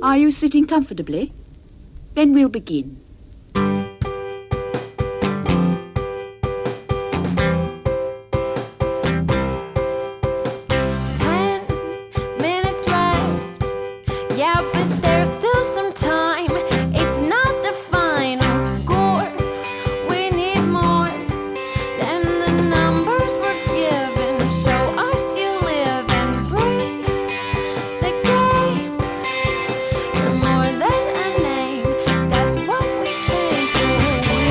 Are you sitting comfortably? Then we'll begin. 10 minutes left. Yeah, but there's still some time. It's not the final score. We need more than the numbers we're given. Show us you live and breathe the game. You're more than a name. That's what we came for. We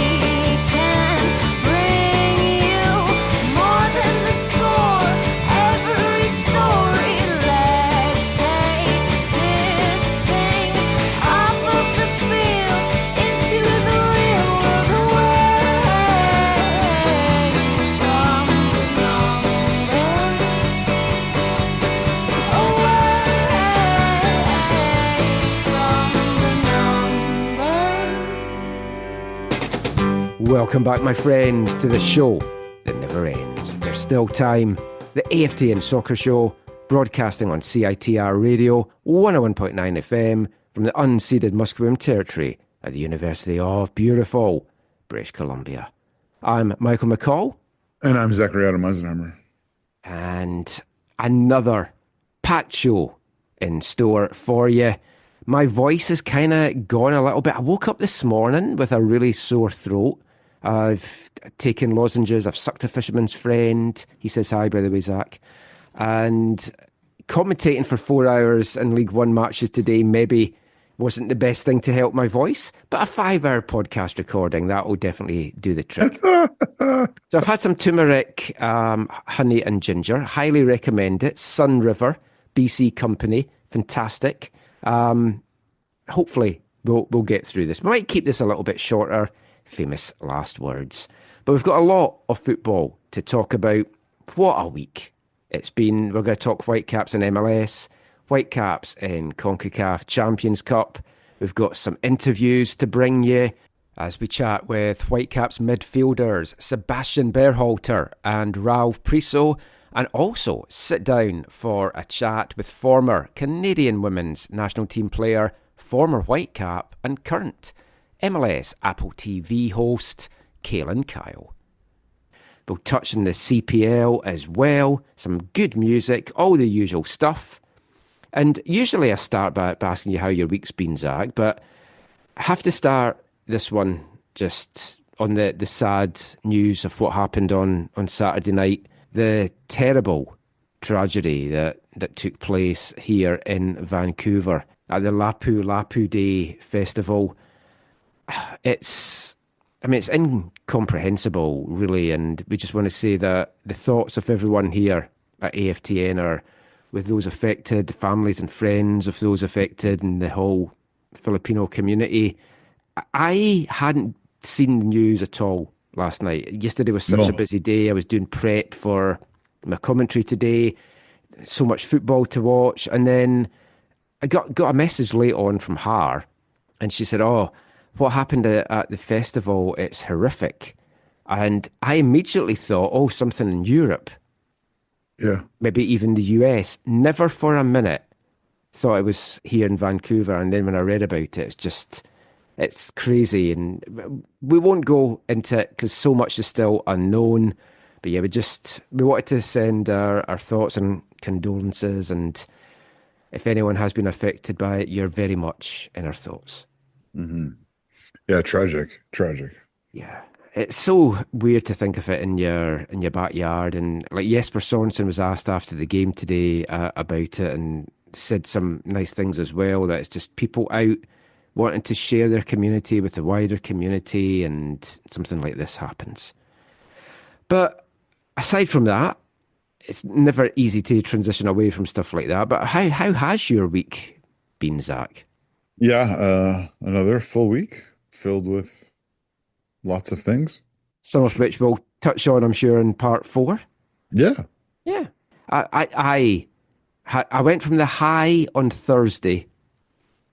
can bring you more than the score. Every story. Let's take this thing off of the field into the real world, away from the numbers. Welcome back, my friends, to the show that never ends. There's still time. The AFTN Soccer Show, broadcasting on CITR Radio, 101.9 FM, from the unceded Musqueam Territory at the University of beautiful British Columbia. I'm Michael McCall, And I'm Zachariah Meisenheimer. and another packed show in store for you. My voice has kind of gone a little bit. I woke up this morning with a really sore throat. I've taken lozenges. I've sucked a fisherman's friend. He says hi, by the way, Zach. And commentating for 4 hours in League One matches today maybe wasn't the best thing to help my voice, but a 5-hour podcast recording, that will definitely do the trick. So I've had some turmeric, honey and ginger. Highly recommend it. Sun River, BC Company. Fantastic. Hopefully we'll get through this. We might keep this a little bit shorter. Famous last words. But we've got a lot of football to talk about. What a week it's been. We're going to talk Whitecaps in MLS, Whitecaps in CONCACAF Champions Cup. We've got some interviews to bring you as we chat with Whitecaps midfielders Sebastian Berhalter and Ralph Priso, and also sit down for a chat with former Canadian women's national team player, former Whitecap and current MLS Apple TV host Kaylyn Kyle. We'll touch on the CPL as well, some good music, all the usual stuff. And usually I start by asking you how your week's been, Zach, but I have to start this one just on the sad news of what happened on Saturday night. The terrible tragedy that took place here in Vancouver at the Lapu Lapu Day Festival. It's incomprehensible, really, and we just want to say that the thoughts of everyone here at AFTN are with those affected, the families and friends of those affected, and the whole Filipino community. I hadn't seen the news at all last night. Yesterday was such a busy day. I was doing prep for my commentary today. So much football to watch. And then I got a message late on from her, and she said, "Oh, what happened at the festival, it's horrific." And I immediately thought, oh, something in Europe. Yeah. Maybe even the US. Never for a minute thought it was here in Vancouver. And then when I read about it, it's crazy. And we won't go into it because so much is still unknown. But yeah, we wanted to send our thoughts and condolences. And if anyone has been affected by it, you're very much in our thoughts. Mm-hmm. Yeah, tragic. Yeah. It's so weird to think of it in your backyard. And like Jesper Sorensen was asked after the game today about it and said some nice things as well, that it's just people out wanting to share their community with the wider community, and something like this happens. But aside from that, it's never easy to transition away from stuff like that. But how has your week been, Zach? Yeah, another full week filled with lots of things. Some of which we'll touch on, I'm sure, in part 4. Yeah. Yeah. I went from the high on Thursday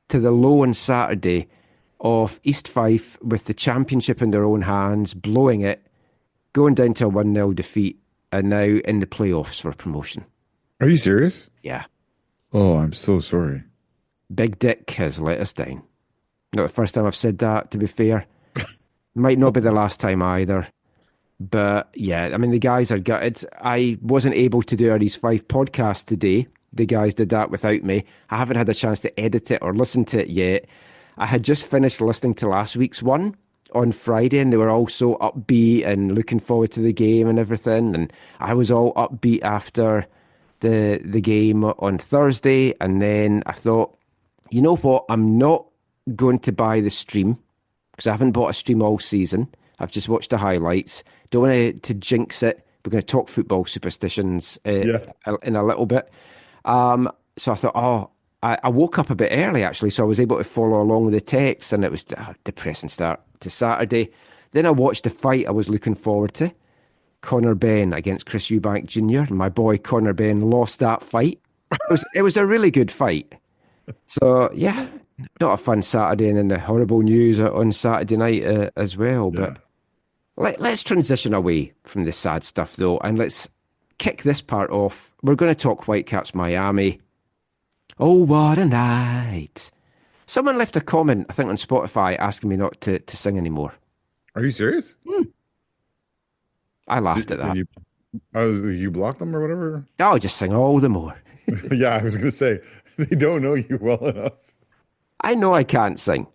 to the low on Saturday of East Fife with the championship in their own hands, blowing it, going down to a 1-0 defeat, and now in the playoffs for promotion. Are you serious? Yeah. Oh, I'm so sorry. Big Dick has let us down. Not the first time I've said that, to be fair. Might not be the last time either. But yeah, I mean, the guys are gutted. I wasn't able to do our East 5 podcast today. The guys did that without me. I haven't had a chance to edit it or listen to it yet. I had just finished listening to last week's one on Friday, and they were all so upbeat and looking forward to the game and everything. And I was all upbeat after the game on Thursday. And then I thought, you know what? I'm not going to buy the stream because I haven't bought a stream all season. I've just watched the highlights. Don't want to jinx it. We're going to talk football superstitions in a little bit. So I thought, I woke up a bit early actually, so I was able to follow along with the text, and it was a depressing start to Saturday. Then I watched the fight I was looking forward to. Conor Benn against Chris Eubank Jr. My boy Conor Benn lost that fight. It was a really good fight. So yeah, not a fun Saturday, and then the horrible news on Saturday night as well. But let's transition away from the sad stuff though, and let's kick this part off. We're going to talk Whitecaps Miami. Oh, what a night. Someone left a comment, I think on Spotify, asking me not to sing anymore. Are you serious? I laughed at that. You blocked them or whatever? I'll just sing all the more. Yeah, I was going to say, they don't know you well enough. I know I can't sing,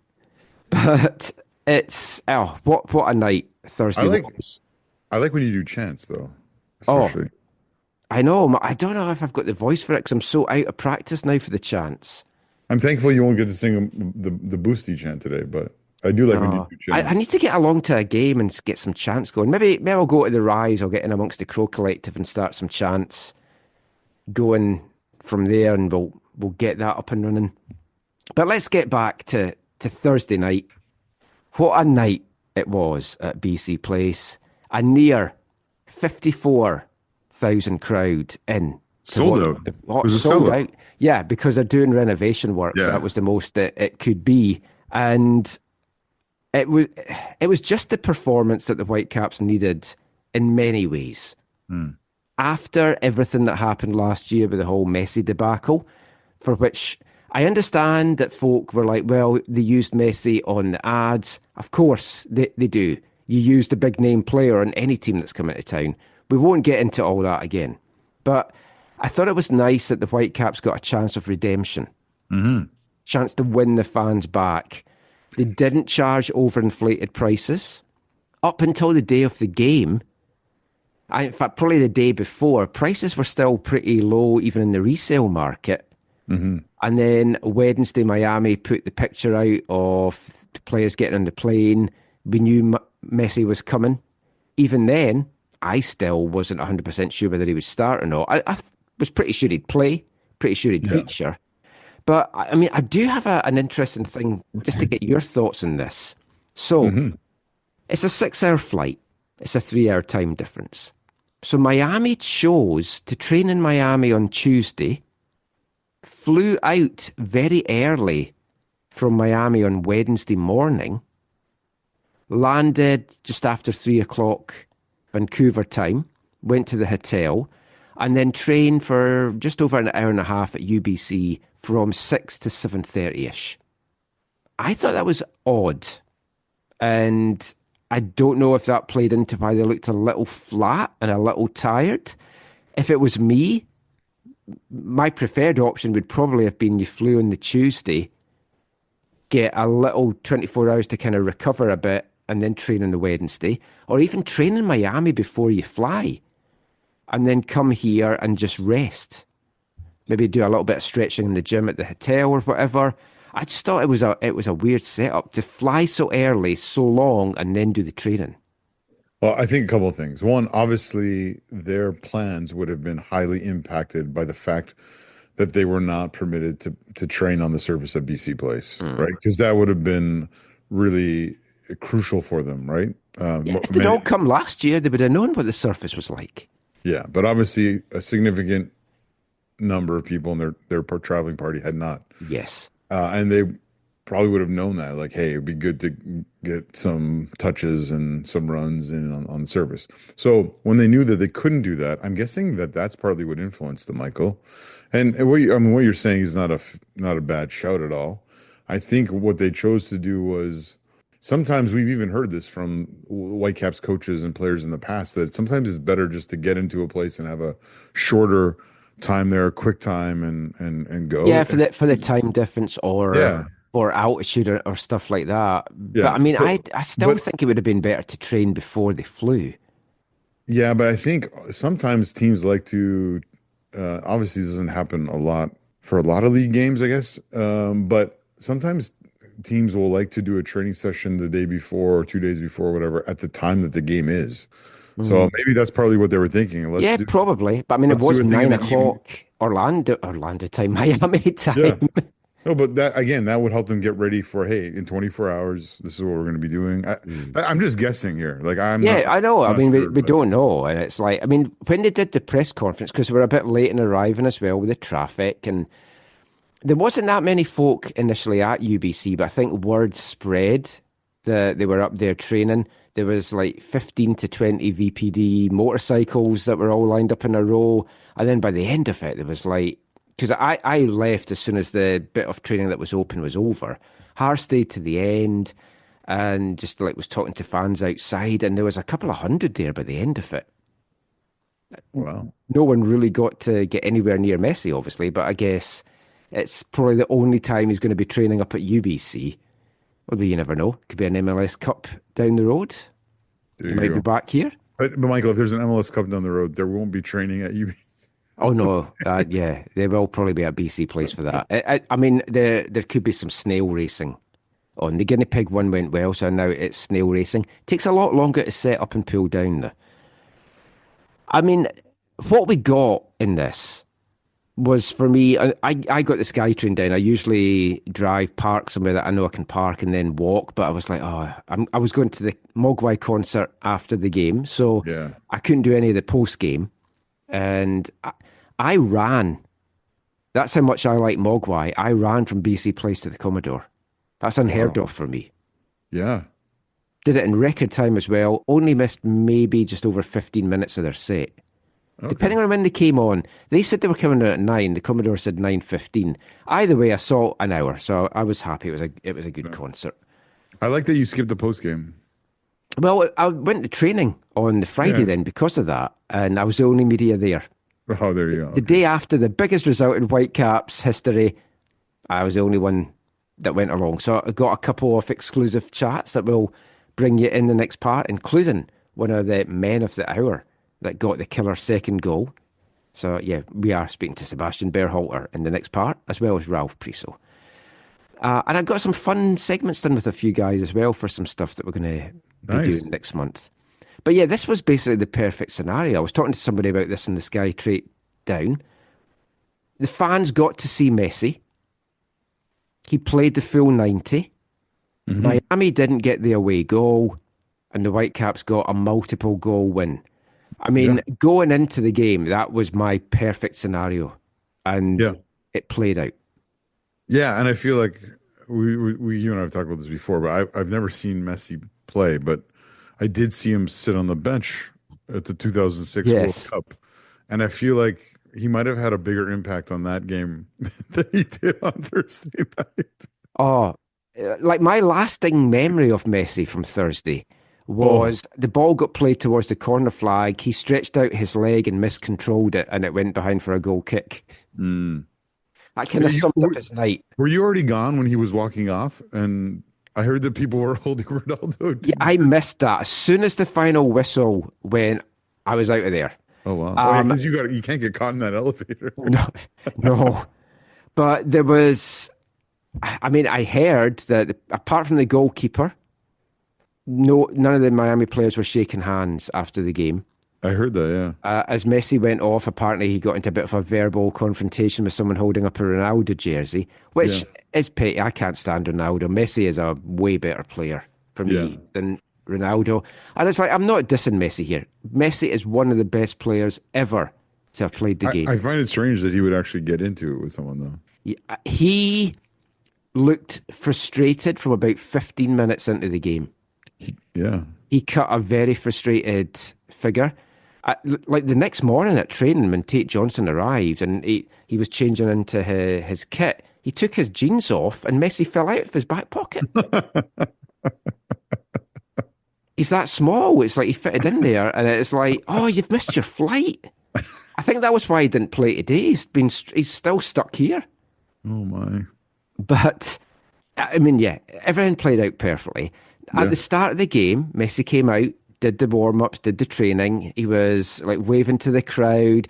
but it's, what a night Thursday was. I like when you do chants, though, especially. I know. I don't know if I've got the voice for it because I'm so out of practice now for the chants. I'm thankful you won't get to sing the Boosty chant today, but I do like when you do chants. I need to get along to a game and get some chants going. Maybe I'll go to the Rise. I'll get in amongst the Crow Collective and start some chants going from there, and we'll get that up and running. But let's get back to Thursday night. What a night it was at BC Place. A near 54,000 crowd in. Sold out. It was sold out. Yeah, because they're doing renovation work. Yeah. So that was the most it could be. And it was just the performance that the Whitecaps needed in many ways. After everything that happened last year with the whole Messi debacle, for which I understand that folk were like, well, they used Messi on the ads. Of course, they do. You use the big name player on any team that's come into town. We won't get into all that again. But I thought it was nice that the Whitecaps got a chance of redemption. Chance to win the fans back. They didn't charge overinflated prices. Up until the day of the game, in fact, probably the day before, prices were still pretty low, even in the resale market. And then Wednesday, Miami put the picture out of the players getting on the plane. We knew Messi was coming. Even then, I still wasn't 100% sure whether he would start or not. I was pretty sure he'd play, pretty sure he'd feature. But, I mean, I do have an interesting thing just to get your thoughts on this. So, it's a 6-hour flight. It's a 3-hour time difference. So Miami chose to train in Miami on Tuesday, flew out very early from Miami on Wednesday morning, landed just after 3 o'clock Vancouver time, went to the hotel, and then trained for just over an hour and a half at UBC from 6 to 7:30ish. I thought that was odd. And I don't know if that played into why they looked a little flat and a little tired. If it was me, my preferred option would probably have been you flew on the Tuesday, get a little 24 hours to kind of recover a bit, and then train on the Wednesday, or even train in Miami before you fly, and then come here and just rest. Maybe do a little bit of stretching in the gym at the hotel or whatever. I just thought it was a weird setup to fly so early, so long, and then do the training. Well, I think a couple of things. One, obviously, their plans would have been highly impacted by the fact that they were not permitted to train on the surface of BC Place, right? Because that would have been really crucial for them, right? If they'd all come last year, they would have known what the surface was like. Yeah, but obviously a significant number of people in their traveling party had not. Yes. And they probably would have known that. Like, hey, it'd be good to get some touches and some runs in on the surface. So when they knew that they couldn't do that, I'm guessing that that's partly what influenced them, Michael. And what you're saying is not a bad shout at all. I think what they chose to do was sometimes we've even heard this from Whitecaps coaches and players in the past that sometimes it's better just to get into a place and have a shorter time there, quick time, and go. Yeah, for the time difference Yeah. or altitude or stuff like that. But Yeah, I mean, I still think it would have been better to train before they flew. Yeah, but I think sometimes teams like to. Obviously, this doesn't happen a lot for a lot of league games, I guess. But sometimes teams will like to do a training session the day before or 2 days before, or whatever, at the time that the game is. So maybe that's probably what they were thinking. Yeah, probably. But I mean, it was a thing in 9 the o'clock Orlando time, Miami time. Yeah. No, but that would help them get ready for, hey, in 24 hours, this is what we're going to be doing. I'm just guessing here. Like I know. I mean, sure, we don't know, and it's like, I mean, when they did the press conference, because we were a bit late in arriving as well with the traffic, and there wasn't that many folk initially at UBC, but I think word spread that they were up there training. There was like 15 to 20 VPD motorcycles that were all lined up in a row, and then by the end of it, there was like, because I left as soon as the bit of training that was open was over. Har stayed to the end and just like was talking to fans outside, and there was a couple of hundred there by the end of it. Wow. No one really got to get anywhere near Messi, obviously, but I guess it's probably the only time he's going to be training up at UBC. Although you never know. Could be an MLS Cup down the road. He might be back here. But Michael, if there's an MLS Cup down the road, there won't be training at UBC. Oh no, yeah, they will probably be at BC Place for that. I mean, there could be some snail racing on. The guinea pig one went well, so now it's snail racing. Takes a lot longer to set up and pull down though. I mean, what we got in this was, for me, I got the SkyTrain down. I usually drive, park somewhere that I know I can park and then walk, but I was like, I was going to the Mogwai concert after the game, so Yeah. I couldn't do any of the post-game. And I ran. That's how much I like Mogwai. I ran from BC Place to the Commodore. That's unheard of for me. Yeah. Did it in record time as well. Only missed maybe just over 15 minutes of their set. Okay. Depending on when they came on. They said they were coming out at 9. The Commodore said 9:15. Either way, I saw an hour, so I was happy. It was a good concert. I like that you skipped the post game. Well, I went to training on the Friday then because of that, and I was the only media there. Oh, there you go. The day after the biggest result in Whitecaps history, I was the only one that went along. So I got a couple of exclusive chats that will bring you in the next part, including one of the men of the hour that got the killer second goal. So yeah, we are speaking to Sebastian Berhalter in the next part, as well as Ralph Priso. And I got some fun segments done with a few guys as well for some stuff that we're going to be doing next month. But yeah, this was basically the perfect scenario. I was talking to somebody about this in the Sky Trade down. The fans got to see Messi. He played the full 90. Miami didn't get the away goal, and the Whitecaps got a multiple goal win. I mean, going into the game, that was my perfect scenario, and it played out. Yeah, and I feel like you and I have talked about this before, but I've never seen Messi play, but I did see him sit on the bench at the 2006 World Cup, and I feel like he might have had a bigger impact on that game than he did on Thursday night. Oh, like my lasting memory of Messi from Thursday was the ball got played towards the corner flag. He stretched out his leg and miscontrolled it, and it went behind for a goal kick. That kind of summed up his night. Were you already gone when he was walking off? And I heard that people were holding Ronaldo. Yeah, I missed that. As soon as the final whistle went, I was out of there. Oh wow! Because you can't get caught in that elevator. No. But there was, I mean, I heard that apart from the goalkeeper, none of the Miami players were shaking hands after the game. I heard that, yeah. As Messi went off, apparently he got into a bit of a verbal confrontation with someone holding up a Ronaldo jersey, which is petty. I can't stand Ronaldo. Messi is a way better player for me than Ronaldo. And it's like, I'm not dissing Messi here. Messi is one of the best players ever to have played the game. I find it strange that he would actually get into it with someone, though. He looked frustrated from about 15 minutes into the game. Yeah. He cut a very frustrated figure. Like the next morning at training, when Tate Johnson arrived and he was changing into his kit, he took his jeans off and Messi fell out of his back pocket. He's that small. It's like he fitted in there, and it's like, oh, you've missed your flight. I think that was why he didn't play today. He's still stuck here. Oh my! But I mean, yeah, everything played out perfectly. At the start of the game, Messi came out, did the warm-ups, did the training. He was like waving to the crowd.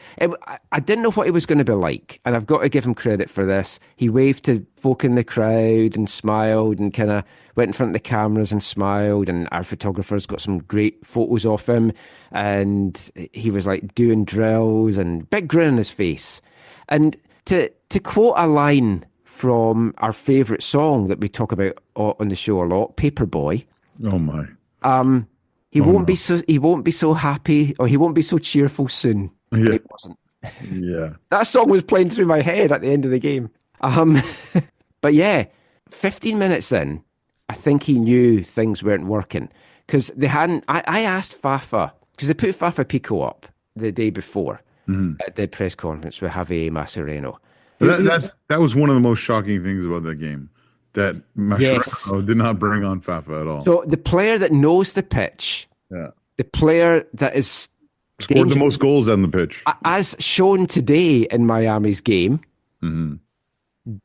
I didn't know what he was going to be like, and I've got to give him credit for this. He waved to folk in the crowd and smiled and kind of went in front of the cameras and smiled, and our photographers got some great photos of him, and he was like doing drills and big grin on his face. And to quote a line from our favourite song that we talk about on the show a lot, Paperboy. Oh my! He won't be so happy, or he won't be so cheerful soon. Yeah. It wasn't. Yeah. That song was playing through my head at the end of the game. But yeah, 15 minutes in, I think he knew things weren't working because they hadn't. I asked Fafa because they put Fafa Pico up the day before at the press conference with Javier Mascherano. That was one of the most shocking things about that game. That Mascherano did not bring on Fafa at all. So the player that knows the pitch, the player that is scored the most goals on the pitch, as shown today in Miami's game,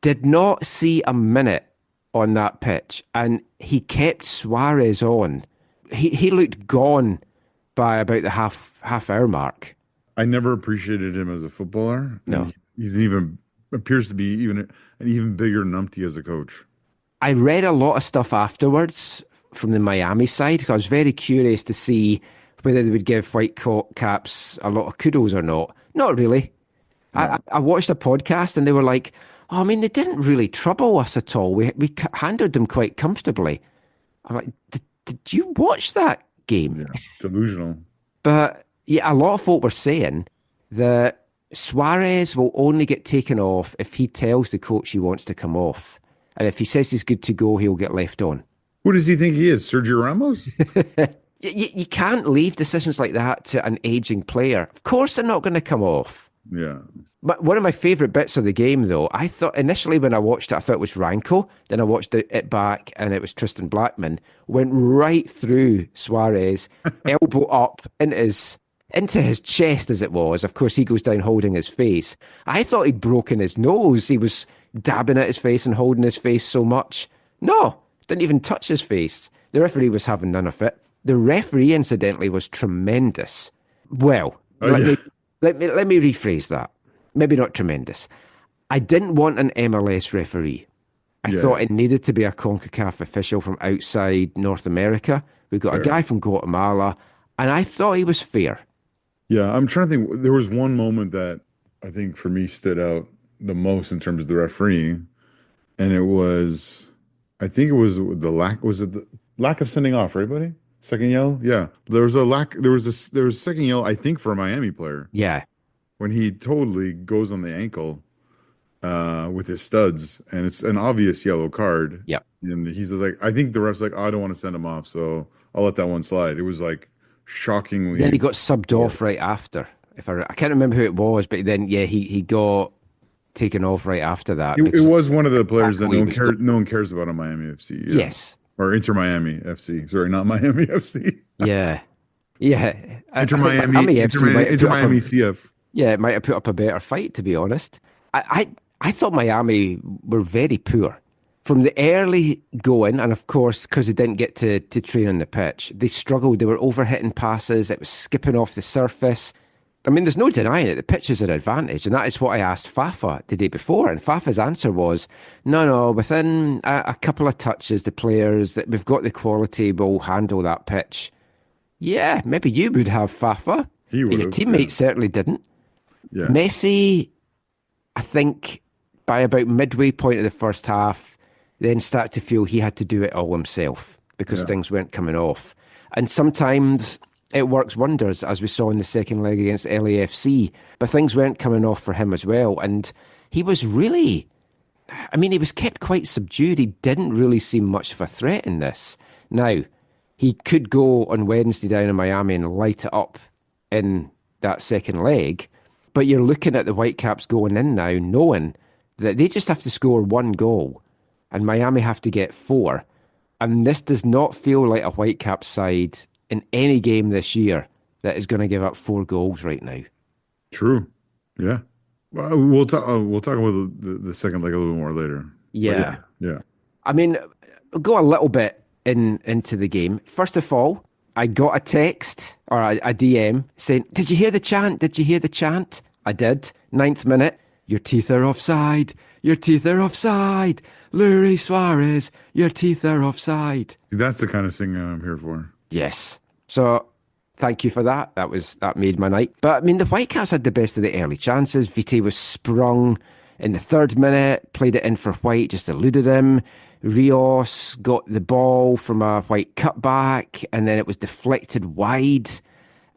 did not see a minute on that pitch, and he kept Suarez on. He looked gone by about the half hour mark. I never appreciated him as a footballer. No, he's appears to be an even bigger numpty as a coach. I read a lot of stuff afterwards from the Miami side because I was very curious to see whether they would give Whitecaps a lot of kudos or not. Not really. No. I watched a podcast and they were like, oh, I mean, they didn't really trouble us at all. We handled them quite comfortably. I'm like, did you watch that game? Yeah, delusional. But yeah, a lot of folk were saying that Suarez will only get taken off if he tells the coach he wants to come off. And if he says he's good to go, he'll get left on. Who does he think he is? Sergio Ramos? You can't leave decisions like that to an aging player. Of course they're not going to come off. Yeah. But one of my favourite bits of the game, though, I thought initially when I watched it, I thought it was Ranko. Then I watched it back and it was Tristan Blackman. Went right through Suarez, elbow up into his chest as it was. Of course, he goes down holding his face. I thought he'd broken his nose. He was dabbing at his face and holding his face so much. No, didn't even touch his face. The referee was having none of it. The referee, incidentally, was tremendous. Well, let me rephrase that. Maybe not tremendous. I didn't want an MLS referee. I thought it needed to be a CONCACAF official from outside North America. We've got a guy from Guatemala, and I thought he was fair. Yeah, I'm trying to think. There was one moment that I think for me stood out the most in terms of the refereeing, and it was, I think it was the lack of sending off, right, buddy? Second yellow? Yeah. There was a second yellow, I think, for a Miami player. Yeah. When he totally goes on the ankle with his studs, and it's an obvious yellow card. Yeah. And he's just like, I think the ref's like, oh, I don't want to send him off, so I'll let that one slide. It was like shockingly. Then he got subbed off right after. I can't remember who it was, but then he got taken off right after that. It was one of the players that no one cares about on Miami FC. Yeah. Yes. Or Inter Miami FC. Sorry, not Miami FC. Yeah. Yeah. Inter Miami CF. Yeah, it might have put up a better fight, to be honest. I thought Miami were very poor. From the early going, and of course, because they didn't get to train on the pitch, they struggled. They were overhitting passes. It was skipping off the surface. I mean, there's no denying it. The pitch is an advantage, and that is what I asked Fafa the day before. And Fafa's answer was, no, within a couple of touches, the players, that we've got the quality, we'll handle that pitch. Yeah, maybe you would have, Fafa. He would. Your teammates certainly didn't. Yeah. Messi, I think, by about midway point of the first half, then started to feel he had to do it all himself because things weren't coming off. And sometimes it works wonders, as we saw in the second leg against LAFC, but things weren't coming off for him as well. And he was really I mean, he was kept quite subdued. He didn't really seem much of a threat in this. Now, he could go on Wednesday down in Miami and light it up in that second leg, but you're looking at the Whitecaps going in now knowing that they just have to score 1 goal and Miami have to get 4. And this does not feel like a Whitecaps side in any game this year that is going to give up 4 goals right now. True. Yeah. Well, we'll talk about the second leg a little more later. Yeah. Yeah. I mean, we'll go a little bit into the game. First of all, I got a text or a DM saying, "Did you hear the chant? Did you hear the chant?" I did. 9th minute. "Your teeth are offside. Your teeth are offside. Luis Suarez, your teeth are offside." That's the kind of thing I'm here for. Yes. So thank you for that. That made my night. But I mean, the Whitecaps had the best of the early chances. Vite was sprung in the 3rd minute, played it in for White, just eluded him. Rios got the ball from a White cutback, and then it was deflected wide.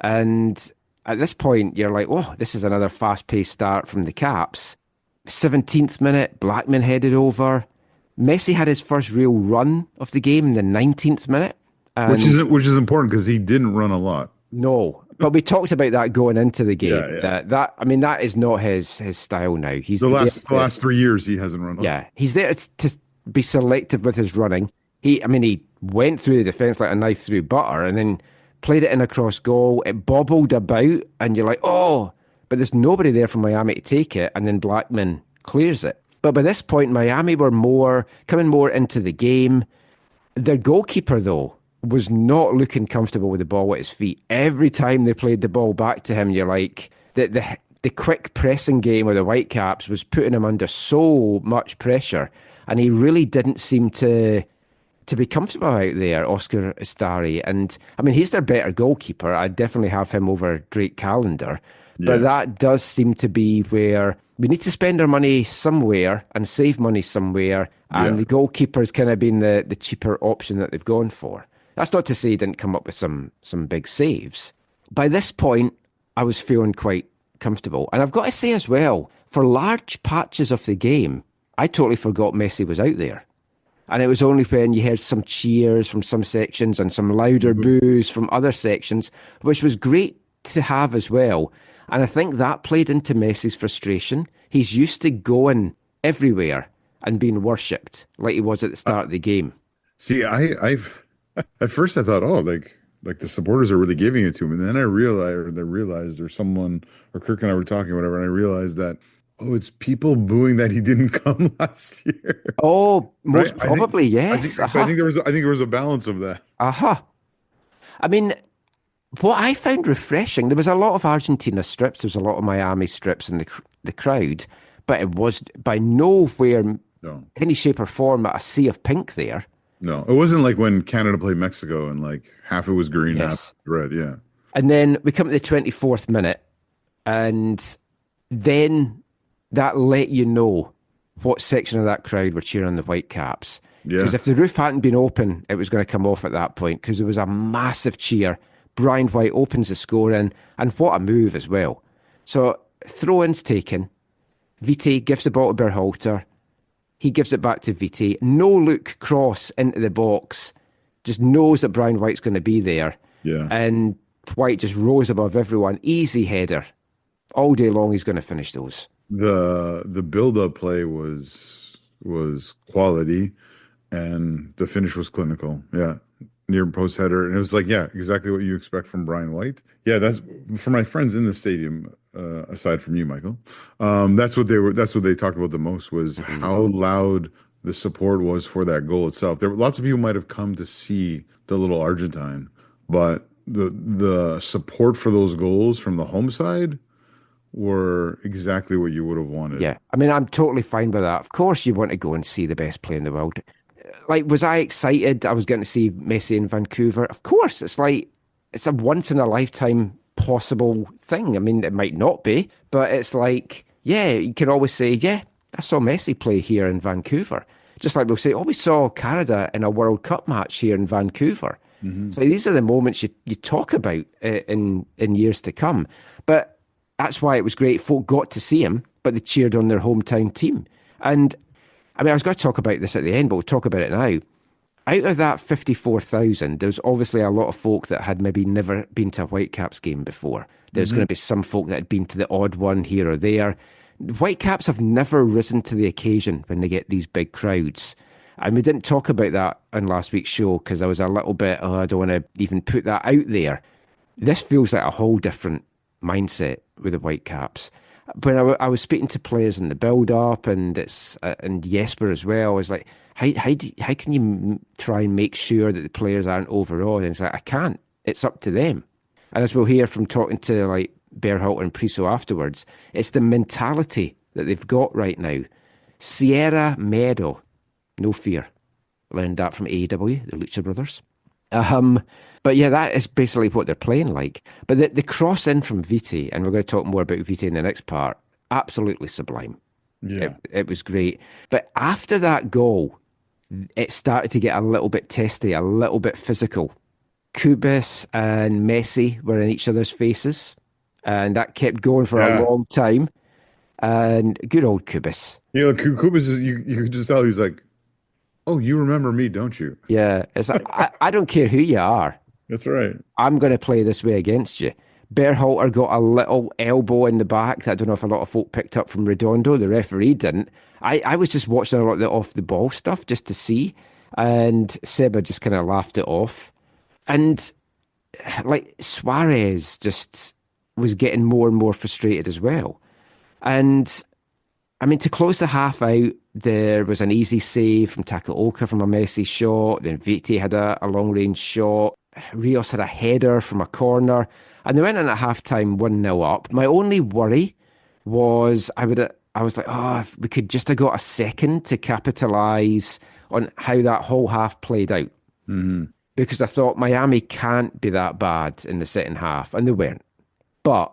And at this point, you're like, oh, this is another fast-paced start from the Caps. 17th minute, Blackman headed over. Messi had his first real run of the game in the 19th minute. Which is important because he didn't run a lot. No, but we talked about that going into the game. Yeah. That is not his style now. He's the last 3 years he hasn't run a lot. Yeah, he's there to be selective with his running. He went through the defence like a knife through butter and then played it in across goal. It bobbled about and you're like, oh, but there's nobody there from Miami to take it, and then Blackman clears it. But by this point, Miami were coming more into the game. Their goalkeeper, though, was not looking comfortable with the ball at his feet. Every time they played the ball back to him, you're like, the quick pressing game of the Whitecaps was putting him under so much pressure, and he really didn't seem to be comfortable out there, Oscar Estari. And I mean, he's their better goalkeeper. I definitely have him over Drake Callender. But that does seem to be where we need to spend our money somewhere and save money somewhere. And the goalkeeper's kind of been the cheaper option that they've gone for. That's not to say he didn't come up with some big saves. By this point, I was feeling quite comfortable. And I've got to say as well, for large patches of the game, I totally forgot Messi was out there. And it was only when you heard some cheers from some sections and some louder boos from other sections, which was great to have as well. And I think that played into Messi's frustration. He's used to going everywhere and being worshipped like he was at the start of the game. See, I've at first I thought, oh, like the supporters are really giving it to him. And then I realized there's someone, or Kirk and I were talking, whatever, and I realized that, oh, it's people booing that he didn't come last year. Oh, most probably, yes. I think there was a balance of that. I mean, what I found refreshing, there was a lot of Argentina strips, there was a lot of Miami strips in the crowd, but it was by nowhere, any shape or form, a sea of pink there. No, it wasn't like when Canada played Mexico and like half it was green, half red, yeah. And then we come to the 24th minute, and then that let you know what section of that crowd were cheering on the Whitecaps. Because if the roof hadn't been open, it was going to come off at that point, because there was a massive cheer. Brian White opens the scoring, and what a move as well. So throw-ins taken. Vite gives the ball to Berhalter. He gives it back to Vite. No look cross into the box. Just knows that Brian White's going to be there. Yeah. And White just rose above everyone. Easy header. All day long he's going to finish those. The build-up play was quality, and the finish was clinical. Yeah. Near post header, and it was like, exactly what you expect from Brian White. Yeah, that's for my friends in the stadium. Aside from you, Michael, that's what they talked about the most, was how loud the support was for that goal itself. There were lots of people might have come to see the little Argentine, but the support for those goals from the home side were exactly what you would have wanted. Yeah, I mean, I'm totally fine with that. Of course, you want to go and see the best player in the world. Like, was I excited I was going to see Messi in Vancouver? Of course. It's like, it's a once-in-a-lifetime possible thing. I mean, it might not be, but it's like, you can always say, I saw Messi play here in Vancouver. Just like we'll say, we saw Canada in a World Cup match here in Vancouver. So these are the moments you talk about in years to come. But that's why it was great. Folk got to see him, but they cheered on their hometown team. And I mean, I was going to talk about this at the end, but we'll talk about it now. Out of that 54,000, there's obviously a lot of folk that had maybe never been to a Whitecaps game before. There's going to be some folk that had been to the odd one here or there. Whitecaps have never risen to the occasion when they get these big crowds. And we didn't talk about that on last week's show because I was a little bit, I don't want to even put that out there. This feels like a whole different mindset with the Whitecaps. When I was speaking to players in the build-up and Jesper as well, I was like, how can you try and make sure that the players aren't overawed? And it's like, I can't. It's up to them. And as we'll hear from talking to like Berhalter and Priso afterwards, it's the mentality that they've got right now. Sierra Meadow, no fear. Learned that from AEW, the Lucha Brothers. But yeah, that is basically what they're playing like. But the cross in from Viti, and we're going to talk more about Viti in the next part, absolutely sublime. Yeah. It was great. But after that goal, it started to get a little bit testy, a little bit physical. Kubis and Messi were in each other's faces, and that kept going for a long time. And good old Kubis. You know, Kubis is, you could just tell he's like, oh, you remember me, don't you? Yeah, it's like, I don't care who you are. That's right. I'm going to play this way against you. Berhalter got a little elbow in the back that I don't know if a lot of folk picked up from Redondo. The referee didn't. I was just watching a lot of the off-the-ball stuff just to see, and Seba just kind of laughed it off. And like Suarez just was getting more and more frustrated as well. And I mean, to close the half out, there was an easy save from Takaoka from a Messi shot. Then Viti had a long-range shot. Rios had a header from a corner. And they went in at half-time 1-0 up. My only worry was I was like, if we could just have got a second to capitalise on how that whole half played out. Mm-hmm. Because I thought Miami can't be that bad in the second half. And they weren't. But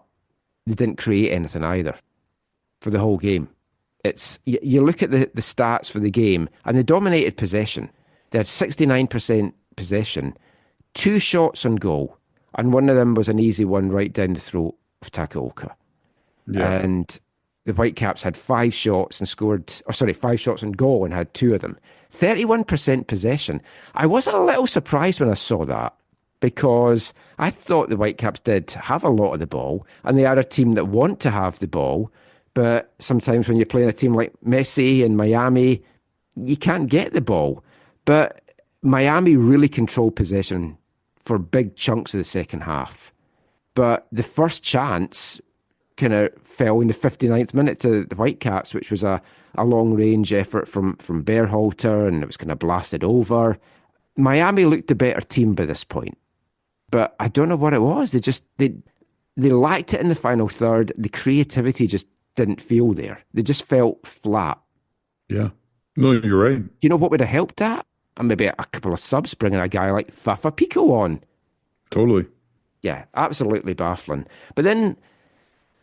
they didn't create anything either for the whole game. It's you look at the stats for the game, and they dominated possession. They had 69% possession, 2 shots on goal, and one of them was an easy one right down the throat of Takaoka. Yeah. And the Whitecaps had 5 shots and 5 shots on goal and had 2 of them. 31% possession. I was a little surprised when I saw that, because I thought the Whitecaps did have a lot of the ball, and they are a team that want to have the ball. But sometimes when you're playing a team like Messi and Miami, you can't get the ball. But Miami really controlled possession for big chunks of the second half. But the first chance kind of fell in the 59th minute to the Whitecaps, which was a long-range effort from Berhalter, and it was kind of blasted over. Miami looked the better team by this point. But I don't know what it was. They lacked it in the final third. The creativity just didn't feel there. They just felt flat. Yeah. No, you're right. You know what would have helped that? And maybe a couple of subs, bringing a guy like Fafa Pico on. Totally. Yeah, absolutely baffling. But then,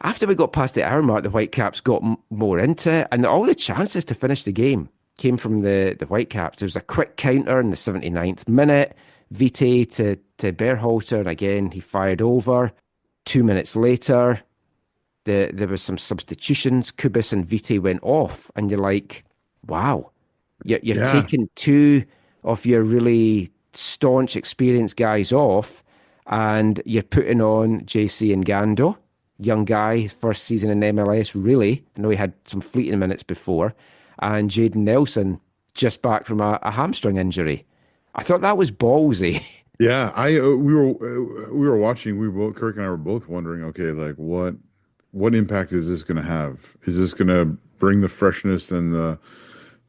after we got past the hour mark, the Whitecaps got more into it, and all the chances to finish the game came from the Whitecaps. There was a quick counter in the 79th minute. Viti to Berhalter, and again, he fired over. 2 minutes later, there was some substitutions. Kubis and Viti went off, and you're like, wow, you're taking 2 of your really staunch, experienced guys off, and you're putting on JC and Gando, young guy, his first season in MLS, really. I know he had some fleeting minutes before, and Jaden Nelson, just back from a hamstring injury. I thought that was ballsy. Yeah, we were watching. Kirk and I were both wondering, okay, like what impact is this going to have? Is this going to bring the freshness and the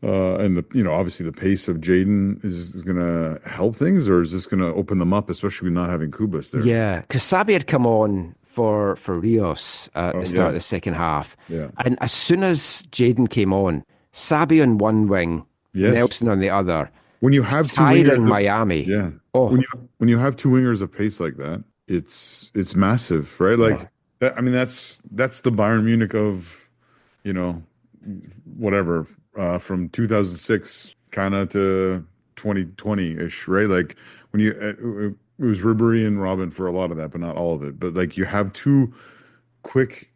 obviously the pace of Jaden? Is this going to help things, or is this going to open them up, especially not having Kubas there? Yeah, because Sabbi had come on for Rios at the start of the second half. Yeah. And as soon as Jaden came on, Sabbi on one wing, Nelson on the other. When you have tiring Miami. Yeah. Oh. When you have 2 wingers of pace like that, it's massive, right? Like that's the Bayern Munich of, whatever, from 2006 kind of to 2020-ish, right? Like when it was Ribéry and Robin for a lot of that, but not all of it. But like you have 2 quick,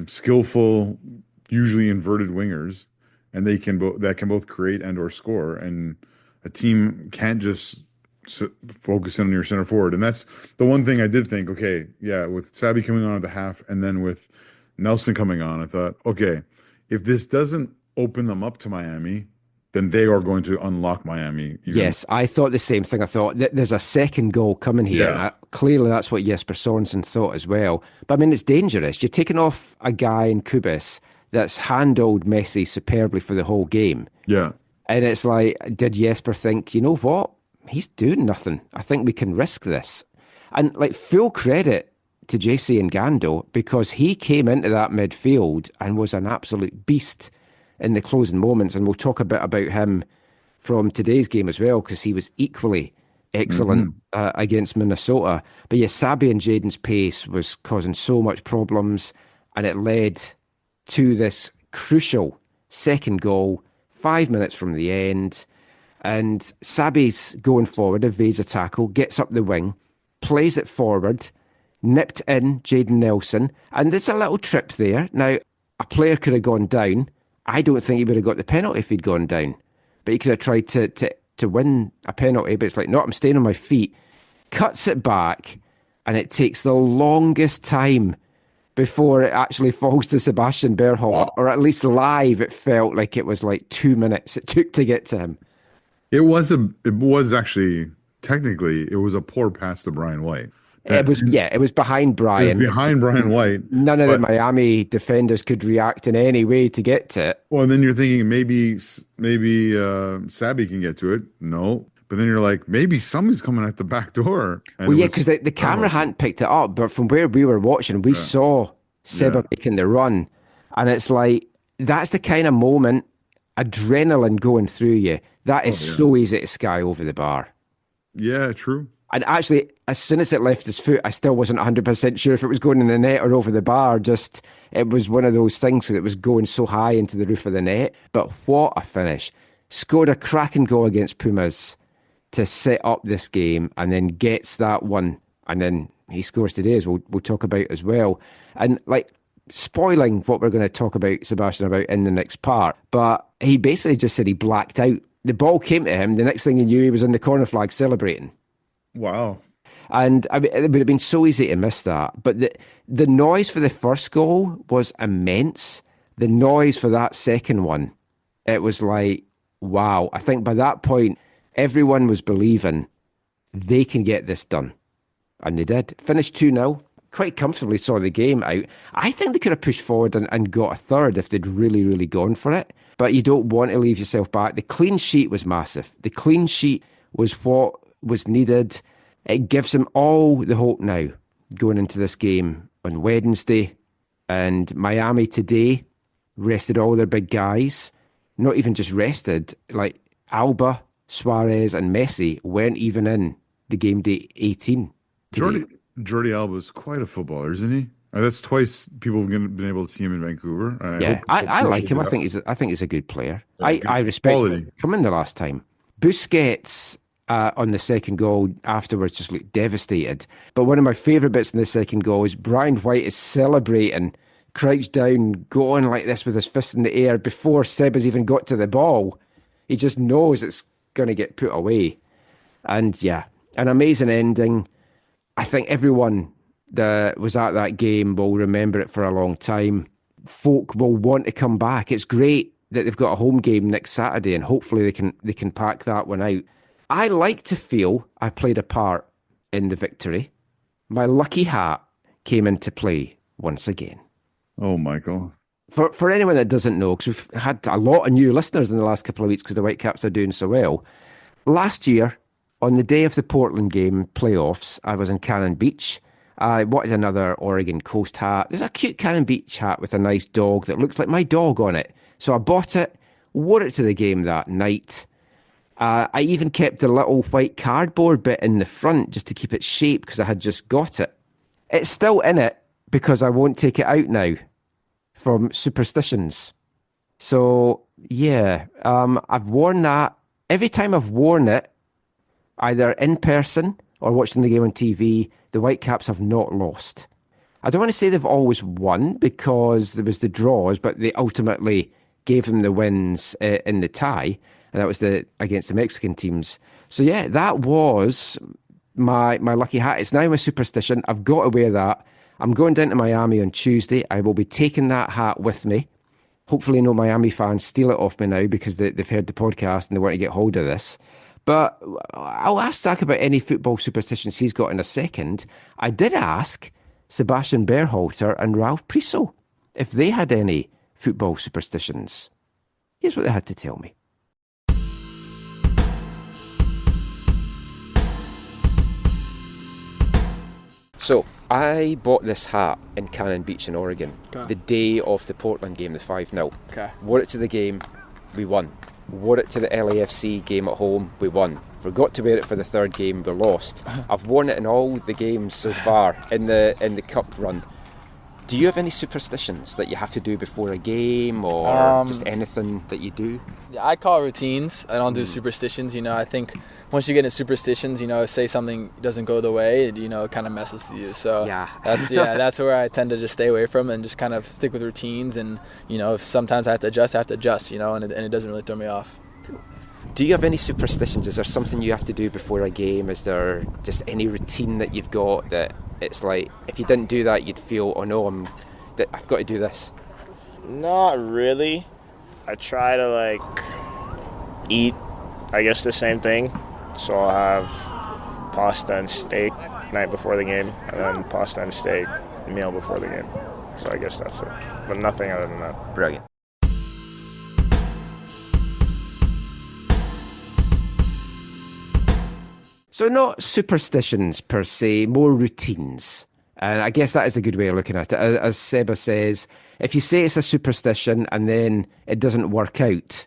skillful, usually inverted wingers, and that can both create and or score. And a team can't just focus in on your center forward. And that's the one thing I did think, okay, yeah, with Sabbi coming on at the half and then with Nelson coming on, I thought, okay, if this doesn't open them up to Miami, then they are going to unlock Miami. Yes, I thought the same thing. I thought there's a second goal coming here. Yeah. Clearly, that's what Jesper Sorensen thought as well. But I mean, it's dangerous. You're taking off a guy in Kubis that's handled Messi superbly for the whole game. Yeah. And it's like, did Jesper think, you know what? He's doing nothing. I think we can risk this. And like, full credit to JC and Gando, because he came into that midfield and was an absolute beast in the closing moments. And we'll talk a bit about him from today's game as well, because he was equally excellent against Minnesota. But yeah, Sabbi and Jadon's pace was causing so much problems, and it led to this crucial second goal 5 minutes from the end. And Sabbi's going forward, evades a tackle, gets up the wing, plays it forward, nipped in Jadon Nelson, and there's a little trip there. Now, a player could have gone down. I don't think he would have got the penalty if he'd gone down. But he could have tried to win a penalty, but it's like, no, I'm staying on my feet. Cuts it back, and it takes the longest time before it actually falls to Sebastian Berhalter, or at least live, it felt like it was like 2 minutes it took to get to him. It was actually, technically, it was a poor pass to Brian White. It was behind Brian. It was behind Brian White. None of the Miami defenders could react in any way to get to it. Well, and then you're thinking maybe Sabbi can get to it. No. But then you're like, maybe somebody's coming at the back door. And well, yeah, because the camera hadn't picked it up, but from where we were watching, we saw Seba making the run. And it's like, that's the kind of moment, adrenaline going through you. That is so easy to sky over the bar. Yeah, true. And actually, as soon as it left his foot, I still wasn't 100% sure if it was going in the net or over the bar. Just, it was one of those things that it was going so high into the roof of the net. But what a finish. Scored a cracking goal against Pumas to set up this game, and then gets that one. And then he scores today, as we'll talk about as well. And like, spoiling what we're going to talk about, Sebastian, about in the next part. But he basically just said he blacked out. The ball came to him. The next thing he knew, he was in the corner flag celebrating. Wow. And I mean, it would have been so easy to miss that. But the noise for the first goal was immense. The noise for that second one, it was like, wow. I think by that point, everyone was believing they can get this done. And they did. Finished 2-0. Quite comfortably saw the game out. I think they could have pushed forward and got a third if they'd really, really gone for it. But you don't want to leave yourself back. The clean sheet was massive. The clean sheet was what was needed. It gives them all the hope now going into this game on Wednesday. And Miami today rested all their big guys. Not even just rested, like Alba, Suarez and Messi weren't even in the game day 18 today. Jordi Alba is quite a footballer, isn't he? That's twice people have been able to see him in Vancouver. I like him. I think he's a good player. I respect him coming the last time. Busquets on the second goal afterwards just looked devastated. But one of my favourite bits in the second goal is Brian White is celebrating, crouched down, going like this with his fist in the air before Seba's even got to the ball. He just knows it's going to get put away. And yeah, an amazing ending. I think everyone that was at that game will remember it for a long time. Folk will want to come back. It's great that they've got a home game next Saturday, and hopefully they can pack that one out. I like to feel I played a part in the victory. My lucky hat came into play once again. Oh, Michael. For anyone that doesn't know, because we've had a lot of new listeners in the last couple of weeks because the Whitecaps are doing so well. Last year, on the day of the Portland game playoffs, I was in Cannon Beach. I wanted another Oregon Coast hat. There's a cute Cannon Beach hat with a nice dog that looks like my dog on it. So I bought it, wore it to the game that night. I even kept a little white cardboard bit in the front just to keep its shape because I had just got it. It's still in it because I won't take it out now from superstitions. So, yeah, I've worn that. Every time I've worn it, either in person or watching the game on TV, the Whitecaps have not lost. I don't want to say they've always won because there was the draws, but they ultimately gave them the wins in the tie, and that was against the Mexican teams. So yeah, that was my lucky hat. It's now my superstition. I've got to wear that. I'm going down to Miami on Tuesday. I will be taking that hat with me. Hopefully no Miami fans steal it off me now because they've heard the podcast and they want to get hold of this. But I'll ask Zach about any football superstitions he's got in a second. I did ask Sebastian Berhalter and Ralph Priso if they had any football superstitions. Here's what they had to tell me. So, I bought this hat in Cannon Beach in Oregon, the day of the Portland game, the 5-0. Okay. Wore it to the game, we won. Wore it to the LAFC game at home, we won. Forgot to wear it for the third game, we lost. I've worn it in all the games so far in the cup run. Do you have any superstitions that you have to do before a game, or just anything that you do? Yeah, I call it routines. I don't do superstitions. I think once you get into superstitions, say something doesn't go the way, it kind of messes with you. So that's where I tend to just stay away from and just kind of stick with routines. And if sometimes I have to adjust, and it doesn't really throw me off. Do you have any superstitions? Is there something you have to do before a game? Is there just any routine that you've got that it's like, if you didn't do that, you'd feel, oh no, I've got to do this? Not really. I try to eat, I guess, the same thing. So I'll have pasta and steak night before the game, and then pasta and steak meal before the game. So I guess that's it. But nothing other than that. Brilliant. So not superstitions per se, more routines. And I guess that is a good way of looking at it. As Seba says, if you say it's a superstition and then it doesn't work out,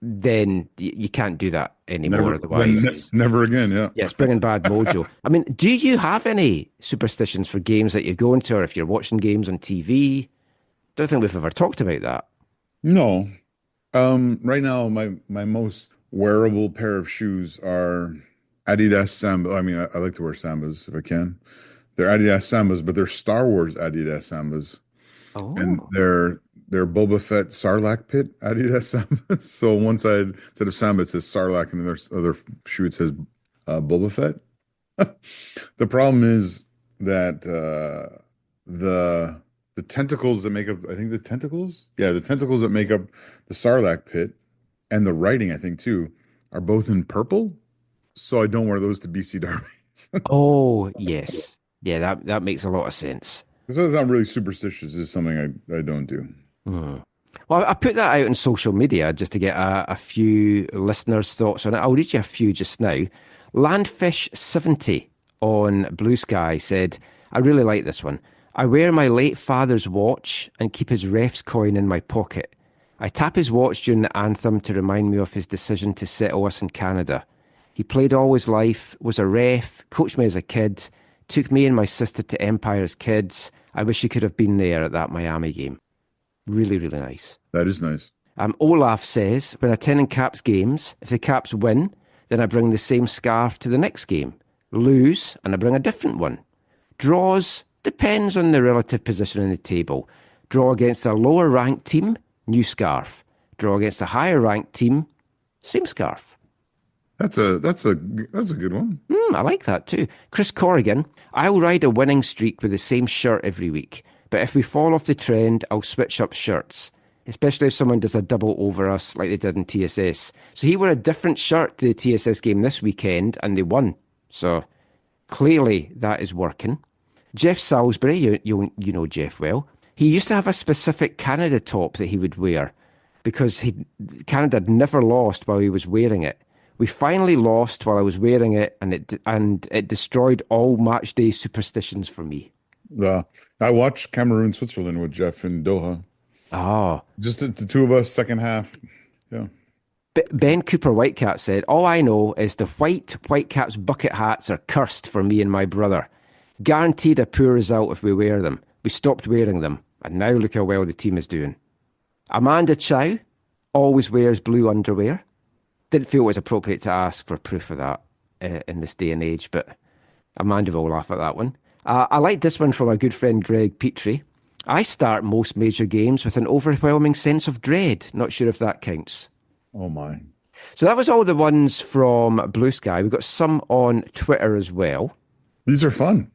then you can't do that anymore. Otherwise, never again, yeah. Yeah, it's bringing bad mojo. I mean, do you have any superstitions for games that you're going to, or if you're watching games on TV? Don't think we've ever talked about that. No. Right now, my most wearable pair of shoes are Adidas Samba. I mean, I like to wear Sambas if I can. They're Adidas Sambas, but they're Star Wars Adidas Sambas. Oh. And they're Boba Fett Sarlacc pit Adidas Sambas. So one side, instead of Samba, it says Sarlacc, and the other shoe, it says Boba Fett. The problem is that the tentacles that make up, I think the tentacles that make up the Sarlacc pit, and the writing, I think too, are both in purple. So I don't wear those to BC derbies. Oh, yes. Yeah, that makes a lot of sense. It's not really superstitious. It's something I don't do. Well, I put that out on social media just to get a few listeners' thoughts on it. I'll read you a few just now. Landfish70 on Blue Sky said, I really like this one. I wear my late father's watch and keep his ref's coin in my pocket. I tap his watch during the anthem to remind me of his decision to settle us in Canada. He played all his life, was a ref, coached me as a kid, took me and my sister to Empire as kids. I wish he could have been there at that Miami game. Really, really nice. That is nice. Olaf says, when attending Caps games, if the Caps win, then I bring the same scarf to the next game. Lose, and I bring a different one. Draws, depends on the relative position in the table. Draw against a lower ranked team, new scarf. Draw against a higher ranked team, same scarf. That's a good one. I like that too. Chris Corrigan, I'll ride a winning streak with the same shirt every week. But if we fall off the trend, I'll switch up shirts. Especially if someone does a double over us like they did in TSS. So he wore a different shirt to the TSS game this weekend and they won. So clearly that is working. Jeff Salisbury, you know Jeff well. He used to have a specific Canada top that he would wear because Canada had never lost while he was wearing it. We finally lost while I was wearing it, and it destroyed all match day superstitions for me. I watched Cameroon, Switzerland with Jeff in Doha. Oh. Just the two of us, second half. Yeah. Ben Cooper Whitecaps said, all I know is the Whitecaps bucket hats are cursed for me and my brother. Guaranteed a poor result if we wear them. We stopped wearing them, and now look how well the team is doing. Amanda Chow always wears blue underwear. Didn't feel it was appropriate to ask for proof of that in this day and age, but Amanda will laugh at that one. I like this one from our good friend Greg Petrie. I start most major games with an overwhelming sense of dread. Not sure if that counts. Oh, my. So that was all the ones from Blue Sky. We've got some on Twitter as well. These are fun.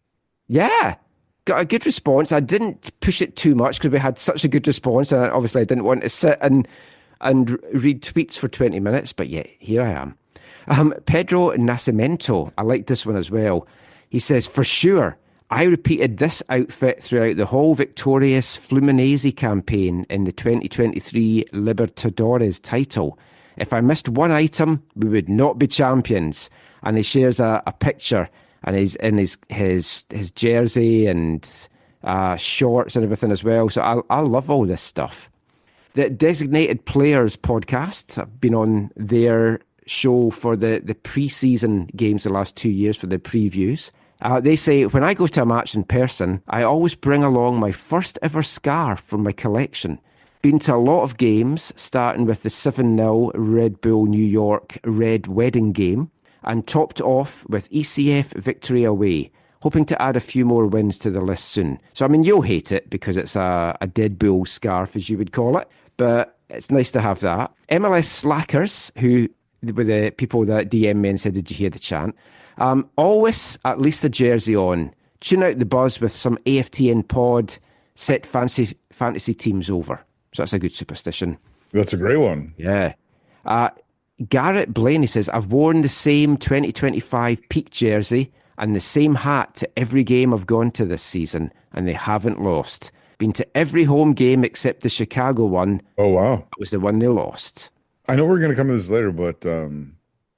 Yeah. Got a good response. I didn't push it too much because we had such a good response. And obviously I didn't want to sit and read tweets for 20 minutes. But yeah, here I am. Pedro Nascimento. I like this one as well. He says, for sure, I repeated this outfit throughout the whole victorious Fluminense campaign in the 2023 Libertadores title. If I missed one item, we would not be champions. And he shares a picture, and he's in his jersey and shorts and everything as well. So I love all this stuff. The Designated Players podcast, I've been on their show for the pre-season games the last 2 years for the previews. They say, when I go to a match in person, I always bring along my first ever scarf from my collection. Been to a lot of games, starting with the 7-0 Red Bull New York Red wedding game, and topped off with ECF victory away, hoping to add a few more wins to the list soon. So, I mean, you'll hate it because it's a Dead Bull scarf, as you would call it, but it's nice to have that. MLS Slackers, who were the people that DM me and said, did you hear the chant? Always at least a jersey on. Tune out the buzz with some AFTN pod, set fantasy teams over. So that's a good superstition. That's a great one. Yeah. Garrett Blaney says, I've worn the same 2025 peak jersey and the same hat to every game I've gone to this season, and they haven't lost. Been to every home game except the Chicago one. Oh, wow. That was the one they lost. I know we're going to come to this later, but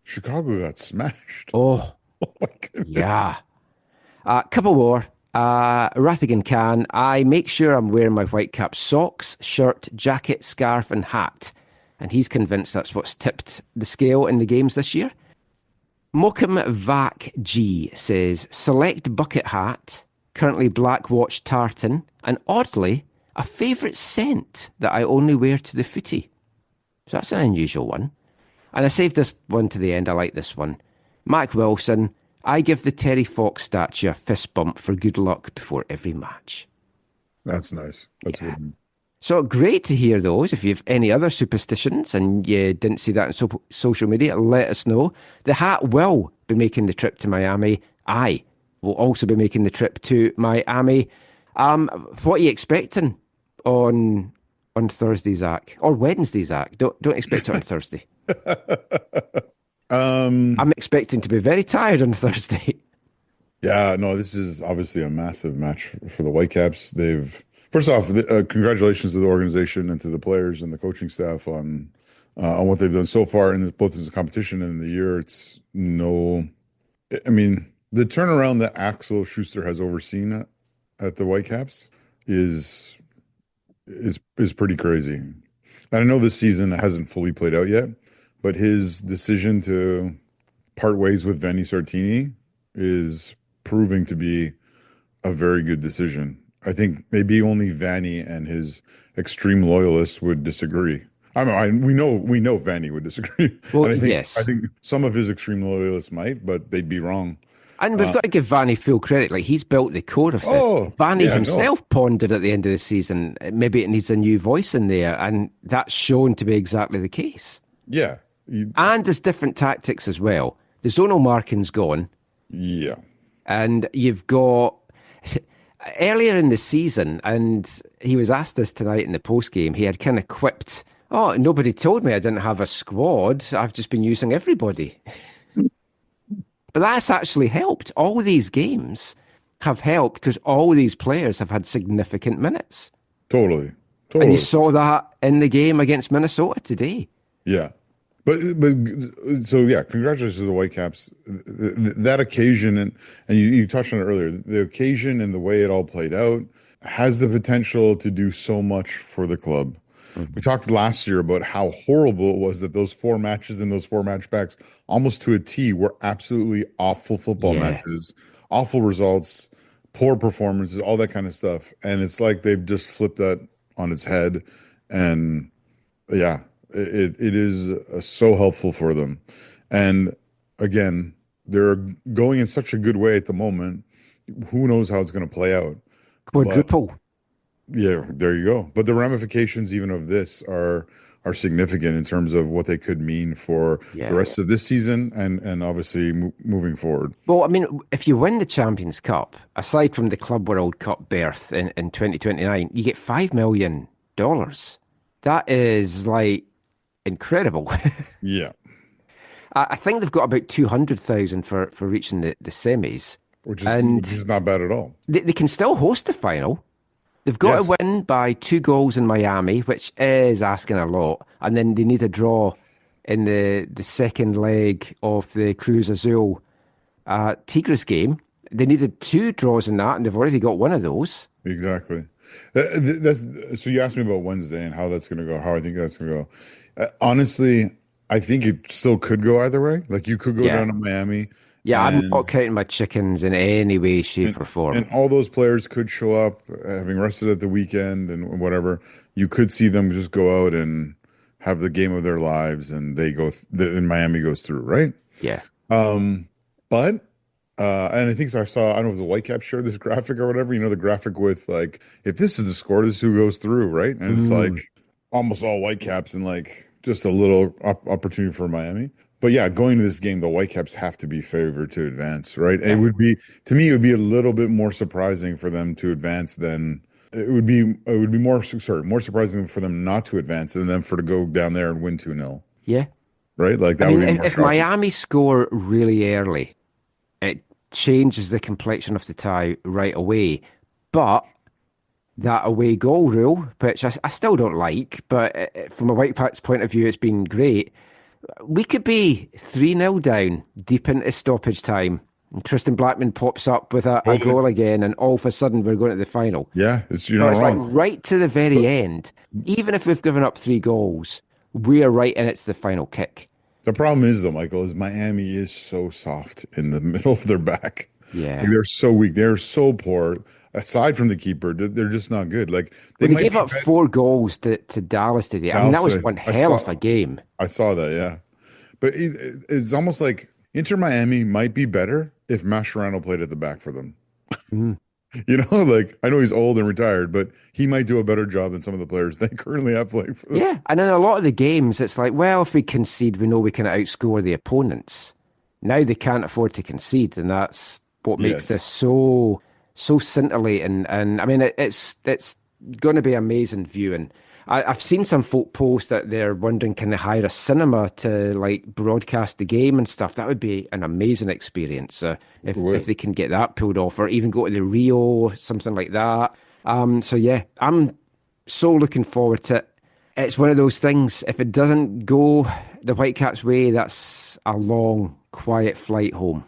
Chicago got smashed. Oh my goodness. Yeah. Couple more. Rathigan Can. I make sure I'm wearing my Whitecaps socks, shirt, jacket, scarf and hat. And he's convinced that's what's tipped the scale in the games this year. Mokum Vac G says, select bucket hat, currently Black Watch tartan, and oddly, a favourite scent that I only wear to the footy. So that's an unusual one. And I saved this one to the end. I like this one. Mac Wilson, I give the Terry Fox statue a fist bump for good luck before every match. That's nice. That's good. So great to hear those. If you have any other superstitions and you didn't see that on social media, let us know. The hat will be making the trip to Miami. I will also be making the trip to Miami. What are you expecting on Thursday, Zach? Or Wednesday, Zach? Don't expect it on Thursday. I'm expecting to be very tired on Thursday. Yeah, no, this is obviously a massive match for the Whitecaps. First off, congratulations to the organization and to the players and the coaching staff on what they've done so far in both as a competition and in the year. I mean, the turnaround that Axel Schuster has overseen at the Whitecaps is pretty crazy. And I know this season hasn't fully played out yet, but his decision to part ways with Vanni Sartini is proving to be a very good decision. I think maybe only Vanni and his extreme loyalists would disagree. We know Vanni would disagree. Well, I yes. think some of his extreme loyalists might, but they'd be wrong. And we've got to give Vanni full credit. Like, he's built the core of it. Vanni himself pondered at the end of the season, maybe it needs a new voice in there, and that's shown to be exactly the case. Yeah. And there's different tactics as well. The zonal marking's gone. Yeah. And you've got earlier in the season, and he was asked this tonight in the post-game, he had kind of quipped, oh, nobody told me I didn't have a squad. I've just been using everybody. But that's actually helped. All these games have helped because all these players have had significant minutes. Totally. And you saw that in the game against Minnesota today. Yeah. But so, yeah, congratulations to the Whitecaps. That occasion, and you touched on it earlier, the occasion and the way it all played out has the potential to do so much for the club. Mm-hmm. We talked last year about how horrible it was that those 4 matches and those 4 match backs, almost to a T, were absolutely awful football matches, awful results, poor performances, all that kind of stuff. And it's like they've just flipped that on its head. And yeah, it is so helpful for them. And again, they're going in such a good way at the moment. Who knows how it's going to play out? Quadruple. Yeah, there you go. But the ramifications even of this are significant in terms of what they could mean for the rest of this season and obviously moving forward. Well, I mean, if you win the Champions Cup, aside from the Club World Cup berth in 2029, you get $5 million. That is like incredible. Yeah. I think they've got about 200,000 for reaching the semis. Which is not bad at all. They can still host the final. They've got to win by 2 goals in Miami, which is asking a lot. And then they need a draw in the second leg of the Cruz Azul Tigres game. They needed 2 draws in that, and they've already got one of those. Exactly. So you asked me about Wednesday and how that's going to go, how I think that's going to go. Honestly, I think it still could go either way. Like you could go down to Miami. Yeah, I'm not counting my chickens in any way, shape, or form. And all those players could show up having rested at the weekend and whatever. You could see them just go out and have the game of their lives, and they go. And Miami goes through, right? Yeah. But and I think so. I don't know if the Whitecaps shared this graphic or whatever. You know, the graphic with like, if this is the score, this is who goes through, right? And it's like almost all Whitecaps and like just a little opportunity for Miami. But yeah, going to this game, the Whitecaps have to be favored to advance, right? Yeah. It would be, to me, it would be a little bit more surprising for them to advance than it would be more surprising for them not to advance than them to go down there and win 2-0. Yeah. Right? Like that would be more if shocking. Miami score really early, it changes the complexion of the tie right away. But that away goal rule, which I still don't like, but from a Whitecaps point of view, it's been great. We could be 3-0 down deep into stoppage time. And Tristan Blackman pops up with a goal again, and all of a sudden we're going to the final. Yeah, you're not wrong. Like right to the very end. Even if we've given up 3 goals, we are right in it to the final kick. The problem is, though, Michael, is Miami is so soft in the middle of their back. Yeah. Like, they're so weak. They're so poor. Aside from the keeper, they're just not good. Like they gave up 4 goals to Dallas today. I mean, that was one hell of a game. I saw that, yeah. But it's almost like Inter Miami might be better if Mascherano played at the back for them. You know, like I know he's old and retired, but he might do a better job than some of the players they currently have playing for them. Yeah, and in a lot of the games, it's like, well, if we concede, we know we can outscore the opponents. Now they can't afford to concede, and that's what makes this so scintillating. And I mean, it's going to be amazing viewing. I've seen some folk post that they're wondering, can they hire a cinema to like broadcast the game and stuff? That would be an amazing experience if they can get that pulled off, or even go to the Rio, something like that. So yeah, I'm so looking forward to it. It's one of those things, if it doesn't go the Whitecaps' way, that's a long, quiet flight home.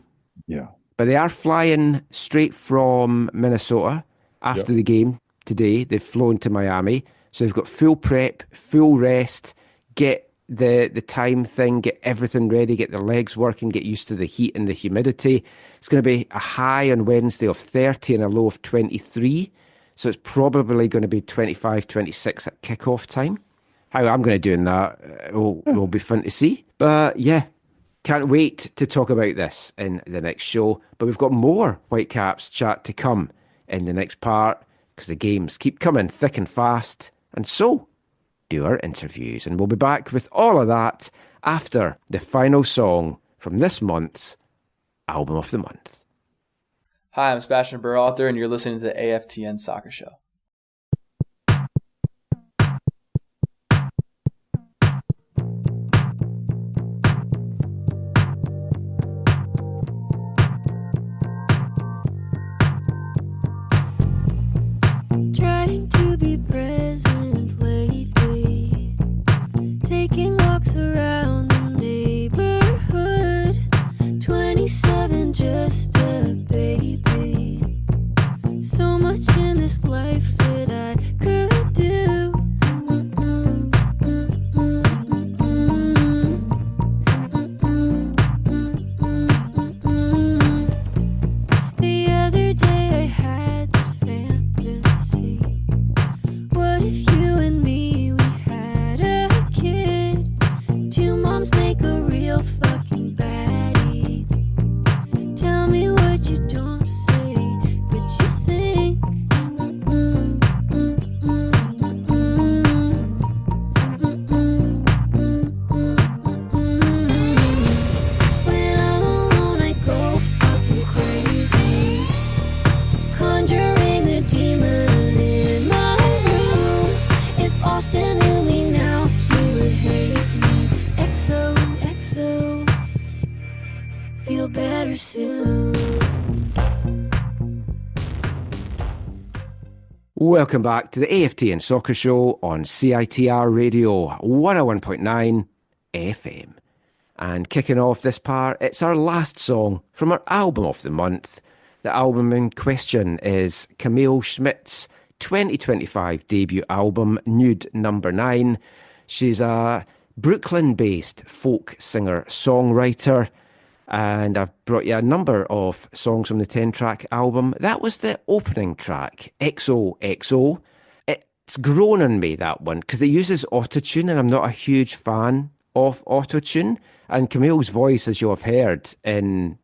Yeah. But they are flying straight from Minnesota after the game today. They've flown to Miami. So they've got full prep, full rest, get the time thing, get everything ready, get the legs working, get used to the heat and the humidity. It's going to be a high on Wednesday of 30 and a low of 23. So it's probably going to be 25, 26 at kickoff time. How I'm going to do in that will be fun to see. But yeah, can't wait to talk about this in the next show. But we've got more Whitecaps chat to come in the next part, because the games keep coming thick and fast. And so do our interviews. And we'll be back with all of that after the final song from this month's Album of the Month. Hi, I'm Sebastian Berhalter, and you're listening to the AFTN Soccer Show. Trying to be present lately, taking walks around the neighborhood. 27, just a baby. So much in this life feel better soon. Welcome back to the AFTN Soccer Show on CITR Radio 101.9 FM. And kicking off this part, it's our last song from our album of the month. The album in question is Camille Schmidt's 2025 debut album, Nude Number 9. She's a Brooklyn-based folk singer-songwriter, and I've brought you a number of songs from the 10-track album. That was the opening track, XOXO. It's grown on me, that one, because it uses autotune, and I'm not a huge fan of autotune. And Camille's voice, as you have heard in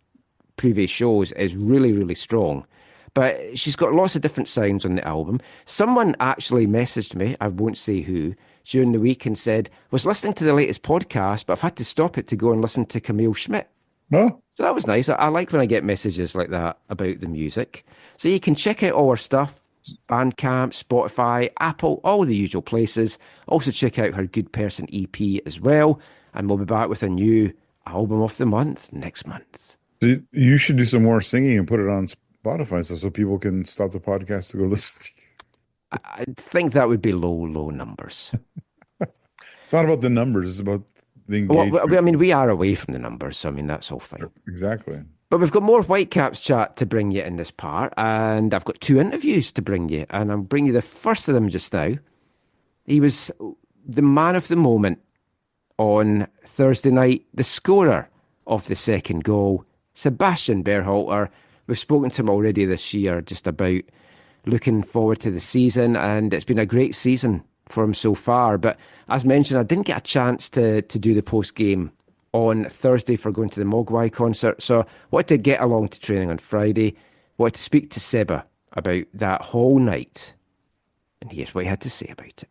previous shows, is really, really strong. But she's got lots of different sounds on the album. Someone actually messaged me, I won't say who, during the week and said, was listening to the latest podcast, but I've had to stop it to go and listen to Camille Schmidt. Oh. So that was nice. I like when I get messages like that about the music. So you can check out all our stuff, Bandcamp, Spotify, Apple, all the usual places. Also check out her Good Person EP as well. And we'll be back with a new album of the month next month. You should do some more singing and put it on Spotify so people can stop the podcast to go listen to you. I think that would be low numbers. It's not about the numbers. It's about the engagement. Well, I mean, we are away from the numbers, so I mean, that's all fine. Exactly. But we've got more Whitecaps chat to bring you in this part, and I've got 2 interviews to bring you, and I'll bring you the first of them just now. He was the man of the moment on Thursday night, the scorer of the second goal, Sebastian Berhalter. We've spoken to him already this year just about looking forward to the season, and it's been a great season for him so far. But as mentioned, I didn't get a chance to do the post-game on Thursday for going to the Mogwai concert, so I wanted to get along to training on Friday, wanted to speak to Seba about that whole night, and here's what he had to say about it.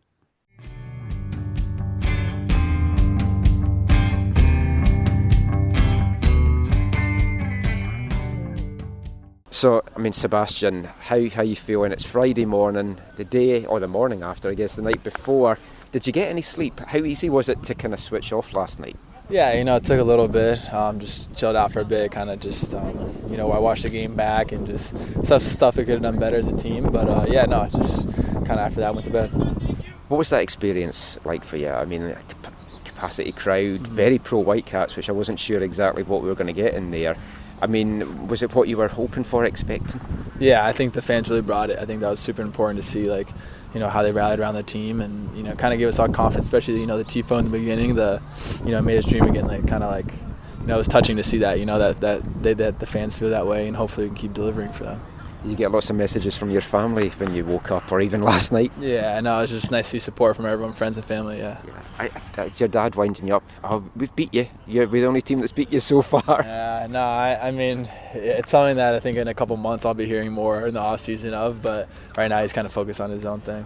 So, I mean, Sebastian, how you feeling? It's Friday morning, the day, or the morning after, I guess, the night before. Did you get any sleep? How easy was it to kind of switch off last night? Yeah, it took a little bit. Just chilled out for a bit, kind of just, I watched the game back and just stuff we could have done better as a team. But, just kind of after that, went to bed. What was that experience like for you? I mean, capacity crowd, very pro-Whitecaps, which I wasn't sure exactly what we were going to get in there. I mean, was it what you were hoping for, expecting? Yeah, I think the fans really brought it. I think that was super important to see, how they rallied around the team and, kind of gave us all confidence, especially, the tifo in the beginning, made us dream again, it was touching to see that, that the fans feel that way, and hopefully we can keep delivering for them. Did you get lots of messages from your family when you woke up, or even last night? Yeah, no, it was just nice to see support from everyone, friends and family, yeah. Is your dad winding you up? Oh, we've beat you. We're the only team that's beat you so far. Yeah, no, I mean, it's something that I think in a couple months I'll be hearing more in the off-season of, but right now he's kind of focused on his own thing.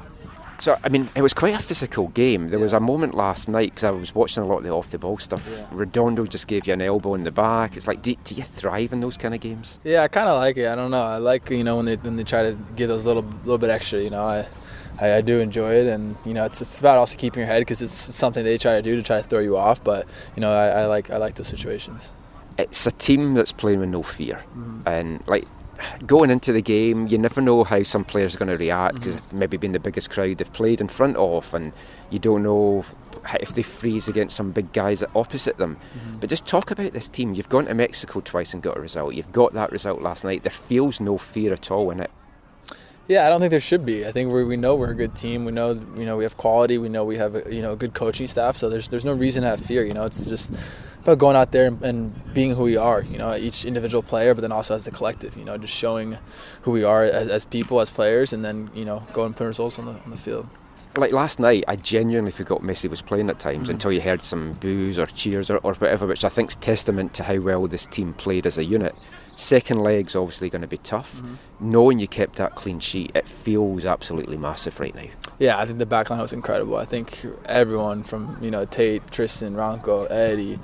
So, I mean, it was quite a physical game. There was a moment last night, because I was watching a lot of the off-the-ball stuff. Yeah. Redondo just gave you an elbow in the back. It's like, do you thrive in those kind of games? Yeah, I kind of like it. I don't know. I like, when they try to give those little bit extra, I do enjoy it. And, it's about also keeping your head, because it's something they try to do to try to throw you off. But, I like those situations. It's a team that's playing with no fear. Mm-hmm. And, going into the game, you never know how some players are going to react, because maybe being the biggest crowd they've played in front of, and you don't know if they freeze against some big guys opposite them. But just talk about this team. You've gone to Mexico twice and got a result. You've got that result last night. There feels no fear at all in it. Yeah, I don't think there should be. I think we know we're a good team. We know we have quality. We know we have a good coaching staff. So there's no reason to have fear. It's just about going out there and being who we are, each individual player, but then also as the collective, just showing who we are as people, as players, and then, go and put results on the field. Like last night, I genuinely forgot Messi was playing at times until you heard some boos or cheers or whatever, which I think is testament to how well this team played as a unit. Second leg's obviously going to be tough. Knowing you kept that clean sheet, it feels absolutely massive right now. Yeah, I think the back line was incredible. I think everyone from, Tate, Tristan, Ranko, Eddie,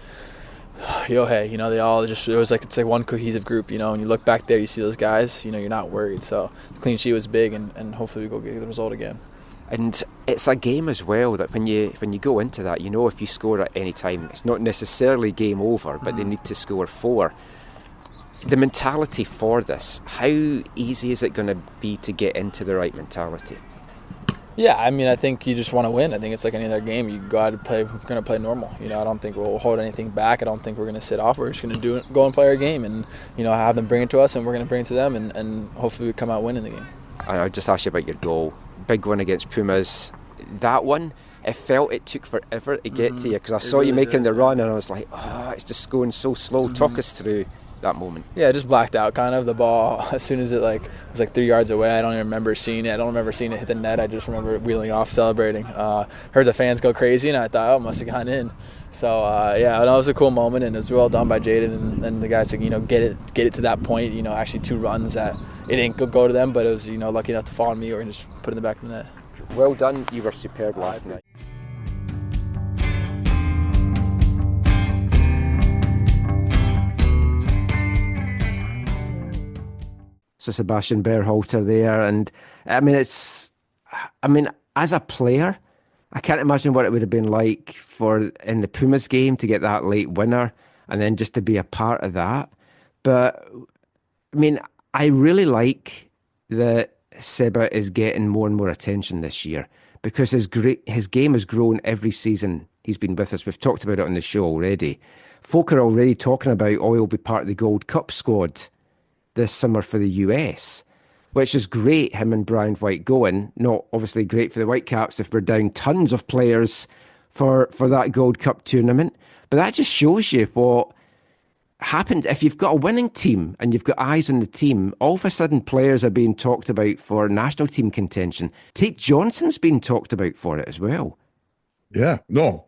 Yohei, they all just, it's like one cohesive group, when you look back there, you see those guys, you're not worried. So the clean sheet was big, and hopefully we go get the result again. And it's a game as well that when you go into that, if you score at any time, it's not necessarily game over, but they need to score 4. the mentality for this, how easy is it going to be to get into the right mentality? Yeah, I mean, I think you just want to win. I think it's like any other game. You got to play. We're going to play normal. You know, I don't think we'll hold anything back. I don't think we're going to sit off. We're just going to go and play our game, and you know, have them bring it to us, and we're going to bring it to them, and hopefully we come out winning the game. I just asked you about your goal, big one against Pumas. That one, it felt it took forever to get to you because I saw you making the run, and I was like, oh, it's just going so slow. Talk us through that moment. Yeah, I just blacked out kind of. The ball, as soon as it was like 3 yards away, I don't even remember seeing it. I don't remember seeing it hit the net. I just remember wheeling off, celebrating. Heard the fans go crazy, and I thought, oh, it must have gone in. So, yeah, that was a cool moment, and it was well done by Jaden and the guys to, you know, get it to that point. You know, actually 2 runs that it didn't go to them, but it was, you know, lucky enough to fall on me or just put it in the back of the net. Well done. You were superb last night. So Sebastian Berhalter there, and I mean, as a player, I can't imagine what it would have been like in the Pumas game to get that late winner and then just to be a part of that. But I mean, I really like that Seba is getting more and more attention this year because his game has grown every season he's been with us. We've talked about it on the show already. Folk are already talking about, he'll be part of the Gold Cup squad this summer for the US, which is great, him and Brian White going. Not obviously great for the Whitecaps if we're down tons of players for that Gold Cup tournament. But that just shows you what happened. If you've got a winning team and you've got eyes on the team, all of a sudden players are being talked about for national team contention. Tate Johnson's being talked about for it as well. Yeah, no.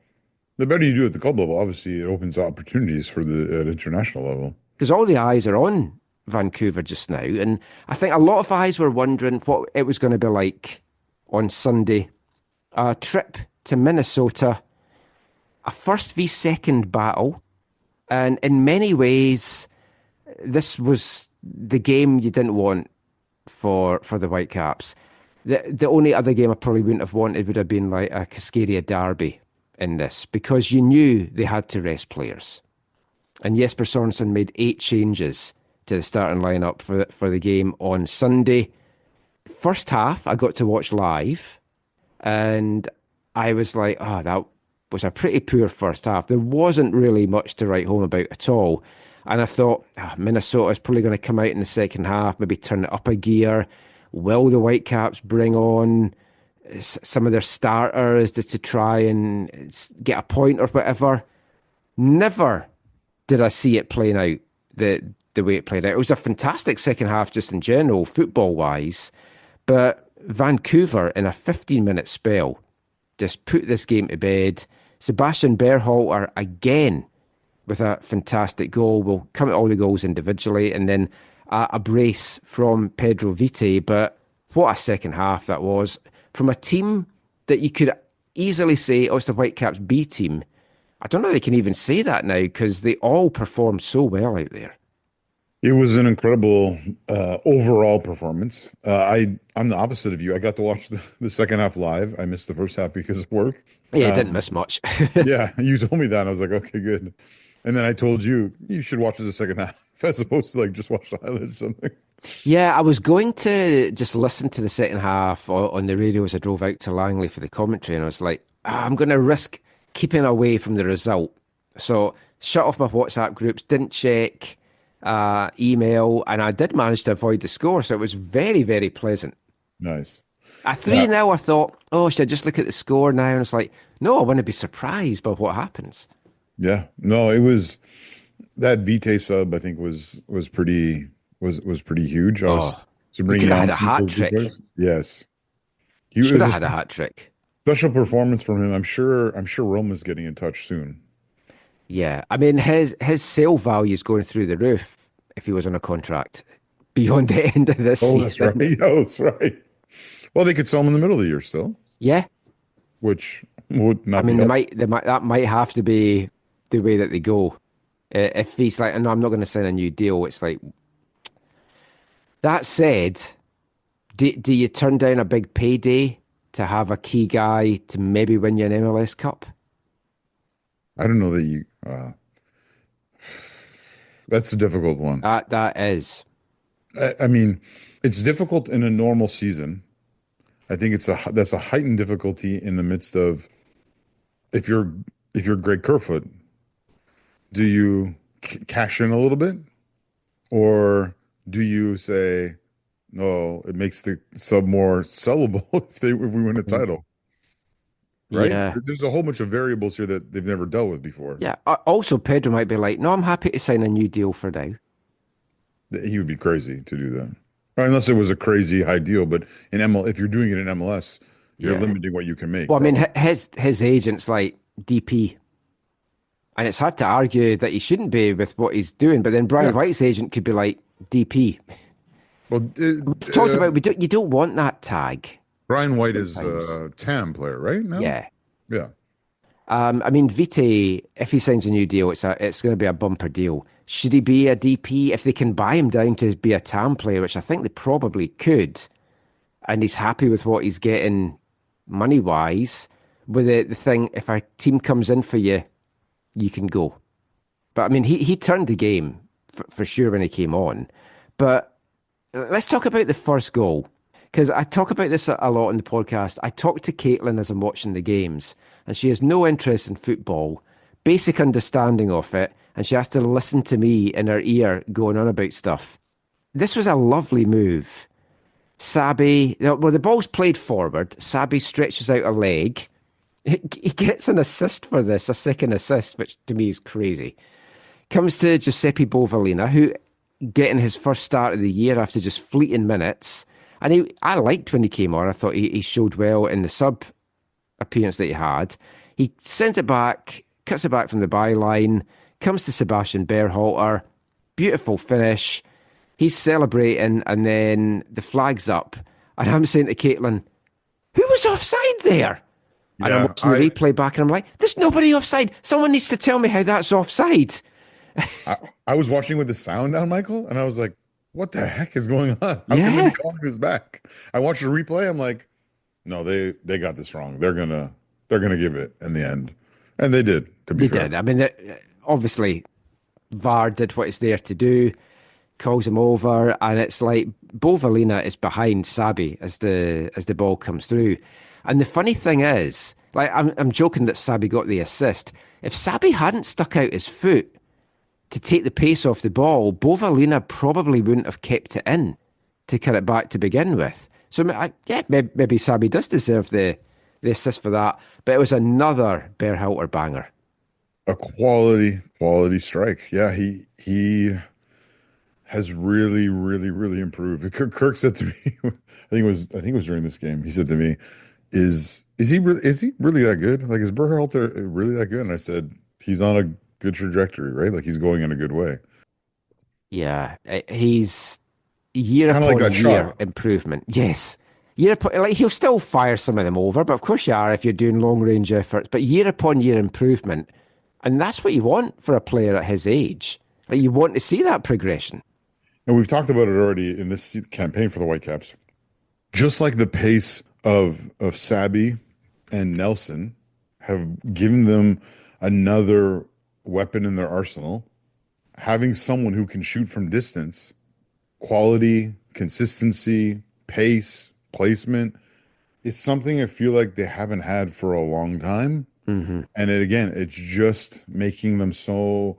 The better you do at the club level, obviously it opens opportunities for at international level. Because all the eyes are on Vancouver just now, and I think a lot of eyes were wondering what it was going to be like on Sunday. A trip to Minnesota, a first v second battle, and in many ways this was the game you didn't want for the Whitecaps. The only other game I probably wouldn't have wanted would have been like a Cascadia derby in this, because you knew they had to rest players. And Jesper Sorensen made 8 changes to the starting lineup for the game on Sunday. First half, I got to watch live, and I was like, that was a pretty poor first half. There wasn't really much to write home about at all. And I thought, Minnesota's probably going to come out in the second half, maybe turn it up a gear. Will the Whitecaps bring on some of their starters just to try and get a point or whatever? Never did I see it playing out the way it played out. It was a fantastic second half just in general, football-wise, but Vancouver, in a 15-minute spell, just put this game to bed. Sebastian Berhalter, again, with a fantastic goal. We'll come at all the goals individually, and then a brace from Pedro Vite, but what a second half that was. From a team that you could easily say, it's the Whitecaps B team. I don't know if they can even say that now because they all performed so well out there. It was an incredible overall performance. I'm the opposite of you. I got to watch the second half live. I missed the first half because of work. Yeah, I didn't miss much. Yeah, you told me that. And I was like, okay, good. And then I told you should watch the second half as opposed to just watch the highlights or something. Yeah, I was going to just listen to the second half on the radio as I drove out to Langley for the commentary, and I was like, I'm going to risk keeping away from the result. So shut off my WhatsApp groups, didn't check email, and I did manage to avoid the score, so it was very, very pleasant. Nice. At 3-0, I thought, should I just look at the score now? And it's like, no, I want to be surprised by what happens. Yeah, no, it was that Vite sub. I think was pretty huge. So bringing had a hat trick. Yes, he should have had a hat trick. Special performance from him. I'm sure Roma's getting in touch soon. Yeah, I mean his sale value is going through the roof if he was on a contract beyond the end of this season. That's right. Oh, that's right. Well, they could sell him in the middle of the year still. Yeah, which would not. I mean, that might have to be the way that they go. If he's like, no, I'm not going to sign a new deal. It's like. That said, do you turn down a big payday to have a key guy to maybe win you an MLS Cup? I don't know that you. That's a difficult one. That is. I mean, it's difficult in a normal season. I think that's a heightened difficulty in the midst of if you're Greg Kerfoot, do you cash in a little bit, or do you say no? It makes the sub more sellable if we win a title, right? Yeah. There's a whole bunch of variables here that they've never dealt with before. Yeah. Also, Pedro might be like, no, I'm happy to sign a new deal for now. He would be crazy to do that. Unless it was a crazy high deal, but in if you're doing it in MLS, you're limiting what you can make. Well, I mean, his agent's like DP, and it's hard to argue that he shouldn't be with what he's doing. But then Brian White's agent could be like DP. Well, talks about you don't want that tag. Brian White is a TAM player, right? No? Yeah. I mean, Vite, if he signs a new deal, it's going to be a bumper deal. Should he be a DP if they can buy him down to be a TAM player, which I think they probably could, and he's happy with what he's getting money-wise, with the thing, if a team comes in for you, you can go. But, I mean, he turned the game for sure when he came on. But let's talk about the first goal, because I talk about this a lot in the podcast. I talk to Kaylyn as I'm watching the games, and she has no interest in football, basic understanding of it, and she has to listen to me in her ear going on about stuff. This was a lovely move. Sabbi, well, the ball's played forward. Sabbi stretches out a leg. He gets an assist for this, a second assist, which to me is crazy. Comes to Giuseppe Bovalina, who getting his first start of the year after just fleeting minutes. And I liked when he came on. I thought he showed well in the sub appearance that he had. He sends it back, cuts it back from the byline, comes to Sebastian Berhalter. Beautiful finish. He's celebrating, and then the flag's up. And I'm saying to Kaylyn, who was offside there? Yeah, and I'm watching the replay back, and I'm like, there's nobody offside. Someone needs to tell me how that's offside. I was watching with the sound down, Michael, and I was like, what the heck is going on? How can they be calling this back? I watched the replay. I'm like, no, they got this wrong. They're gonna give it in the end, and they did. To be fair, did. I mean, obviously, VAR did what it's there to do. Calls him over, and it's like Bovalina is behind Sabbi as the ball comes through. And the funny thing is, like I'm joking that Sabbi got the assist. If Sabbi hadn't stuck out his foot to take the pace off the ball, Bovalina probably wouldn't have kept it in to cut it back to begin with. So maybe Sabbi does deserve the assist for that. But it was another Berhalter banger. A quality strike. Yeah, he has really, really, really improved. Kirk said to me, I think it was during this game. He said to me, "Is he really that good? Like, is Berhalter really that good?" And I said, "He's on a good trajectory, right? Like, he's going in a good way." Yeah, he's year upon year improvement. Yes, he'll still fire some of them over, but of course you are if you're doing long range efforts. But year upon year improvement, and that's what you want for a player at his age. Like, you want to see that progression. And we've talked about it already in this campaign for the Whitecaps. Just like the pace of Sabbi and Nelson have given them another weapon in their arsenal, having someone who can shoot from distance, quality, consistency, pace, placement, is something I feel like they haven't had for a long time. Mm-hmm. And it's just making them so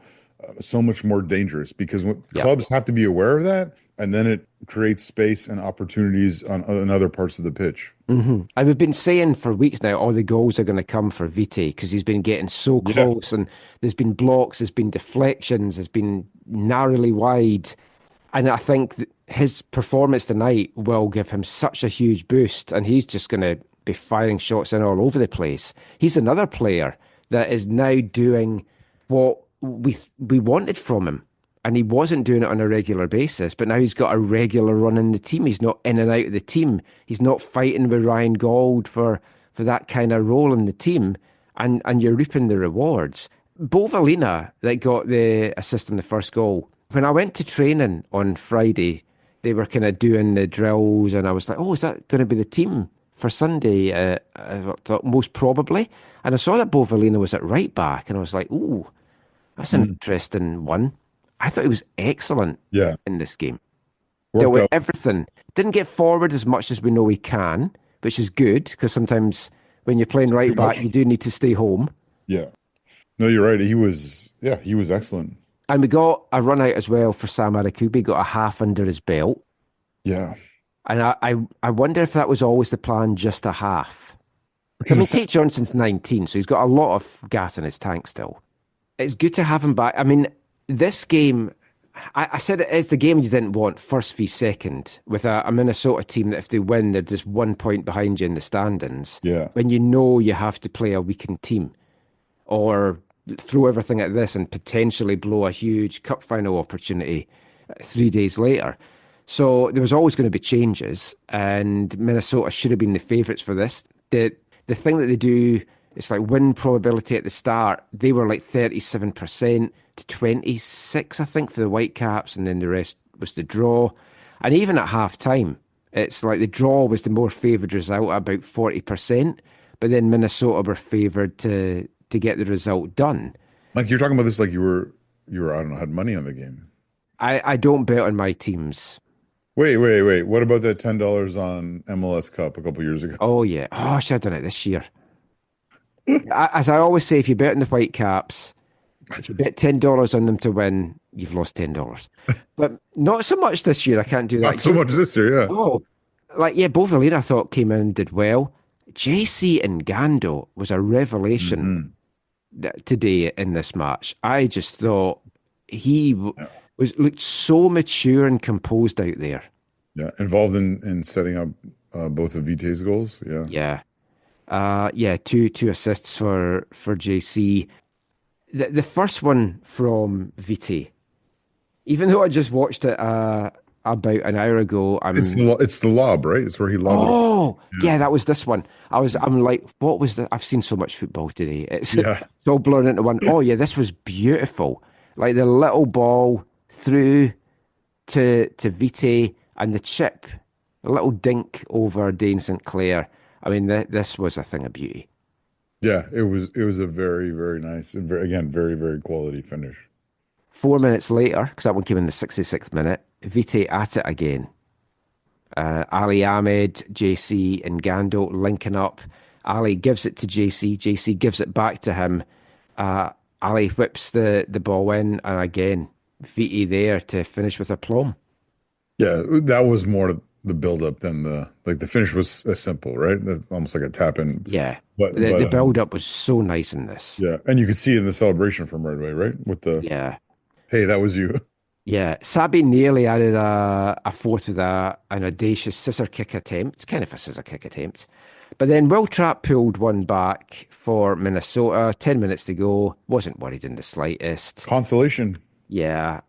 much more dangerous, because clubs have to be aware of that, and then it creates space and opportunities on other parts of the pitch. Mm-hmm. And we've been saying for weeks now, all the goals are going to come for Vite, because he's been getting so close, and there's been blocks, there's been deflections, there's been narrowly wide. And I think his performance tonight will give him such a huge boost, and he's just going to be firing shots in all over the place. He's another player that is now doing what we wanted from him, and he wasn't doing it on a regular basis, but now he's got a regular run in the team. He's not in and out of the team. He's not fighting with Ryan Gauld for that kind of role in the team, and you're reaping the rewards. Bovalina, that got the assist on the first goal, when I went to training on Friday, they were kind of doing the drills, and I was like, oh, is that going to be the team for Sunday? I thought most probably. And I saw that Bovalina was at right back, and I was like, ooh, that's an interesting one. I thought he was excellent in this game. Dealt Worked with out. everything. Didn't get forward as much as we know he can, which is good, because sometimes when you're playing right back, you do need to stay home. Yeah. No, you're right. He was excellent. And we got a run out as well for Sam Arakubi, got a half under his belt. Yeah. And I wonder if that was always the plan, just a half. I mean, Tate Johnson's 19, so he's got a lot of gas in his tank still. It's good to have him back. I mean, this game, I said it is the game you didn't want, first v second, with a Minnesota team that if they win, they're just 1 point behind you in the standings. Yeah. When you know you have to play a weakened team or throw everything at this and potentially blow a huge cup final opportunity 3 days later. So there was always going to be changes, and Minnesota should have been the favourites for this. The thing that they do, it's like win probability at the start. They were like 37% to 26, I think, for the Whitecaps, and then the rest was the draw. And even at half time, it's like the draw was the more favoured result at about 40%, but then Minnesota were favoured to get the result done. Like, you're talking about this like you were I don't know, had money on the game. I don't bet on my teams. Wait. What about that $10 on MLS Cup a couple years ago? Oh, yeah. Oh, I should have done it this year. As I always say, if you bet on the Whitecaps, if you bet $10 on them to win, you've lost $10. But not so much this year. I can't do that. Not so much this year, yeah. Oh, Bovalina I thought came in and did well. JC Ngando was a revelation today in this match. I just thought he looked so mature and composed out there. Yeah, involved in setting up both of Vite's goals. Yeah. Two assists for JC. The first one from Vite, even though I just watched it about an hour ago, it's the lob, right? It's where he lobbed. Oh, yeah, that was this one. I'm like, what was that? I've seen so much football today. It's all blown into one. Oh yeah, this was beautiful. Like the little ball through to Vite and the chip, a little dink over Dane St. Clair. I mean, this was a thing of beauty. Yeah, it was a very, very nice and very, very quality finish. 4 minutes later, because that one came in the 66th minute, Vite at it again. Ali Ahmed, JC and Ngando linking up. Ali gives it to JC. JC gives it back to him. Ali whips the ball in, and again, Vite there to finish with aplomb. Yeah, that was more the build-up than the finish was simple, right? That's almost like a tap-in. Yeah, but the build-up was so nice in this. Yeah, and you could see it in the celebration from right away, right? With the hey, that was you. Yeah, Sabbi nearly added a fourth with an audacious scissor kick attempt. It's kind of a scissor kick attempt. But then Will Trapp pulled one back for Minnesota. 10 minutes to go. Wasn't worried in the slightest. Consolation. Yeah.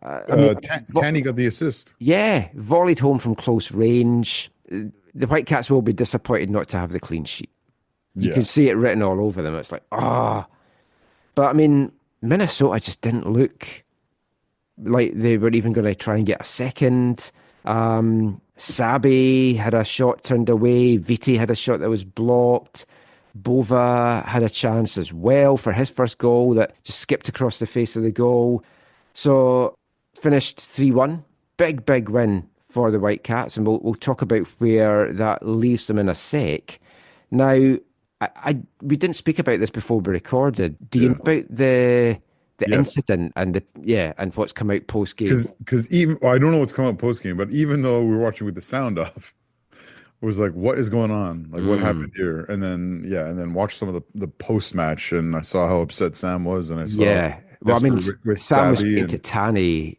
Tanny got the assist. Yeah, volleyed home from close range. The Whitecaps will be disappointed not to have the clean sheet. You can see it written all over them. It's like, But, I mean, Minnesota just didn't look like they were even going to try and get a second. Sabbi had a shot turned away. Vite had a shot that was blocked. Bova had a chance as well for his first goal that just skipped across the face of the goal. So we finished 3-1. Big win for the Whitecaps, and we'll talk about where that leaves them in a sec. Now, we didn't speak about this before we recorded. Do you know about the incident and and what's come out post game? Because even I don't know what's come out post game, but even though we were watching with the sound off, it was like, what is going on? Like, what happened here? And then watched some of the post match, and I saw how upset Sam was, and I saw well, I mean, with Sam was Sabbi into Tanny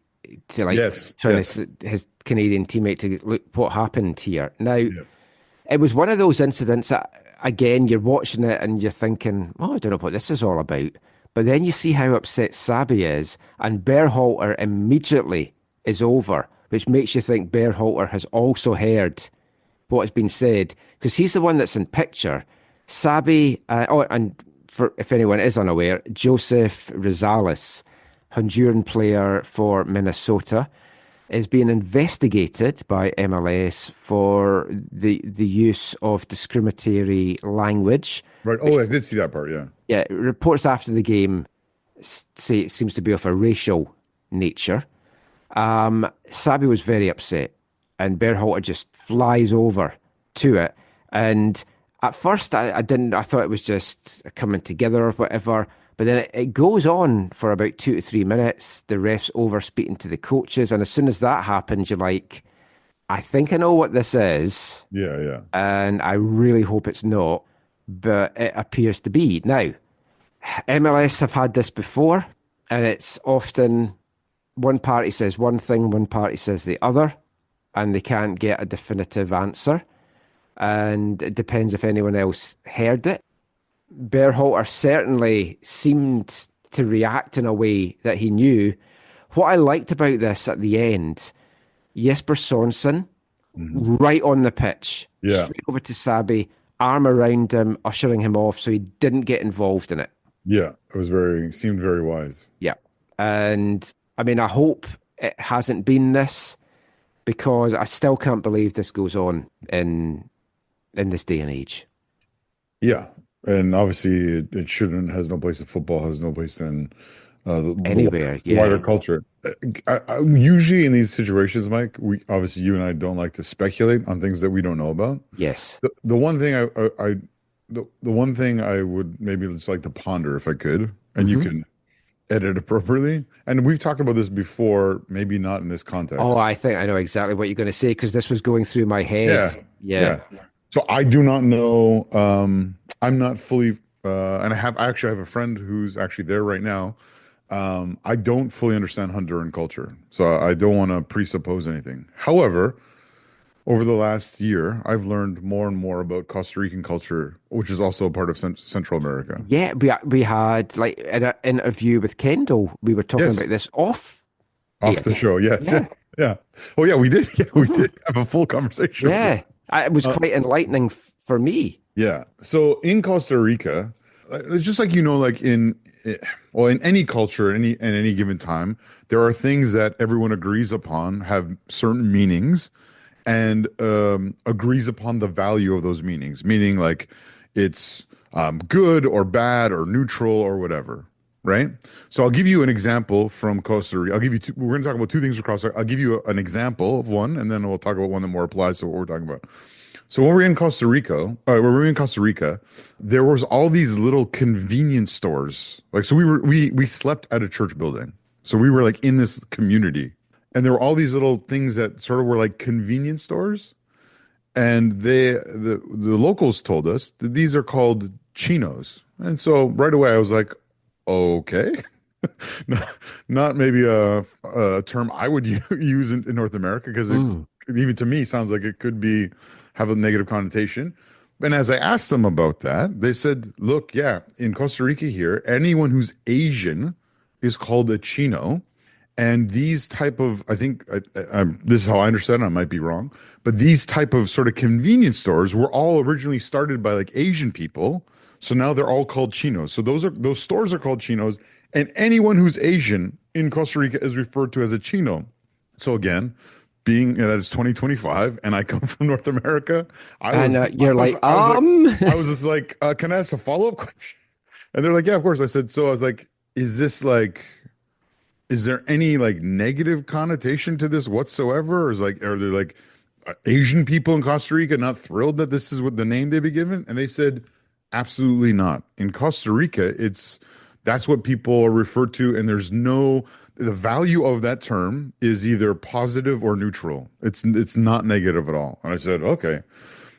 to trying his Canadian teammate to look what happened here. Now, it was one of those incidents that, again, you're watching it and you're thinking, I don't know what this is all about. But then you see how upset Sabbi is, and Berhalter immediately is over, which makes you think Berhalter has also heard what has been said, because he's the one that's in picture. Sabbi, and for if anyone is unaware, Joseph Rosales, Honduran player for Minnesota, is being investigated by MLS for the use of discriminatory language. Right. Oh, I did see that part, yeah. Yeah, reports after the game say it seems to be of a racial nature. Sabbi was very upset, and Berhalter just flies over to it. And at first, I didn't. I thought it was just coming together or whatever. But then it goes on for about 2 to 3 minutes. The ref's over speaking to the coaches, and as soon as that happens, you're like, I think I know what this is. Yeah. And I really hope it's not, but it appears to be. Now, MLS have had this before, and it's often one party says one thing, one party says the other, and they can't get a definitive answer. And it depends if anyone else heard it. Berhalter certainly seemed to react in a way that he knew. What I liked about this at the end, Jesper Sonson, right on the pitch, straight over to Sabbi, arm around him, ushering him off so he didn't get involved in it. Yeah, seemed very wise. Yeah. And I mean, I hope it hasn't been this, because I still can't believe this goes on in this day and age. Yeah. And obviously, it shouldn't. Has no place in football. Has no place in anywhere. The wider culture. Usually, in these situations, Mike, obviously you and I don't like to speculate on things that we don't know about. Yes. The one thing the one thing I would maybe just like to ponder, if I could, and you can edit appropriately. And we've talked about this before, maybe not in this context. Oh, I think I know exactly what you're going to say, because this was going through my head. Yeah. So I do not know. I'm not fully, and I actually have a friend who's actually there right now. I don't fully understand Honduran culture, so I don't want to presuppose anything. However, over the last year, I've learned more and more about Costa Rican culture, which is also a part of Central America. Yeah, we had, like, in an interview with Kendall, we were talking about this off the show. Yes. Yeah. Oh yeah, we did. Yeah, we did have a full conversation. Yeah, it was quite enlightening for me. Yeah. So in Costa Rica, it's just like, like in any culture, at any given time, there are things that everyone agrees upon, have certain meanings, and agrees upon the value of those meanings. Meaning, like, it's good or bad or neutral or whatever. Right. So I'll give you an example from Costa Rica. We're going to talk about two things from Costa Rica. I'll give you an example of one, and then we'll talk about one that more applies to what we're talking about. So when we were in Costa Rica, there was all these little convenience stores. Like, so we slept at a church building. So we were like in this community, and there were all these little things that sort of were like convenience stores. And the locals told us that these are called chinos. And so right away I was like, okay, not maybe a term I would use in North America, because even to me sounds like it could have a negative connotation. And as I asked them about that, they said, look, in Costa Rica here, anyone who's Asian is called a chino. And these type of, I think, this is how I understand it, I might be wrong, but these type of sort of convenience stores were all originally started by like Asian people. So now they're all called chinos. So those stores are called chinos, and anyone who's Asian in Costa Rica is referred to as a chino. So again, being that it's 2025 and I come from North America, I was just like, can I ask a follow-up question? And they're like, yeah, of course. I said, so I was like, is there any like negative connotation to this whatsoever? Or are there like Asian people in Costa Rica not thrilled that this is what the name they've been given? And they said, absolutely not. In Costa Rica, that's what people are referred to, and the value of that term is either positive or neutral. It's not negative at all. And I said, okay.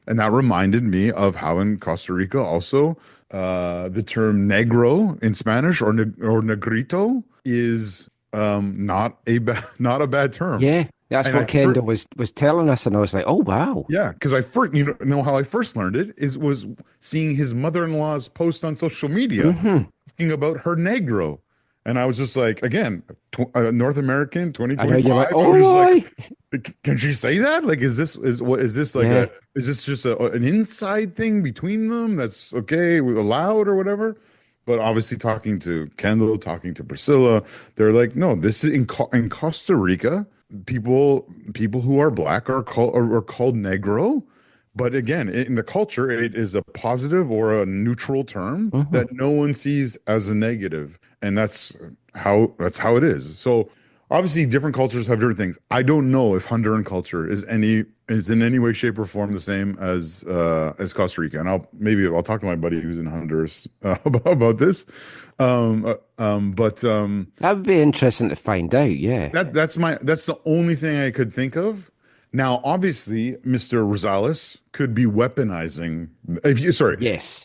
And that reminded me of how in Costa Rica also the term negro in Spanish or negrito is not a bad term. Yeah. That's what Kendall was telling us, and I was like, "Oh wow!" Yeah, because I first, how I first learned it was seeing his mother-in-law's post on social media talking about her negro, and I was just like, again, North American, 2025. Like, I was just like, can she say that? Like, is this just an inside thing between them? That's okay, allowed or whatever. But obviously, talking to Kendall, talking to Priscilla, they're like, no, this is in Costa Rica. People who are black are called negro, but again, in the culture, it is a positive or a neutral term that no one sees as a negative, and that's how it is. So obviously different cultures have different things. I don't know if Honduran culture is in any way, shape, or form the same as Costa Rica. And I'll talk to my buddy who's in Honduras about this. But that would be interesting to find out. Yeah, that's the only thing I could think of. Now, obviously, Mr. Rosales could be weaponizing. Yes.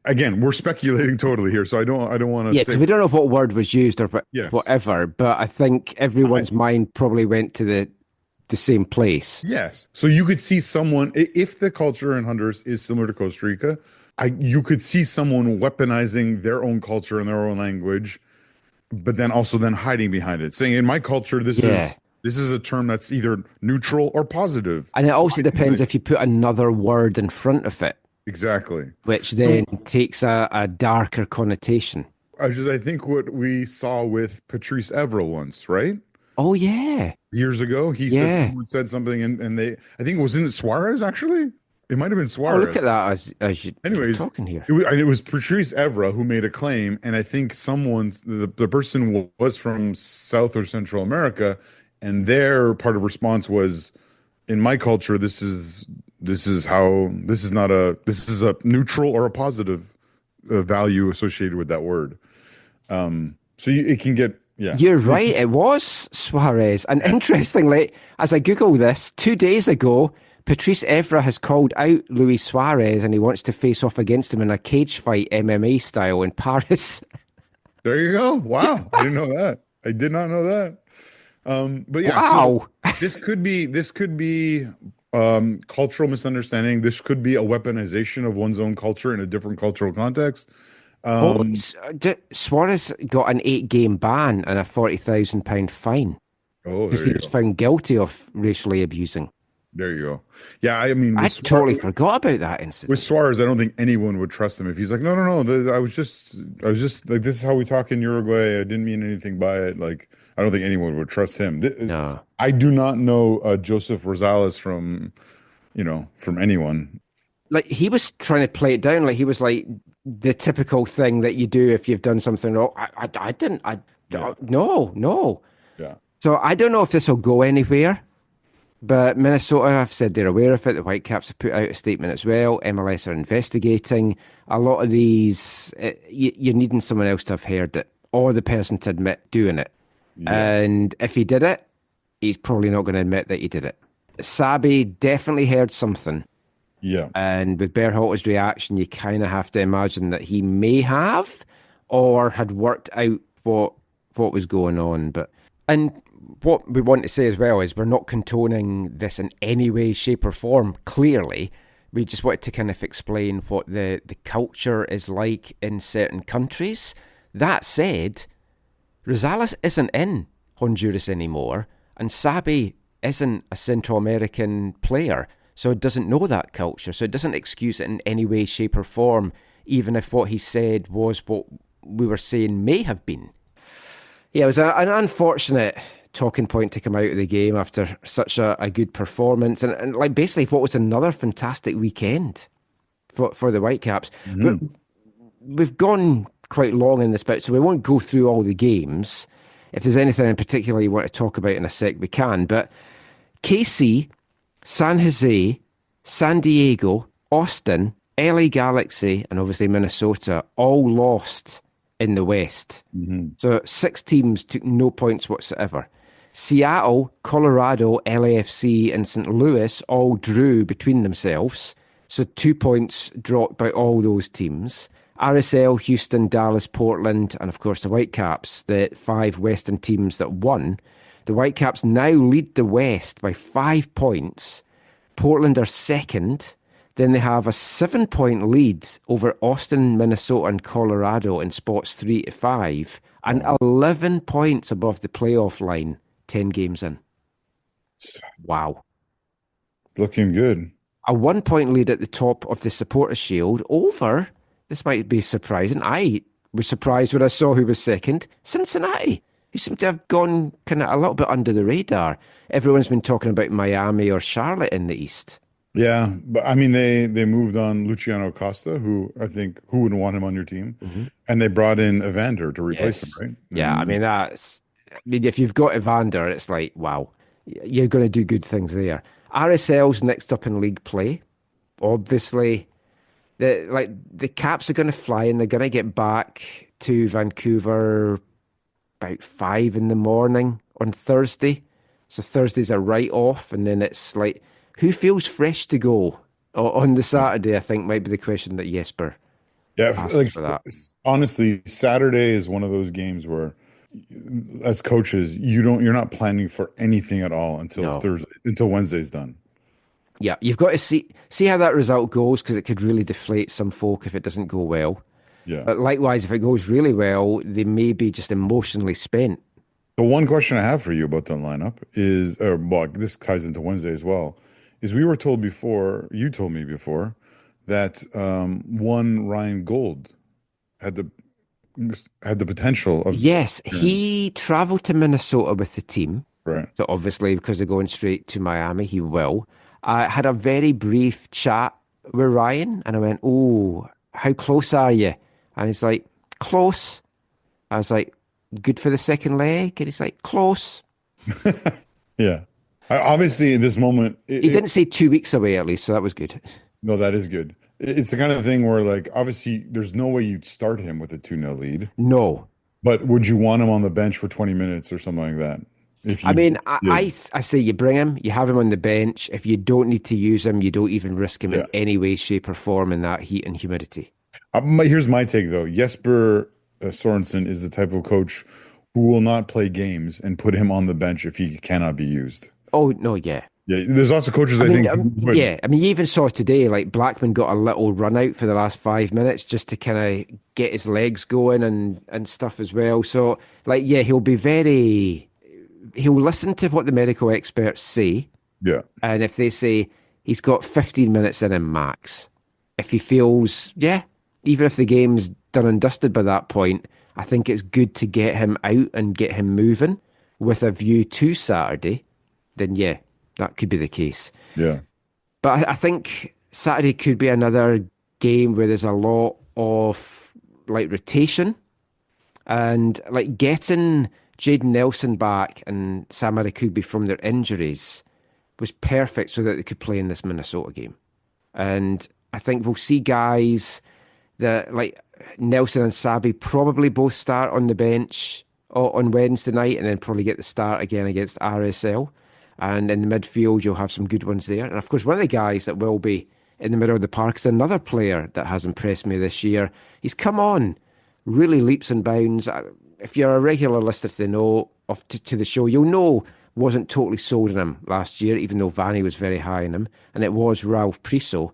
Again, we're speculating totally here, so I don't want to. Yeah, because we don't know what word was used or whatever. But I think everyone's mind probably went to the same place. Yes. So you could see someone, if the culture in Honduras is similar to Costa Rica, you could see someone weaponizing their own culture and their own language, but then hiding behind it, saying, "In my culture, this is a term that's either neutral or positive." And it also depends if you put another word in front of it. Exactly. Which then takes a darker connotation. I think what we saw with Patrice Evra once, right? Oh, yeah. Years ago, someone said something, and I think wasn't it Suarez, actually? It might have been Suarez. Oh, look at that as you're talking here. It was Patrice Evra who made a claim, and I think the person was from South or Central America, and their part of response was, in my culture, this is a neutral or a positive value associated with that word. It can get, yeah. You're right. It was Suarez. And interestingly, as I Google this, 2 days ago, Patrice Evra has called out Luis Suarez and he wants to face off against him in a cage fight, MMA style, in Paris. There you go. Wow. I didn't know that. I did not know that. But yeah, wow. So this could be cultural misunderstanding. This could be a weaponization of one's own culture in a different cultural context. Suarez got an 8-game ban and a £40,000 fine. Because he was found guilty of racially abusing. There you go. Yeah, I mean, I totally forgot about that incident. With Suarez, I don't think anyone would trust him if he's like, no. I was just like, this is how we talk in Uruguay. I didn't mean anything by it. Like, I don't think anyone would trust him. No, I do not know Joseph Rosales from anyone. Like, he was trying to play it down. Like, he was like the typical thing that you do if you've done something wrong. No. Yeah. So I don't know if this will go anywhere. But Minnesota have said they're aware of it. The Whitecaps have put out a statement as well. MLS are investigating. A lot of these, you're needing someone else to have heard it or the person to admit doing it. Yeah. And if he did it, he's probably not going to admit that he did it. Sabbi definitely heard something. Yeah. And with Berhalter's reaction, you kind of have to imagine that he may have or had worked out what was going on. And what we want to say as well is we're not condoning this in any way, shape or form, clearly. We just wanted to kind of explain what the culture is like in certain countries. That said, Rosales isn't in Honduras anymore, and Sabbi isn't a Central American player, so it doesn't know that culture, so it doesn't excuse it in any way, shape or form, even if what he said was what we were saying may have been. Yeah, it was an unfortunate talking point to come out of the game after such a good performance and like basically what was another fantastic weekend for the Whitecaps. Mm-hmm. We've gone quite long in this bit, so we won't go through all the games. If there's anything in particular you want to talk about in a sec, we can. But KC, San Jose, San Diego, Austin, LA Galaxy, and obviously Minnesota all lost in the West. Mm-hmm. So 6 teams took no points whatsoever. Seattle, Colorado, LAFC, and St. Louis all drew between themselves. So 2 points dropped by all those teams. RSL, Houston, Dallas, Portland, and of course the Whitecaps, the 5 Western teams that won. The Whitecaps now lead the West by 5 points. Portland are second. Then they have a 7-point lead over Austin, Minnesota, and Colorado in spots 3 to 5, and 11 points above the playoff line, 10 games in. Wow. Looking good. A 1-point lead at the top of the Supporters' Shield over, this might be surprising, I was surprised when I saw who was second, Cincinnati, who seem to have gone kind of a little bit under the radar. Everyone's been talking about Miami or Charlotte in the East. Yeah, but I mean, they moved on Luciano Costa, who wouldn't want him on your team, mm-hmm. and they brought in Evander to replace him, right? Yeah, I mean, I mean, if you've got Evander, it's like, wow, you're going to do good things there. RSL's next up in league play. Obviously, the Caps are going to fly and they're going to get back to Vancouver about 5 a.m. on Thursday. So Thursday's a write-off, and then it's like, who feels fresh to go on the Saturday? I think might be the question that Jesper asked for that. Honestly, Saturday is one of those games where, as coaches, you're not planning for anything at all until Wednesday's done. Yeah, you've got to see how that result goes, because it could really deflate some folk if it doesn't go well. Yeah. But likewise, if it goes really well, they may be just emotionally spent. The one question I have for you about the lineup is, this ties into Wednesday as well, is we were told before, you told me before, that one Ryan Gold had the potential of... Yes, he travelled to Minnesota with the team. Right. So obviously, because they're going straight to Miami, he will. I had a very brief chat with Ryan, and I went, "Oh, how close are you?" And he's like, "Close." I was like, "Good for the second leg?" And he's like, "Close." Yeah. Obviously, in this moment... He didn't say 2 weeks away, at least, so that was good. No, that is good. It's the kind of thing where, like, obviously, there's no way you'd start him with a 2-0 lead. No. But would you want him on the bench for 20 minutes or something like that? I say you bring him, you have him on the bench. If you don't need to use him, you don't even risk him in any way, shape, or form in that heat and humidity. Here's my take, though. Jesper Sorensen is the type of coach who will not play games and put him on the bench if he cannot be used. Oh, no, yeah. Yeah, there's lots of coaches I think... I mean, you even saw today, like, Blackman got a little run out for the last 5 minutes just to kind of get his legs going and stuff as well. So, like, yeah, he'll listen to what the medical experts say. Yeah. And if they say he's got 15 minutes in him max, if he feels, even if the game's done and dusted by that point, I think it's good to get him out and get him moving with a view to Saturday, then that could be the case. Yeah. But I think Saturday could be another game where there's a lot of, like, rotation and, like, getting Jaden Nelson back and Sam Arakugbe from their injuries was perfect so that they could play in this Minnesota game. And I think we'll see guys that, like, Nelson and Sabbi probably both start on the bench on Wednesday night and then probably get the start again against RSL. And in the midfield, you'll have some good ones there. And of course, one of the guys that will be in the middle of the park is another player that has impressed me this year. He's come on really leaps and bounds. If you're a regular listener to the show, you'll know wasn't totally sold on him last year, even though Vanny was very high on him, and it was Ralph Priso.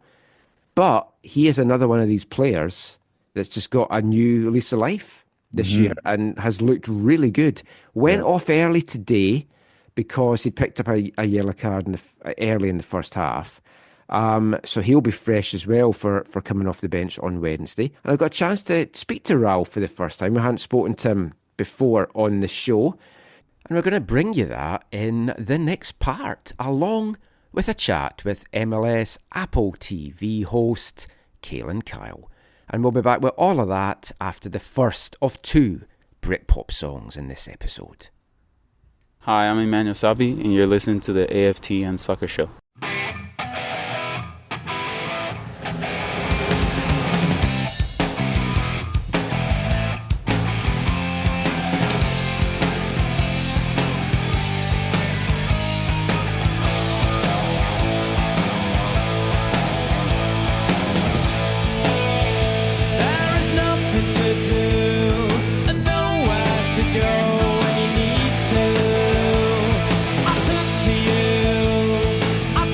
But he is another one of these players that's just got a new lease of life this year and has looked really good. Went off early today because he picked up a yellow card early in the first half. So he'll be fresh as well for coming off the bench on Wednesday. And I got a chance to speak to Ralph for the first time. I hadn't spoken to him before on the show. And we're going to bring you that in the next part, along with a chat with MLS Apple TV host Kaylyn Kyle. And we'll be back with all of that after the first of 2 Britpop songs in this episode. Hi, I'm Emmanuel Sabbi, and you're listening to the AFTN Soccer Show. I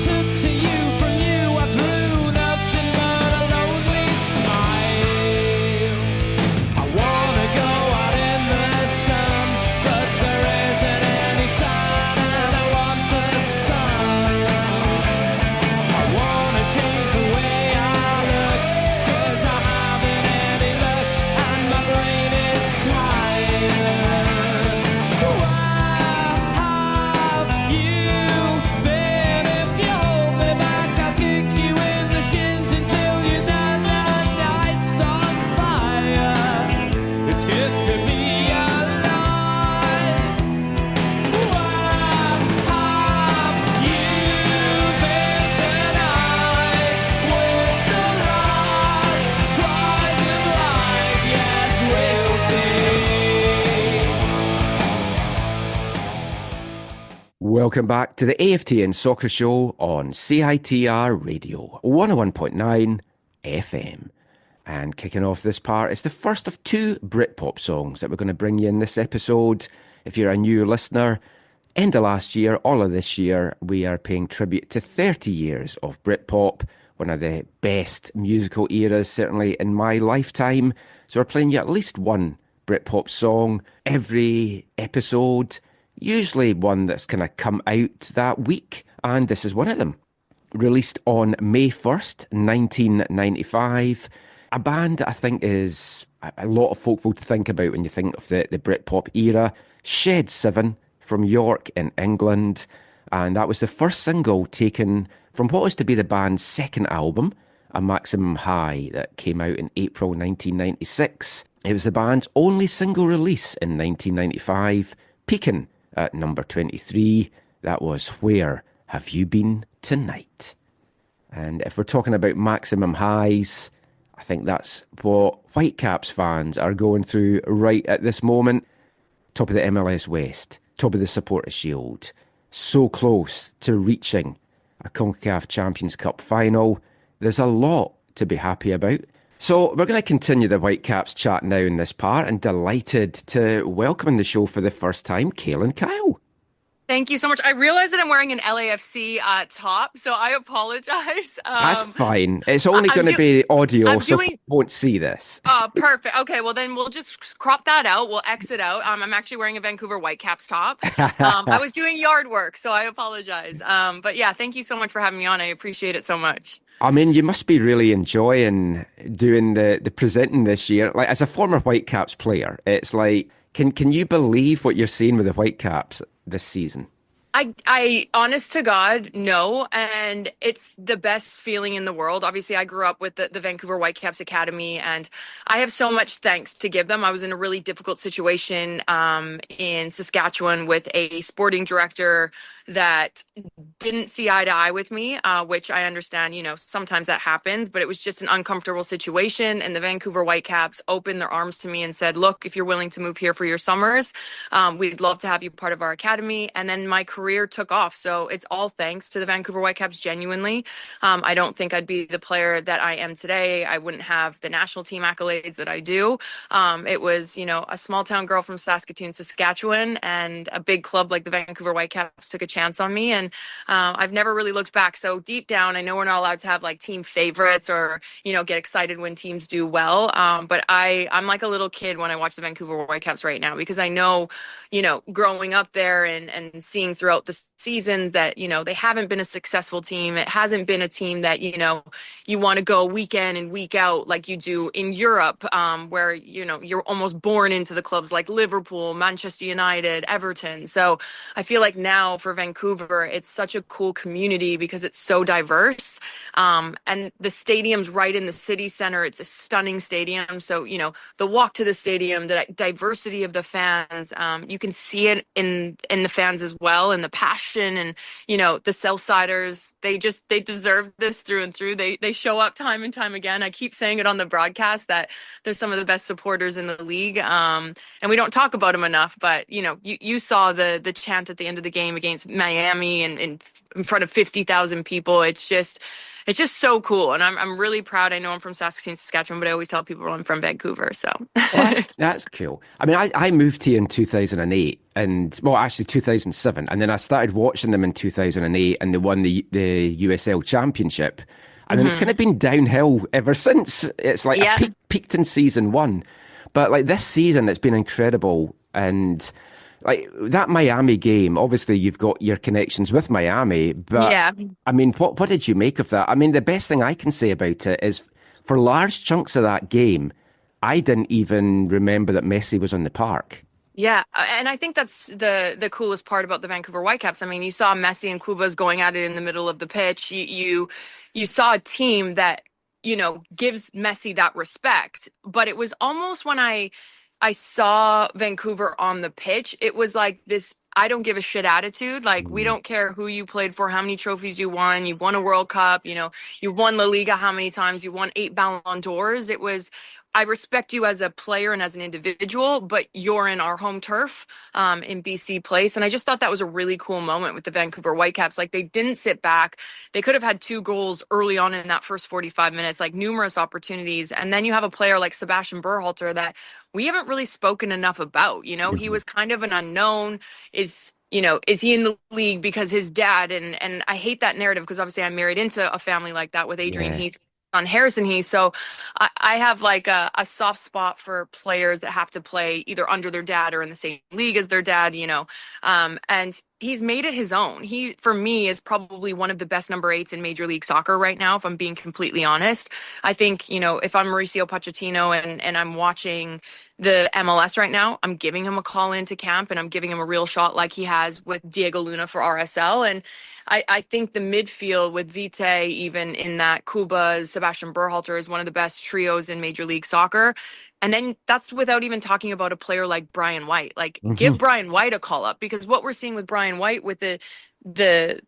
Welcome back to the AFTN Soccer Show on CITR Radio 101.9 FM. And kicking off this part is the first of two Britpop songs that we're going to bring you in this episode. If you're a new listener, end of last year, all of this year, we are paying tribute to 30 years of Britpop, one of the best musical eras, certainly in my lifetime. So we're playing you at least one Britpop song every episode, usually one that's kind of come out that week, and this is one of them. Released on May 1st, 1995. A band that I think is a lot of folk will think about when you think of the Britpop era. Shed 7 from York in England, and that was the first single taken from what was to be the band's second album, A Maximum High, that came out in April 1996. It was the band's only single release in 1995, peaking at number 23. That was Where Have You Been Tonight? And if we're talking about maximum highs, I think that's what Whitecaps fans are going through right at this moment. Top of the MLS West, top of the Supporters' Shield, so close to reaching a CONCACAF Champions Cup final. There's a lot to be happy about. So we're going to continue the Whitecaps chat now in this part, and delighted to welcome in the show for the first time, Kaylyn Kyle. Thank you so much. I realize that I'm wearing an LAFC top, so I apologize. That's fine. It's only going to be audio, so you won't see this. Perfect. Okay, well then we'll just crop that out. We'll exit out. I'm actually wearing a Vancouver Whitecaps top. I was doing yard work, so I apologize. But yeah, thank you so much for having me on. I appreciate it so much. I mean, you must be really enjoying doing the presenting this year. Like, as a former Whitecaps player, it's like, can you believe what you're seeing with the Whitecaps this season? I honest to God, no. And it's the best feeling in the world. Obviously, I grew up with the Vancouver Whitecaps Academy, and I have so much thanks to give them. I was in a really difficult situation in Saskatchewan with a sporting director that didn't see eye to eye with me, which I understand, sometimes that happens, but it was just an uncomfortable situation. And the Vancouver Whitecaps opened their arms to me and said, look, if you're willing to move here for your summers, we'd love to have you part of our academy. And then my career took off. So it's all thanks to the Vancouver Whitecaps, genuinely. I don't think I'd be the player that I am today. I wouldn't have the national team accolades that I do. It was, a small town girl from Saskatoon, Saskatchewan, and a big club like the Vancouver Whitecaps took a chance on me, and I've never really looked back. So deep down, I know we're not allowed to have like team favorites or get excited when teams do well, but I'm like a little kid when I watch the Vancouver Whitecaps right now, because I know growing up there and seeing throughout the seasons that they haven't been a successful team. It hasn't been a team that you want to go week in and week out like you do in Europe, where you're almost born into the clubs like Liverpool, Manchester United, Everton. So I feel like now for Vancouver, it's such a cool community because it's so diverse. And the stadium's right in the city center. It's a stunning stadium. So, the walk to the stadium, the diversity of the fans, you can see it in the fans as well, and the passion, and, the Southsiders, they deserve this through and through. They show up time and time again. I keep saying it on the broadcast that they're some of the best supporters in the league. And we don't talk about them enough, but, you saw the chant at the end of the game against Miami and in front of 50,000 people. It's just so cool. And I'm really proud. I know I'm from Saskatoon, Saskatchewan, but I always tell people I'm from Vancouver. So that's cool. I mean, I moved here in 2008 and, well, actually 2007. And then I started watching them in 2008 and they won the USL Championship. And then it's kind of been downhill ever since. It's like I peaked in season 1. But like this season, it's been incredible. And like that Miami game, obviously you've got your connections with Miami, but I mean, what did you make of that? I mean, the best thing I can say about it is for large chunks of that game, I didn't even remember that Messi was on the park. Yeah, and I think that's the coolest part about the Vancouver Whitecaps. I mean, you saw Messi and Cubas going at it in the middle of the pitch. You saw a team that, gives Messi that respect. But it was almost when I saw Vancouver on the pitch, it was like this I don't give a shit attitude. Like, we don't care who you played for, how many trophies you won. You've won a World Cup, you've won La Liga how many times, you won 8 Ballon d'Ors. It was I respect you as a player and as an individual, but you're in our home turf in BC Place. And I just thought that was a really cool moment with the Vancouver Whitecaps. Like, they didn't sit back. They could have had 2 goals early on in that first 45 minutes, like numerous opportunities. And then you have a player like Sebastian Berhalter that we haven't really spoken enough about. You know, he was kind of an unknown. Is he in the league because his dad, and I hate that narrative because obviously I'm married into a family like that with Adrian Heath on Harrison Heath. So I have like a soft spot for players that have to play either under their dad or in the same league as their dad, and he's made it his own. He, for me, is probably one of the best number 8s in Major League Soccer right now, if I'm being completely honest. I think, if I'm Mauricio Pochettino and I'm watching the MLS right now, I'm giving him a call into camp and I'm giving him a real shot like he has with Diego Luna for RSL. And I think the midfield with Vite, even in that Kuba, Sebastian Berhalter, is one of the best trios in Major League Soccer. And then that's without even talking about a player like Brian White. Like, give Brian White a call up, because what we're seeing with Brian White with the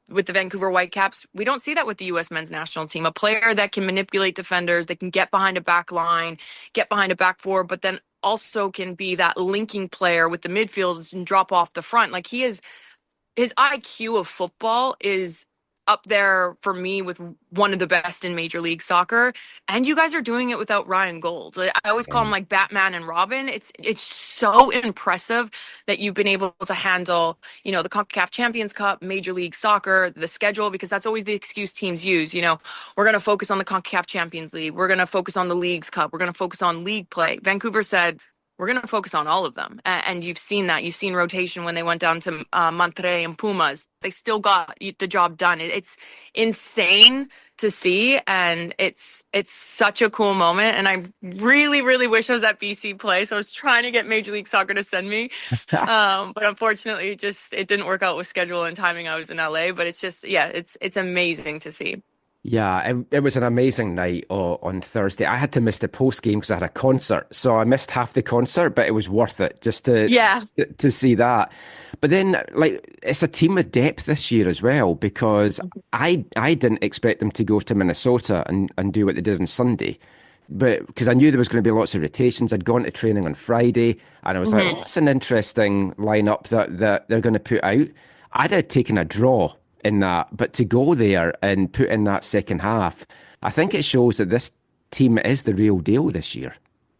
Vancouver Whitecaps, we don't see that with the U.S. men's national team. A player that can manipulate defenders, that can get behind a back line, get behind a back four, but then also can be that linking player with the midfielders and drop off the front. Like, his IQ of football is up there for me with one of the best in Major League Soccer. And you guys are doing it without Ryan Gold. I always call him like Batman and Robin. It's so impressive that you've been able to handle, the CONCACAF Champions Cup, Major League Soccer, the schedule, because that's always the excuse teams use. We're going to focus on the CONCACAF Champions League. We're going to focus on the Leagues Cup. We're going to focus on league play. Vancouver said, we're going to focus on all of them. And you've seen that. You've seen rotation when they went down to Monterrey and Pumas. They still got the job done. It's insane to see, and it's such a cool moment. And I really, really wish I was at BC Place. I was trying to get Major League Soccer to send me. But unfortunately, it didn't work out with schedule and timing. I was in LA. But it's just, it's amazing to see. Yeah, it was an amazing night on Thursday. I had to miss the post game because I had a concert, so I missed half the concert, but it was worth it just to see that. But then, it's a team with depth this year as well, because I didn't expect them to go to Minnesota and do what they did on Sunday. But because I knew there was going to be lots of rotations. I'd gone to training on Friday, and I was like, that's an interesting lineup that they're going to put out. I'd have taken a draw in that, but to go there and put in that second half, I think it shows that this team is the real deal this year.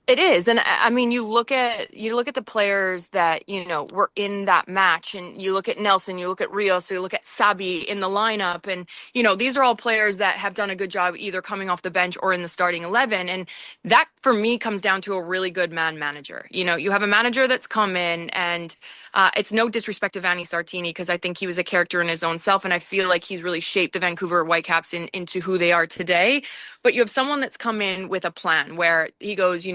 It is. And I mean, you look at the players that, were in that match, and you look at Nelson, you look at Rios, you look at Sabbi in the lineup. And, these are all players that have done a good job either coming off the bench or in the starting 11. And that, for me, comes down to a really good man manager. You have a manager that's come in, and it's no disrespect to Vanni Sartini, because I think he was a character in his own self. And I feel like he's really shaped the Vancouver Whitecaps into who they are today. But you have someone that's come in with a plan where he goes,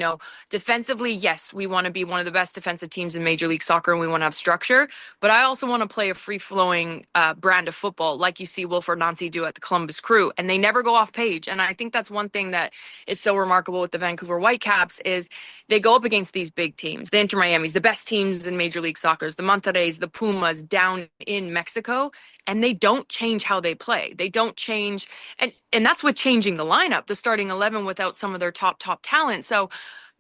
defensively, yes, we want to be one of the best defensive teams in Major League Soccer, and we want to have structure. But I also want to play a free-flowing brand of football, like you see Wilfred Nancy do at the Columbus Crew, and they never go off page. And I think that's one thing that is so remarkable with the Vancouver Whitecaps is they go up against these big teams, the Inter Miamis, the best teams in Major League Soccer, the Monterreys, the Pumas down in Mexico, and they don't change how they play. They don't change, and that's with changing the lineup, the starting 11 without some of their top talent. So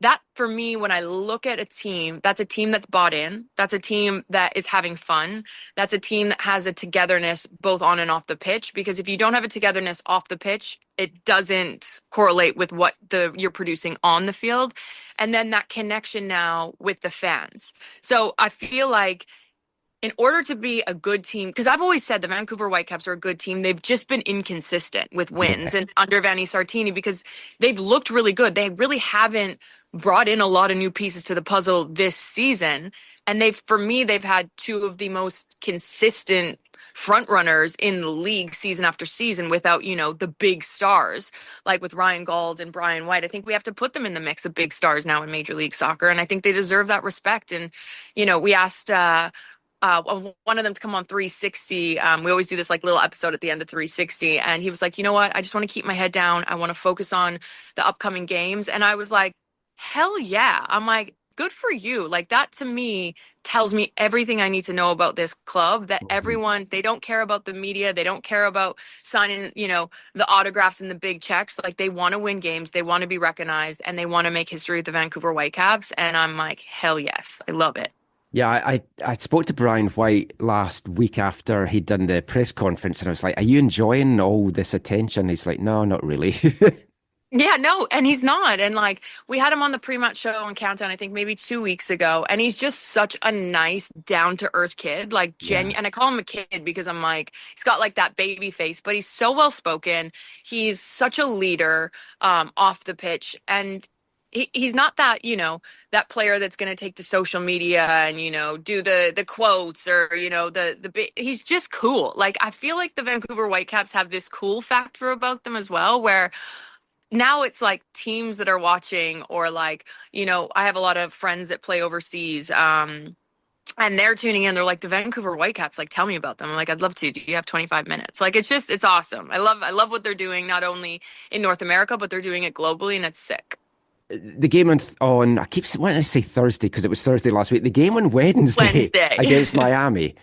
that, for me, when I look at a team, that's a team that's bought in. That's a team that is having fun. That's a team that has a togetherness both on and off the pitch. Because if you don't have a togetherness off the pitch, it doesn't correlate with what you're producing on the field. And then that connection now with the fans. So I feel like in order to be a good team, because I've always said the Vancouver Whitecaps are a good team, they've just been inconsistent with wins and under Vanni Sartini, because they've looked really good. They really haven't brought in a lot of new pieces to the puzzle this season. And for me, they've had 2 of the most consistent front runners in the league season after season without, the big stars, like with Ryan Gauld and Brian White. I think we have to put them in the mix of big stars now in Major League Soccer. And I think they deserve that respect. And, we asked, one of them to come on 360. We always do this little episode at the end of 360. And he was like, you know what? I just want to keep my head down. I want to focus on the upcoming games. And I was like, hell yeah. I'm like, good for you. Like, that to me tells me everything I need to know about this club, that everyone, they don't care about the media. They don't care about signing, the autographs and the big checks. Like, they want to win games. They want to be recognized, and they want to make history with the Vancouver Whitecaps. And I'm like, hell yes. I love it. Yeah, I spoke to Brian White last week after he'd done the press conference, and I was like, are you enjoying all this attention? He's like, no, not really. Yeah, no, and he's not. And like, we had him on the pre-match show on Countdown, I think maybe 2 weeks ago, and he's just such a nice, down-to-earth kid, like genuine. And I call him a kid because I'm like, he's got like that baby face, but he's so well-spoken. He's such a leader off the pitch, and he's not that, that player that's going to take to social media and, do the quotes or, he's just cool. Like, I feel like the Vancouver Whitecaps have this cool factor about them as well, where now it's like teams that are watching, or like, I have a lot of friends that play overseas, and they're tuning in. They're like, the Vancouver Whitecaps, like, tell me about them. I'm like, I'd love to. Do you have 25 minutes? Like, it's awesome. I love what they're doing, not only in North America, but they're doing it globally, and it's sick. The game on I keep wanting to say Thursday because it was Thursday last week. The game on Wednesday. Against Miami.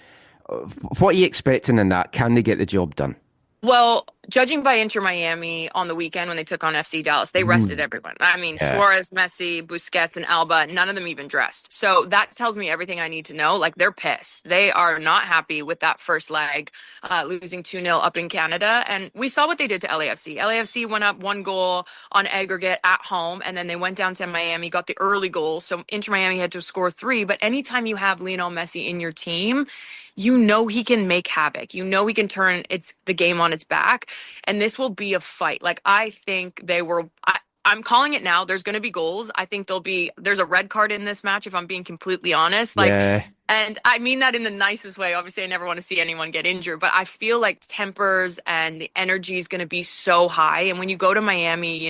What are you expecting in that? Can they get the job done? Well, judging by Inter Miami on the weekend when they took on FC Dallas, they rested everyone. I mean, Suarez, Messi, Busquets, and Alba, none of them even dressed. So that tells me everything I need to know. Like, they're pissed. They are not happy with that first leg, losing 2-0 up in Canada. And we saw what they did to LAFC. LAFC went up 1 goal on aggregate at home, and then they went down to Miami, got the early goal. So Inter Miami had to score 3. But anytime you have Lionel Messi in your team, he can make havoc. He can turn the game on its back. And this will be a fight. Like, I think I'm calling it now. There's going to be goals. I think there's a red card in this match, if I'm being completely honest. And I mean that in the nicest way. Obviously, I never want to see anyone get injured, but I feel like tempers and the energy is going to be so high. And when you go to Miami,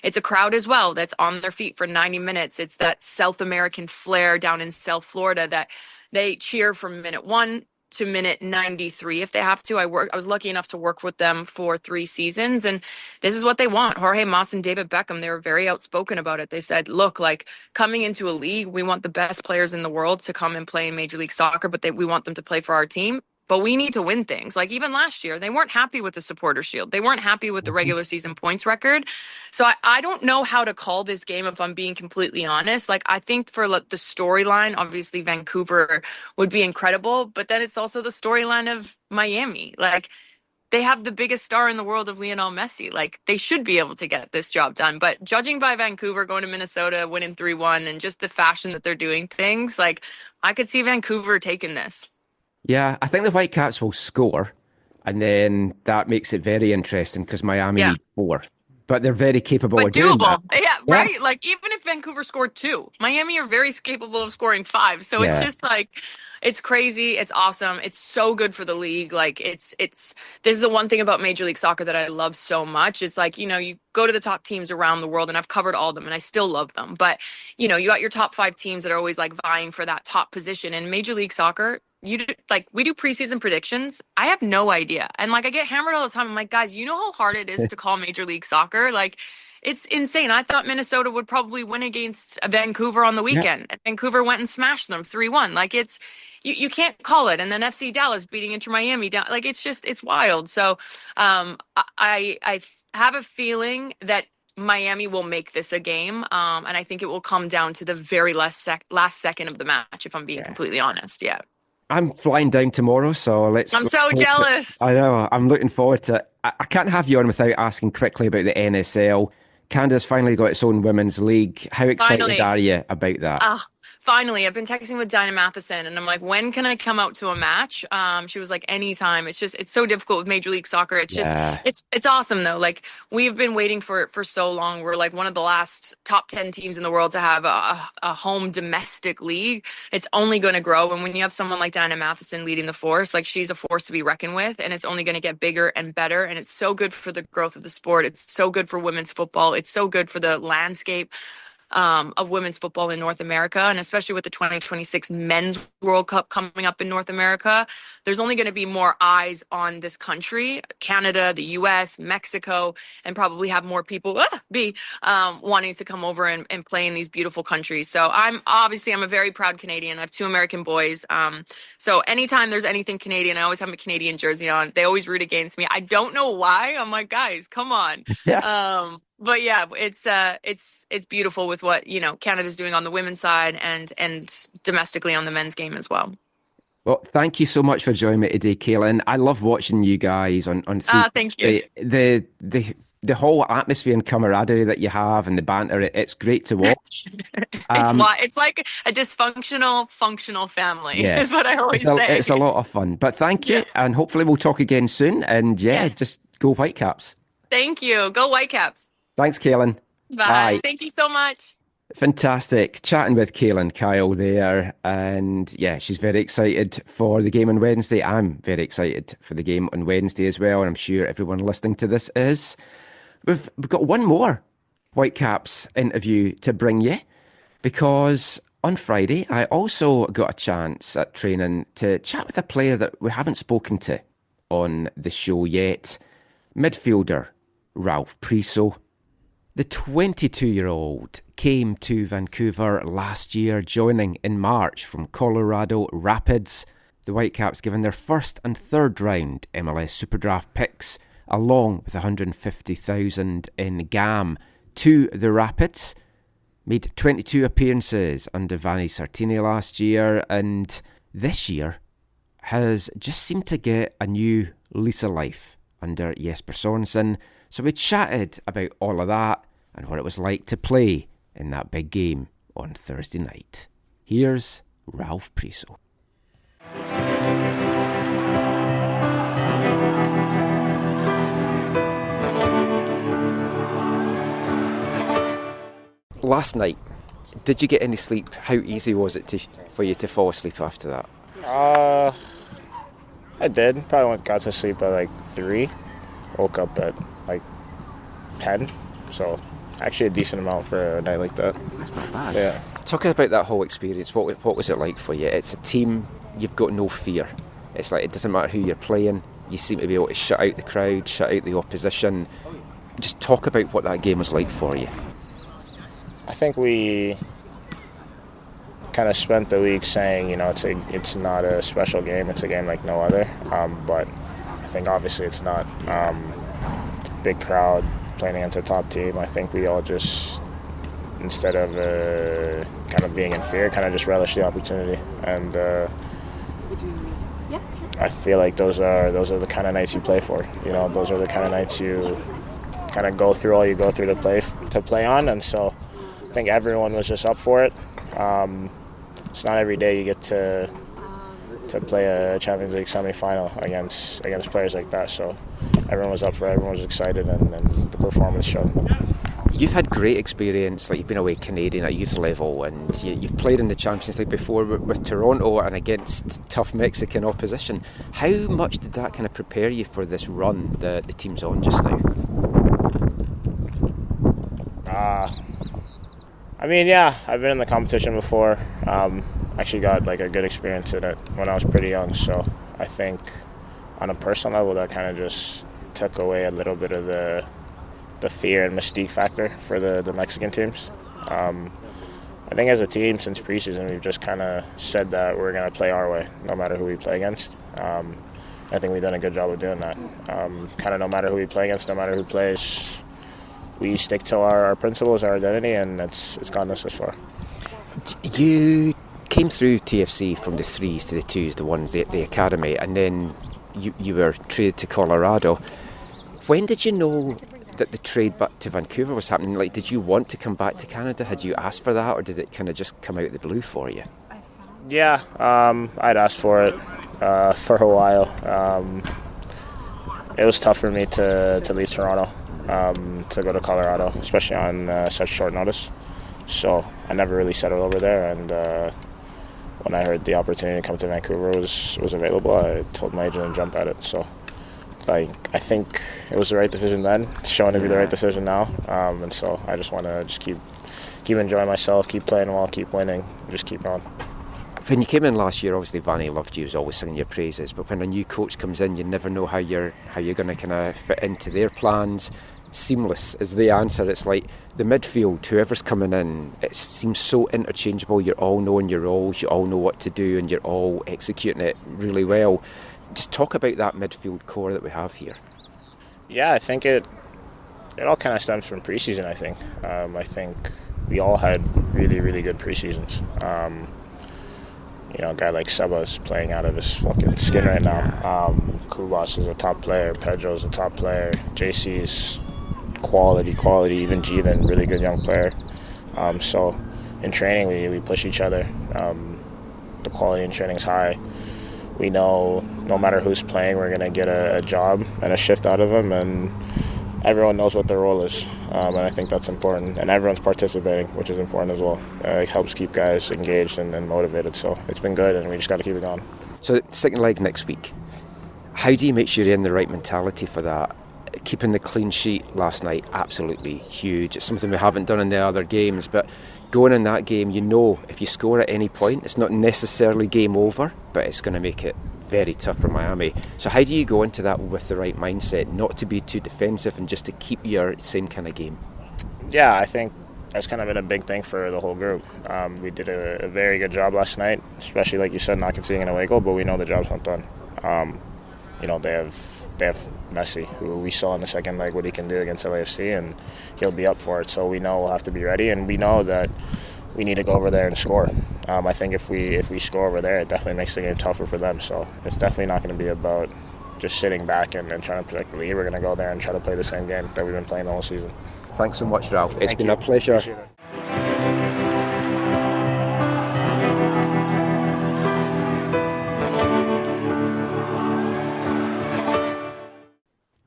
it's a crowd as well that's on their feet for 90 minutes. It's that South American flair down in South Florida that they cheer from minute 1 to minute 93 if they have to. I was lucky enough to work with them for 3 seasons, and this is what they want. Jorge Mas and David Beckham, they were very outspoken about it. They said, look, like, coming into a league, we want the best players in the world to come and play in Major League Soccer, but we want them to play for our team. But we need to win things. Like, even last year, they weren't happy with the Supporter Shield. They weren't happy with the regular season points record. So I don't know how to call this game, if I'm being completely honest. Like, I think for the storyline, obviously Vancouver would be incredible. But then it's also the storyline of Miami. Like, they have the biggest star in the world of Lionel Messi. Like, they should be able to get this job done. But judging by Vancouver going to Minnesota, winning 3-1, and just the fashion that they're doing things, like, I could see Vancouver taking this. Yeah, I think the Whitecaps will score, and then that makes it very interesting because Miami need 4. But they're very capable of doing that. Yeah, right? Like, even if Vancouver scored 2, Miami are very capable of scoring 5. So it's just like, it's crazy. It's awesome. It's so good for the league. Like, this is the one thing about Major League Soccer that I love so much. Is like, you go to the top teams around the world, and I've covered all of them, and I still love them. But, you got your top 5 teams that are always like vying for that top position. In Major League Soccer, we do preseason predictions. I have no idea. And like, I get hammered all the time. I'm like, guys, you know how hard it is to call Major League Soccer? Like, it's insane. I thought Minnesota would probably win against Vancouver on the weekend. And Vancouver went and smashed them 3-1. Like, you can't call it. And then FC Dallas beating Inter Miami down. Like, it's wild. So I have a feeling that Miami will make this a game. And I think it will come down to the very last second of the match, if I'm being completely honest. Yeah. I'm flying down tomorrow, so I'm so jealous. I know. I'm looking forward to it. I can't have you on without asking quickly about the NSL. Canada's finally got its own women's league. How excited are you about that? Finally, I've been texting with Dinah Matheson, and I'm like, when can I come out to a match? She was like, anytime. It's so difficult with Major League Soccer. It's awesome though. Like, we've been waiting for so long. We're like one of the last top 10 teams in the world to have a home domestic league. It's only going to grow. And when you have someone like Dinah Matheson leading the force, like, she's a force to be reckoned with, and it's only going to get bigger and better. And it's so good for the growth of the sport. It's so good for women's football. It's so good for the landscape of women's football in North America, and especially with the 2026 Men's World Cup coming up in North America, there's only going to be more eyes on this country, Canada, the US, Mexico, and probably have more people wanting to come over and play in these beautiful countries. So I'm a very proud Canadian. I have 2 American boys. So anytime there's anything Canadian, I always have a Canadian jersey on. They always root against me. I don't know why. I'm like, guys, come on. Yeah. But yeah, it's beautiful with what, Canada's doing on the women's side and domestically on the men's game as well. Well, thank you so much for joining me today, Kaylyn. I love watching you guys on Thank you. The whole atmosphere and camaraderie that you have and the banter. It's great to watch. It's like a dysfunctional, functional family. Yes. Is what I always say. It's a lot of fun. But thank you, and hopefully we'll talk again soon. And just go Whitecaps. Thank you. Go Whitecaps. Thanks, Kaylyn. Bye. Thank you so much. Fantastic. Chatting with Kaylyn Kyle there. And she's very excited for the game on Wednesday. I'm very excited for the game on Wednesday as well. And I'm sure everyone listening to this is. We've got one more Whitecaps interview to bring you, because on Friday I also got a chance at training to chat with a player that we haven't spoken to on the show yet. Midfielder Ralph Priso. The 22-year-old came to Vancouver last year, joining in March from Colorado Rapids. The Whitecaps given their first and third round MLS Superdraft picks, along with $150,000 in GAM, to the Rapids. Made 22 appearances under Vanni Sartini last year, and this year has just seemed to get a new lease of life under Jesper Sorensen. So we chatted about all of that and what it was like to play in that big game on Thursday night. Here's Ralph Priso. Last night, did you get any sleep? How easy was it for you to fall asleep after that? I did. Probably got to sleep at like 3. Woke up at like 10. So actually a decent amount for a night like that. That's not bad. Yeah. Talking about that whole experience, what was it like for you? It's a team, you've got no fear. It's like it doesn't matter who you're playing. You seem to be able to shut out the crowd, shut out the opposition. Just talk about what that game was like for you. I think we kind of spent the week saying, it's not a special game. It's a game like no other. But I think obviously it's not. Big crowd playing against a top team. I think we all just, instead of kind of being in fear, kind of just relish the opportunity. And I feel like those are the kind of nights you play for. Those are the kind of nights you kind of go through all you go through to play on. And so I think everyone was just up for it. It's not every day you get to play a Champions League semi-final against players like that. So everyone was up for it, everyone was excited, and the performance showed. You've had great experience, like you've been away Canadian at youth level, and you've played in the Champions League before with Toronto and against tough Mexican opposition. How much did that kind of prepare you for this run the team's on just now? I've been in the competition before. Actually got like a good experience in it when I was pretty young. So I think on a personal level, that kind of just took away a little bit of the fear and mystique factor for the Mexican teams. I think as a team, since preseason, we've just kind of said that we're going to play our way, no matter who we play against. I think we've done a good job of doing that. Kind of no matter who we play against, no matter who plays, we stick to our principles, our identity, and it's gotten us this far. You came through TFC from the 3s to the 2s, the 1s, the academy, and then you were traded to Colorado. When did you know that the trade back to Vancouver was happening? Like, did you want to come back to Canada? Had you asked for that, or did it kind of just come out of the blue for you? Yeah, I'd asked for it for a while. It was tough for me to leave Toronto to go to Colorado, especially on such short notice. So I never really settled over there, and when I heard the opportunity to come to Vancouver was available, I told my agent to jump at it. So I think it was the right decision then. It's showing to be the right decision now, and so I just want to keep keep enjoying myself, keep playing well, keep winning, just keep going. When you came in last year, obviously Vanny loved you, was always singing your praises, but when a new coach comes in, you never know how you're going to kind of fit into their plans. Seamless is the answer. It's like the midfield, whoever's coming in, it seems so interchangeable. You're all knowing your roles, you all know what to do, and you're all executing it really well. Just talk about that midfield core that we have here. Yeah, I think it all kind of stems from preseason, I think. I think we all had really, really good preseasons. A guy like Seba is playing out of his fucking skin right now. Kubas is a top player. Pedro's a top player. JC's quality. Even Jeevan, really good young player. So in training, we push each other. The quality in training is high. We know no matter who's playing, we're going to get a job and a shift out of them, and everyone knows what their role is, and I think that's important. And everyone's participating, which is important as well. It helps keep guys engaged and motivated, so it's been good, and we just got to keep it going. So second leg next week, how do you make sure you're in the right mentality for that? Keeping the clean sheet last night, absolutely huge. It's something we haven't done in the other games, but going in that game, you know if you score at any point, it's not necessarily game over, but it's going to make it very tough for Miami. So how do you go into that with the right mindset, not to be too defensive and just to keep your same kind of game? Yeah, I think that's kind of been a big thing for the whole group. We did a very good job last night, especially like you said, not conceding an away goal, but we know the job's not done. They have Messi, who we saw in the second leg what he can do against LAFC, and he'll be up for it. So we know we'll have to be ready, and we know that we need to go over there and score. I think if we score over there, it definitely makes the game tougher for them. So it's definitely not going to be about just sitting back and trying to protect the lead. We're going to go there and try to play the same game that we've been playing the whole season. Thanks so much, Ralph. It's been you. a pleasure.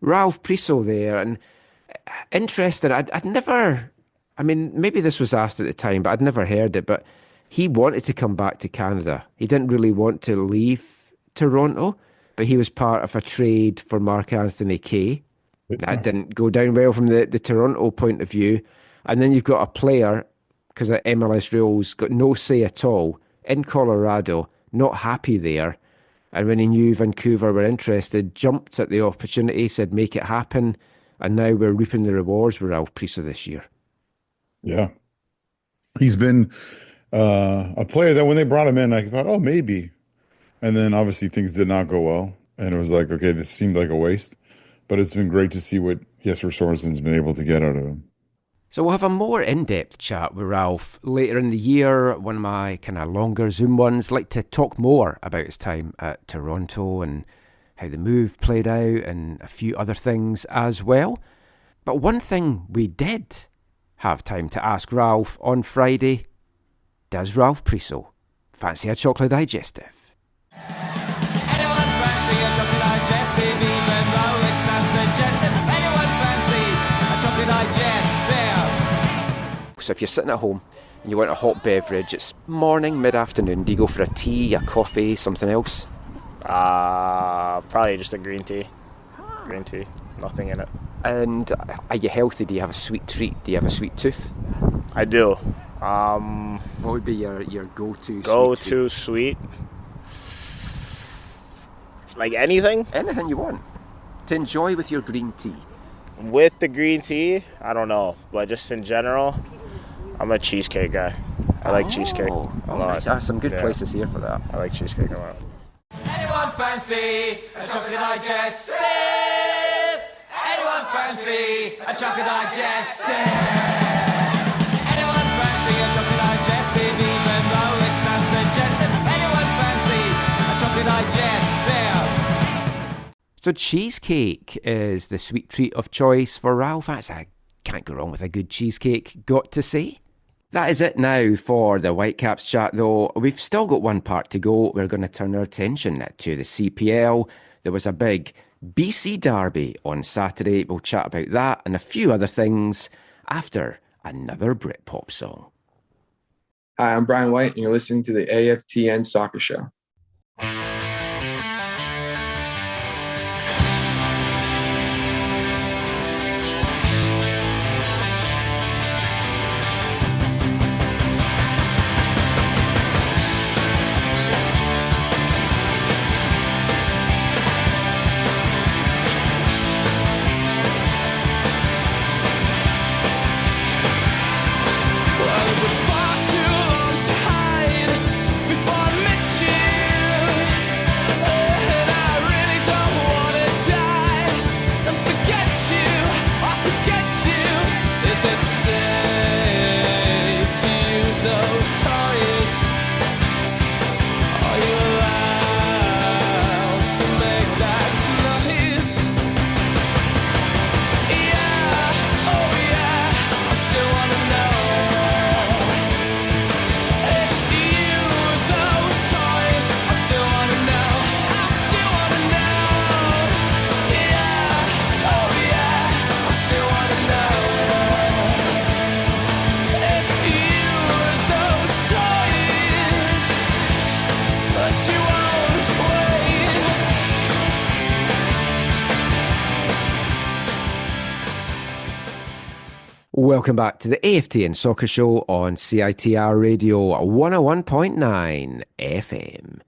Ralph Priso there, and interesting. I'd never, I mean, maybe this was asked at the time, but I'd never heard it, but he wanted to come back to Canada. He didn't really want to leave Toronto, but he was part of a trade for Marc-Anthony Kaye. That didn't go down well from the Toronto point of view. And then you've got a player, because of MLS rules, got no say at all, in Colorado, not happy there. And when he knew Vancouver were interested, jumped at the opportunity, said make it happen. And now we're reaping the rewards with Ralph Priso this year. Yeah. He's been a player that when they brought him in, I thought, oh, maybe. And then obviously things did not go well. And it was like, okay, this seemed like a waste. But it's been great to see what Jesper Sorensen's been able to get out of him. So we'll have a more in-depth chat with Ralph later in the year, one of my kind of longer Zoom ones. Like to talk more about his time at Toronto and how the move played out and a few other things as well. But one thing we did have time to ask Ralph on Friday, does Ralph Priso fancy a chocolate digestive? So if you're sitting at home and you want a hot beverage, it's morning, mid-afternoon, do you go for a tea, a coffee, something else? Probably just a green tea. Green tea, nothing in it. And are you healthy? Do you have a sweet treat? Do you have a sweet tooth? I do. What would be your go-to Go-to sweet? Like anything? Anything you want to enjoy with your green tea. With the green tea, I don't know. But just in general, I'm a cheesecake guy. I like cheesecake. Nice. Some good places here for that. I like cheesecake a lot. Anyone fancy a chocolate digestive? Anyone fancy a chocolate digestive? Anyone fancy a chocolate digestive? Even though it sounds suggestive. Anyone fancy a chocolate digestive? So cheesecake is the sweet treat of choice for Ralph. I can't go wrong with a good cheesecake, got to say. That is it now for the Whitecaps chat, though. We've still got one part to go. We're going to turn our attention to the CPL. There was a big BC derby on Saturday. We'll chat about that and a few other things after another Britpop song. Hi, I'm Brian White, and you're listening to the AFTN Soccer Show. Welcome back to the AFTN Soccer Show on CITR Radio 101.9 FM.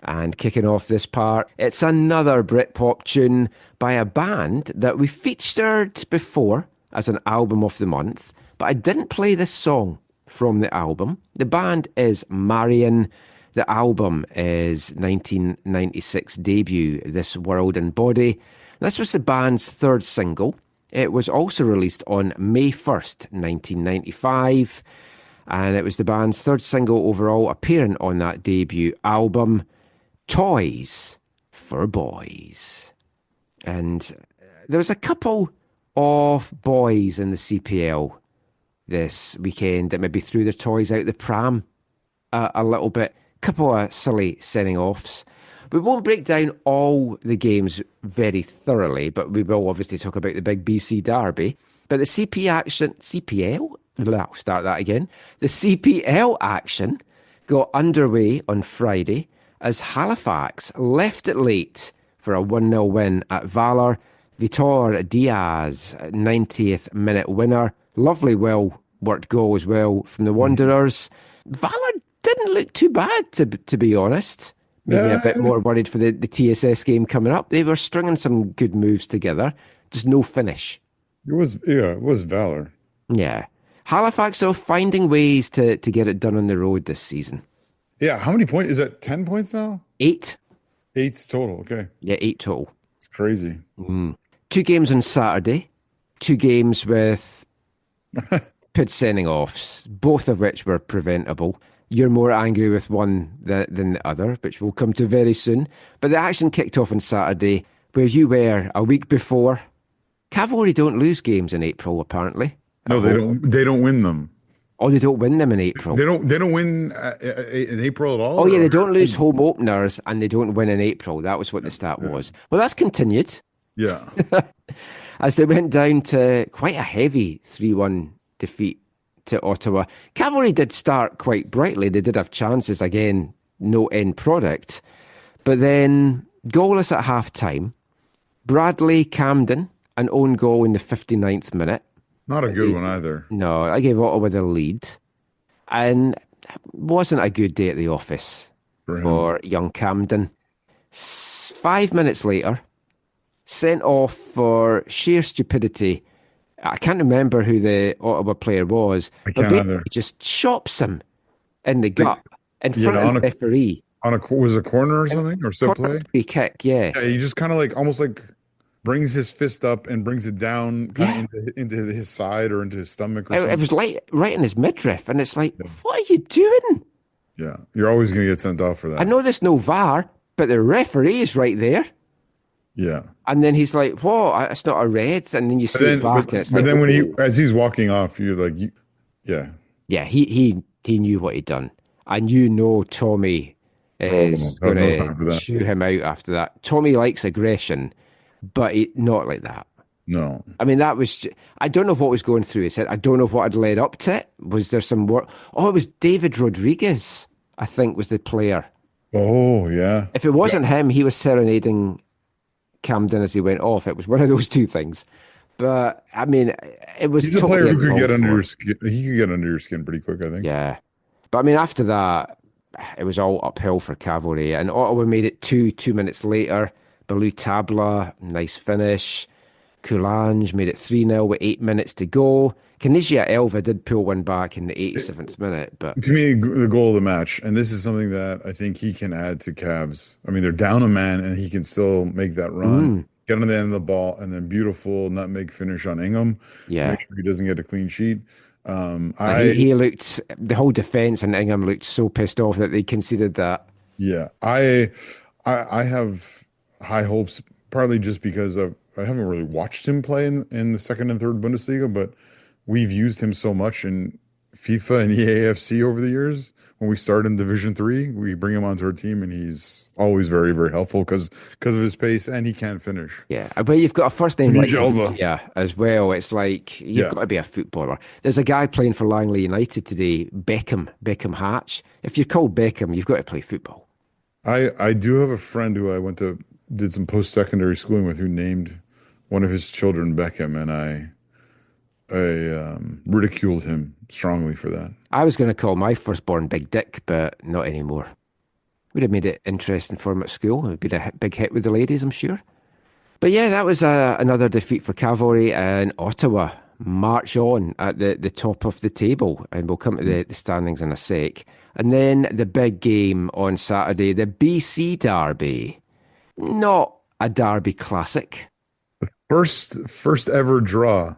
And kicking off this part, it's another Britpop tune by a band that we featured before as an album of the month, but I didn't play this song from the album. The band is Marion. The album is 1996 debut, This World and Body. This was the band's third single. It was also released on May 1st, 1995, and it was the band's third single overall, appearing on that debut album, Toys for Boys. And there was a couple of boys in the CPL this weekend that maybe threw their toys out the pram a little bit. Couple of silly sending-offs. We won't break down all the games very thoroughly, but we will obviously talk about the big BC derby. But the CPL? I'll start that again. The CPL action got underway on Friday as Halifax left it late for a 1-0 win at Valor. Vitor Diaz, 90th minute winner. Lovely, well-worked goal as well from the Wanderers. Valor didn't look too bad, to be honest. Maybe a bit more worried for the TSS game coming up. They were stringing some good moves together. Just no finish. It was Valor. Yeah. Halifax, though, finding ways to get it done on the road this season. Yeah, how many points? Is that 10 points now? 8. 8 total, okay. Yeah, 8 total. It's crazy. 2 games on Saturday. 2 games with good sending-offs, both of which were preventable. You're more angry with one than the other, which we'll come to very soon. But the action kicked off on Saturday, where you were a week before. Cavalry don't lose games in April, apparently. No, they don't. They don't win them. Oh, they don't win them in April. They don't win in April at all. Oh, yeah, they don't lose home openers and they don't win in April. That was what the stat was. Well, that's continued. Yeah, as they went down to quite a heavy 3-1 defeat to Ottawa. Cavalry did start quite brightly. They did have chances, again, no end product. But then, goalless at half-time. Bradley Camden, an own goal in the 59th minute. Not a good one either. No, I gave Ottawa the lead. And it wasn't a good day at the office for young Camden. 5 minutes later, sent off for sheer stupidity. I can't remember who the Ottawa player was. I can't either. Just chops him in the gut in front of the referee. Was it a corner or something? Or set play? Free kick, yeah. He just kind of almost brings his fist up and brings it down into his side or into his stomach or something. It was right in his midriff. And it's like, what are you doing? Yeah, you're always going to get sent off for that. I know there's no VAR, but the referee is right there. Yeah. And then he's like, whoa, it's not a red. And then you see it back. But then as he's walking off, you're like, yeah. Yeah, he knew what he'd done. And Tommy is going to chew him out after that. Tommy likes aggression, but not like that. No. I mean, I don't know what was going through his head. I don't know what had led up to it. Was there some work? Oh, it was David Rodriguez, I think, was the player. Oh, yeah. If it wasn't him, he was serenading Camden as he went off. It was one of those two things. But I mean, it was. He's a player who could get under your skin. He could get under your skin pretty quick, I think. Yeah, but I mean, after that, it was all uphill for Cavalry, and Ottawa made it 2 minutes later. Balou Tabla, nice finish. Coulange made it 3-0 with 8 minutes to go. Kinesiya Elva did pull one back in the 87th minute, but to me, the goal of the match, and this is something that I think he can add to Cavs. I mean, they're down a man, and he can still make that run, get on the end of the ball, and then beautiful nutmeg finish on Ingham. Yeah, make sure he doesn't get a clean sheet. He looked, the whole defense and Ingham looked so pissed off that they conceded that. Yeah, I have high hopes, partly just because I haven't really watched him play in the second and third Bundesliga, but we've used him so much in FIFA and EAFC over the years. When we start in Division 3, we bring him onto our team, and he's always very, very helpful because of his pace, and he can finich. Yeah, but you've got a first name like as well. It's like you've got to be a footballer. There's a guy playing for Langley United today, Beckham Hatch. If you're called Beckham, you've got to play football. I do have a friend who I did some post-secondary schooling with, who named one of his children Beckham, and ridiculed him strongly for that. I was going to call my firstborn Big Dick, but not anymore. Would have made it interesting for him at school. It would be a big hit with the ladies, I'm sure. But yeah, that was another defeat for Cavalry, and Ottawa march on at the top of the table. And we'll come to the standings in a sec. And then the big game on Saturday, the BC Derby. Not a Derby classic. First ever draw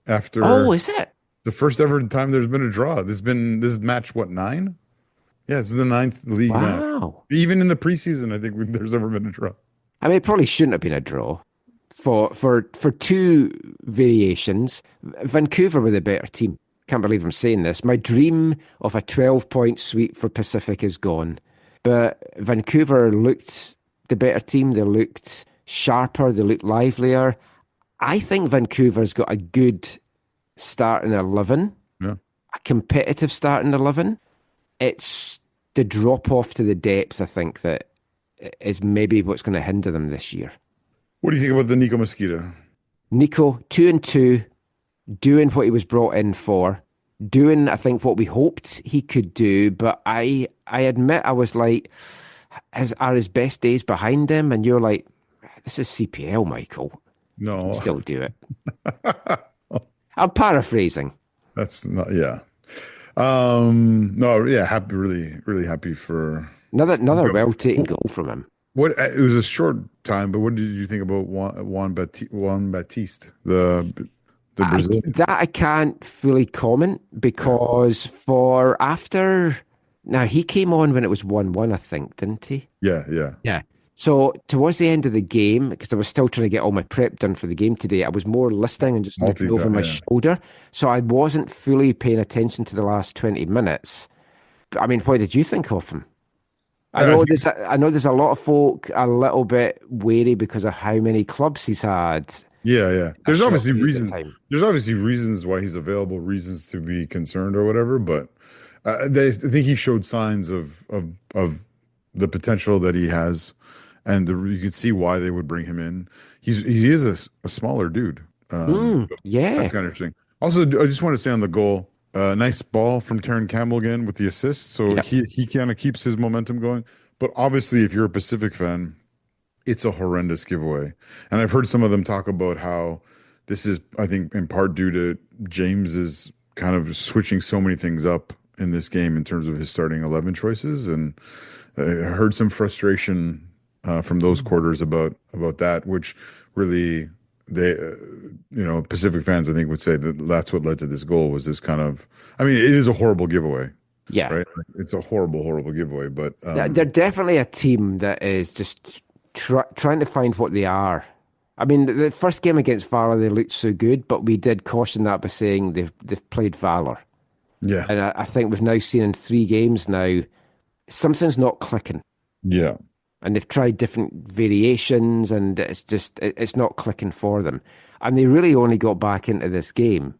after. Oh, is it? The first ever time there's been a draw. This is match, what, 9? Yeah, this is the 9th league match. Even in the preseason, I think there's ever been a draw. I mean, it probably shouldn't have been a draw. For two variations, Vancouver were the better team. Can't believe I'm saying this. My dream of a 12-point sweep for Pacific is gone. But Vancouver looked the better team. They looked sharper. They looked livelier. I think Vancouver's got a good starting 11. Yeah. A competitive starting 11. It's the drop-off to the depth, I think, that is maybe what's going to hinder them this year. What do you think about the Nico Mosquito? Nico, 2-2, doing what he was brought in for, doing, I think, what we hoped he could do. But I admit I was like, are his best days behind him? And you're like, this is CPL, Michael. No. Still do it. I'm paraphrasing. That's not, yeah. No, yeah, happy, really, really happy for... Another well-taken goal from him. It was a short time, but what did you think about Juan Baptiste, the Brazilian? That I can't fully comment because now he came on when it was 1-1, I think, didn't he? Yeah. So towards the end of the game, because I was still trying to get all my prep done for the game today, I was more listening and just looking over my shoulder. So I wasn't fully paying attention to the last 20 minutes. But, I mean, what did you think of him? I know there's a lot of folk a little bit wary because of how many clubs he's had. Yeah. There's obviously reasons. There's obviously reasons why he's available, reasons to be concerned or whatever. But I think he showed signs of the potential that he has, and you could see why they would bring him in. He is a smaller dude. Yeah, that's kind of interesting. Also, I just want to say on the goal. Nice ball from Terran Campbell again with the assist. So he kind of keeps his momentum going. But obviously, if you're a Pacific fan, it's a horrendous giveaway. And I've heard some of them talk about how this is, I think, in part due to James's kind of switching so many things up in this game in terms of his starting 11 choices. And I heard some frustration from those quarters about that, which really... Pacific fans, I think, would say that that's what led to this goal was this kind of, I mean, it is a horrible giveaway. Yeah. Right? It's a horrible, horrible giveaway, but... they're definitely a team that is just trying to find what they are. I mean, the first game against Valor, they looked so good, but we did caution that by saying they've played Valor. Yeah. And I think we've now seen in 3 games now, something's not clicking. Yeah. And they've tried different variations, and it's not clicking for them. And they really only got back into this game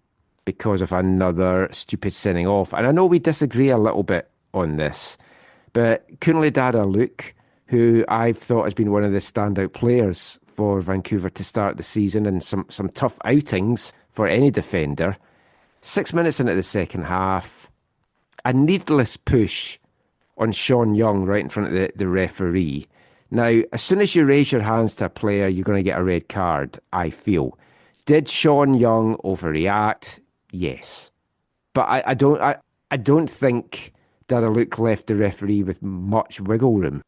because of another stupid sending off. And I know we disagree a little bit on this, but Kunle Dada Luke, who I've thought has been one of the standout players for Vancouver to start the season, and some tough outings for any defender, 6 minutes into the second half, a needless push on Sean Young right in front of the referee. Now, as soon as you raise your hands to a player, you're going to get a red card, I feel. Did Sean Young overreact? Yes. But I don't think Dada Luke left the referee with much wiggle room.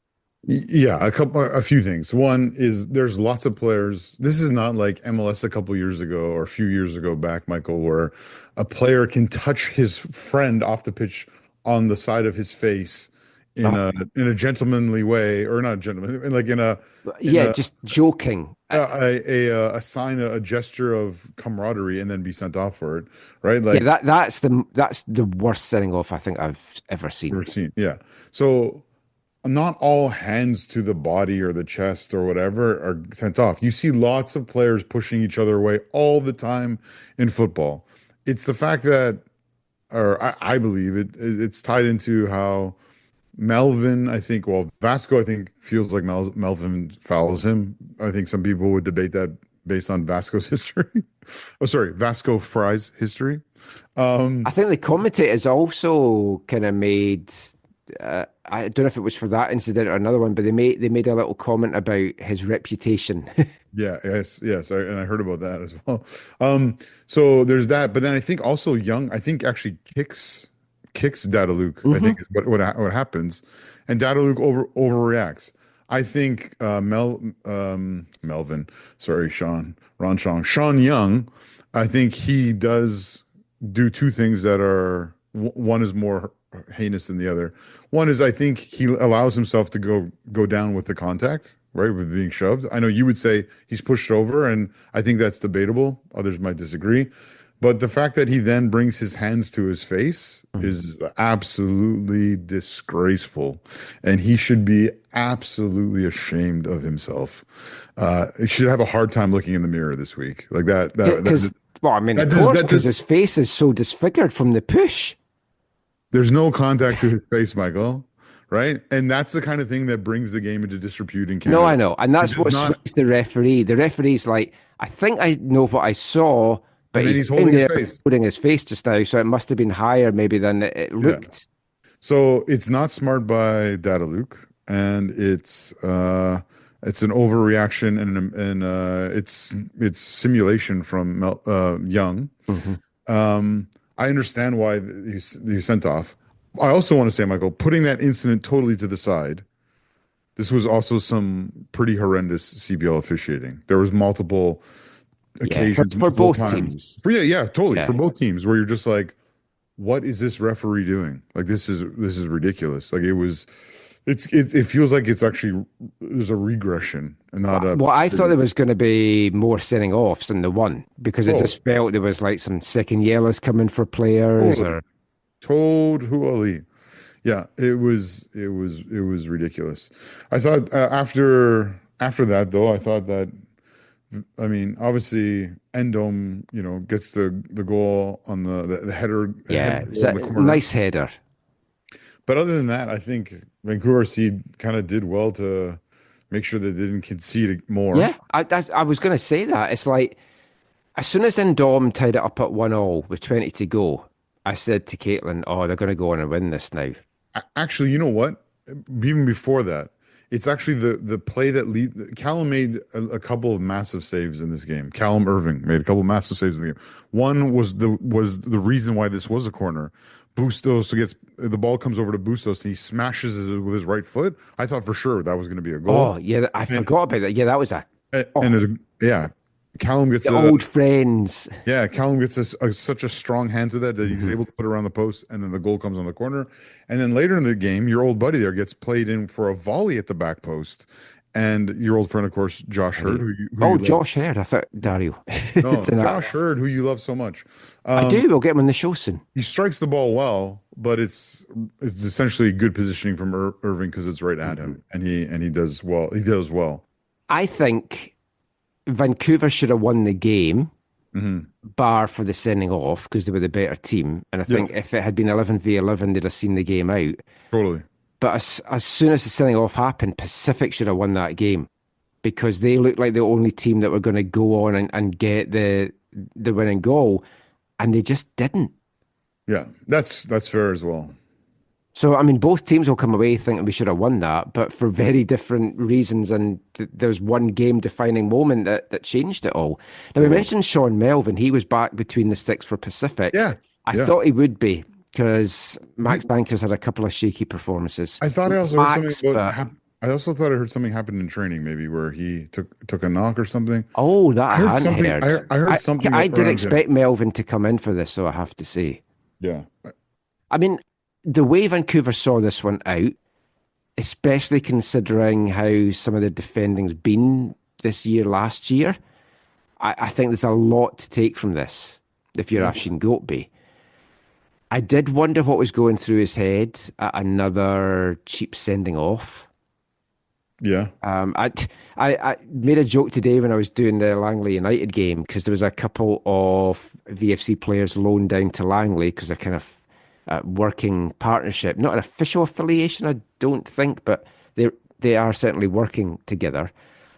Yeah, a few things. One is there's lots of players. This is not like MLS a couple years ago or a few years ago back, Michael, where a player can touch his friend off the pitch on the side of his face in a gentlemanly way, or not gentleman, like just joking. A sign, a gesture of camaraderie, and then be sent off for it, right? Like that's the worst sending off I think I've ever seen. Yeah. So not all hands to the body or the chest or whatever are sent off. You see lots of players pushing each other away all the time in football. It's the fact that, or I believe it's tied into how Melvin, Vasco, feels like Melvin fouls him. I think some people would debate that based on Vasco's history. Vasco Fry's history. I think the commentators also kind of made. I don't know if it was for that incident or another one, but they made a little comment about his reputation. Yes, and I heard about that as well. So there's that, but then I think also Young, I think actually kicks Dadaluke. I think is what happens, and Dadaluke overreacts. I think Sean Young, I think he does do two things that are, one is more heinous than the other. One is I think he allows himself to go down with the contact, right, with being shoved. I know you would say he's pushed over, and I think that's debatable. Others might disagree. But the fact that he then brings his hands to his face is absolutely disgraceful, and he should be absolutely ashamed of himself. He should have a hard time looking in the mirror this week, like that. Because his face is so disfigured from the push. There's no contact to his face, Michael, right? And that's the kind of thing that brings the game into disrepute in Canada. No, I know, and that's what swings the referee. The referee's like, I think I know what I saw. But he's holding his face just now, so it must have been higher maybe than it looked. Yeah. So it's not smart by Dadaluke, and it's an overreaction, and it's simulation from Young. I understand why he's sent off. I also want to say, Michael, putting that incident totally to the side, this was also some pretty horrendous CBL officiating. There was multiple occasions for both teams. Totally. For both teams, where you're just like, what is this referee doing? Like, this is ridiculous. Like, it feels like it's actually, there's a regression and not a. Well, I thought there was going to be more sending offs than the one, because it just felt there was like some second yellows coming for players Totally. Yeah, it was ridiculous. I thought after that though, I thought that, I mean, obviously, Endom, gets the goal on the header. Yeah, it was a nice header. But other than that, I think Vancouver Seed kind of did well to make sure they didn't concede more. Yeah, I was going to say that. It's like, as soon as Endom tied it up at 1-1 with 20 to go, I said to Kaylyn, they're going to go on and win this now. Actually, you know what? Even before that, it's actually the play that Callum made a couple of massive saves in this game. Callum Irving made a couple of massive saves in the game. One was the reason why this was a corner. Bustos gets the ball, comes over to Bustos, and he smashes it with his right foot. I thought for sure that was going to be a goal. Oh yeah, I forgot about that. Yeah, that was Callum gets old friends. Yeah, Callum gets such a strong hand to that he's able to put it around the post, and then the goal comes on the corner. And then later in the game, your old buddy there gets played in for a volley at the back post. And your old friend, of course, Josh Hurd. Josh Hurd. I thought Dario. No, Josh Hurd, who you love so much. I do. We'll get him on the show soon. He strikes the ball well, but it's essentially good positioning from Irving because it's right at him, and he does well. He does well. I think Vancouver should have won the game, bar for the sending off, because they were the better team. And I think if it had been 11v11, they'd have seen the game out. Totally. But as soon as the sending off happened, Pacific should have won that game, because they looked like the only team that were going to go on and get the winning goal, and they just didn't. Yeah, that's fair as well. So, I mean, both teams will come away thinking we should have won that, but for very different reasons. And there's one game-defining moment that changed it all. Now, we mentioned Sean Melvin. He was back between the sticks for Pacific. Yeah. I thought he would be, because Max Bankers had a couple of shaky performances. I thought I also heard something happen in training, maybe where he took a knock or something. Oh, that I hadn't heard. I heard something. I did expect Melvin to come in for this, so I have to say. Yeah. I mean, the way Vancouver saw this one out, especially considering how some of the defending's been this year, last year, I think there's a lot to take from this if you're Afshin Goatby. I did wonder what was going through his head at another cheap sending off. Yeah. I made a joke today when I was doing the Langley United game, because there was a couple of VFC players loaned down to Langley because they're kind of working partnership, not an official affiliation, I don't think, but they are certainly working together.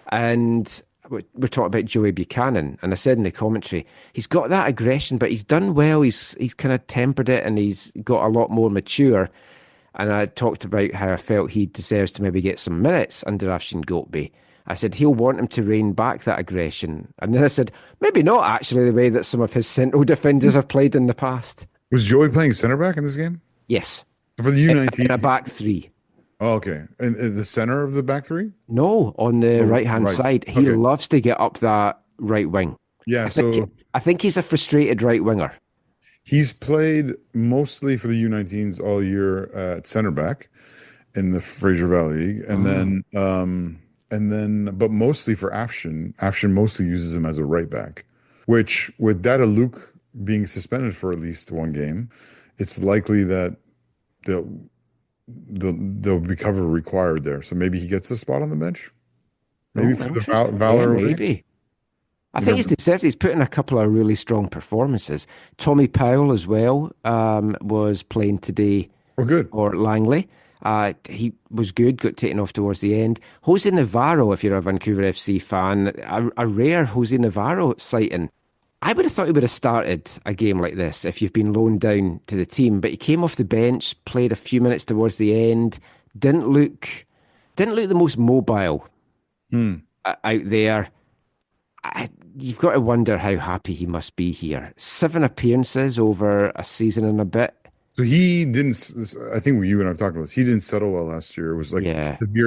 And we're talking about Joey Buchanan, and I said in the commentary, he's got that aggression, but he's done well. He's kind of tempered it, and he's got a lot more mature. And I talked about how I felt he deserves to maybe get some minutes under Afshin Goatby. I said he'll want him to rein back that aggression. And then I said, maybe not actually the way that some of his central defenders have played in the past. Was Joey playing centre back in this game? Yes. For the U19? In a back three. Oh, okay. And the center of the back three? No, on the right-hand side. He loves to get up that right wing. Yeah, I think he's a frustrated right winger. He's played mostly for the U19s all year at center back in the Fraser Valley League, and then, but mostly for Afshin. Afshin mostly uses him as a right back, which with Dada Luke being suspended for at least one game, it's likely that there'll be cover required there. So maybe he gets a spot on the bench. Maybe for the Valor. Yeah, maybe. I think he's deserved. He's put in a couple of really strong performances. Tommy Powell as well was playing today. Oh, good. Or Langley. He was good, got taken off towards the end. Jose Navarro, if you're a Vancouver FC fan, a rare Jose Navarro sighting. I would have thought he would have started a game like this if you've been loaned down to the team, but he came off the bench, played a few minutes towards the end, didn't look the most mobile out there. You've got to wonder how happy he must be here. 7 appearances over a season and a bit. So he didn't, I think you and I have talked about this, he didn't settle well last year. It was like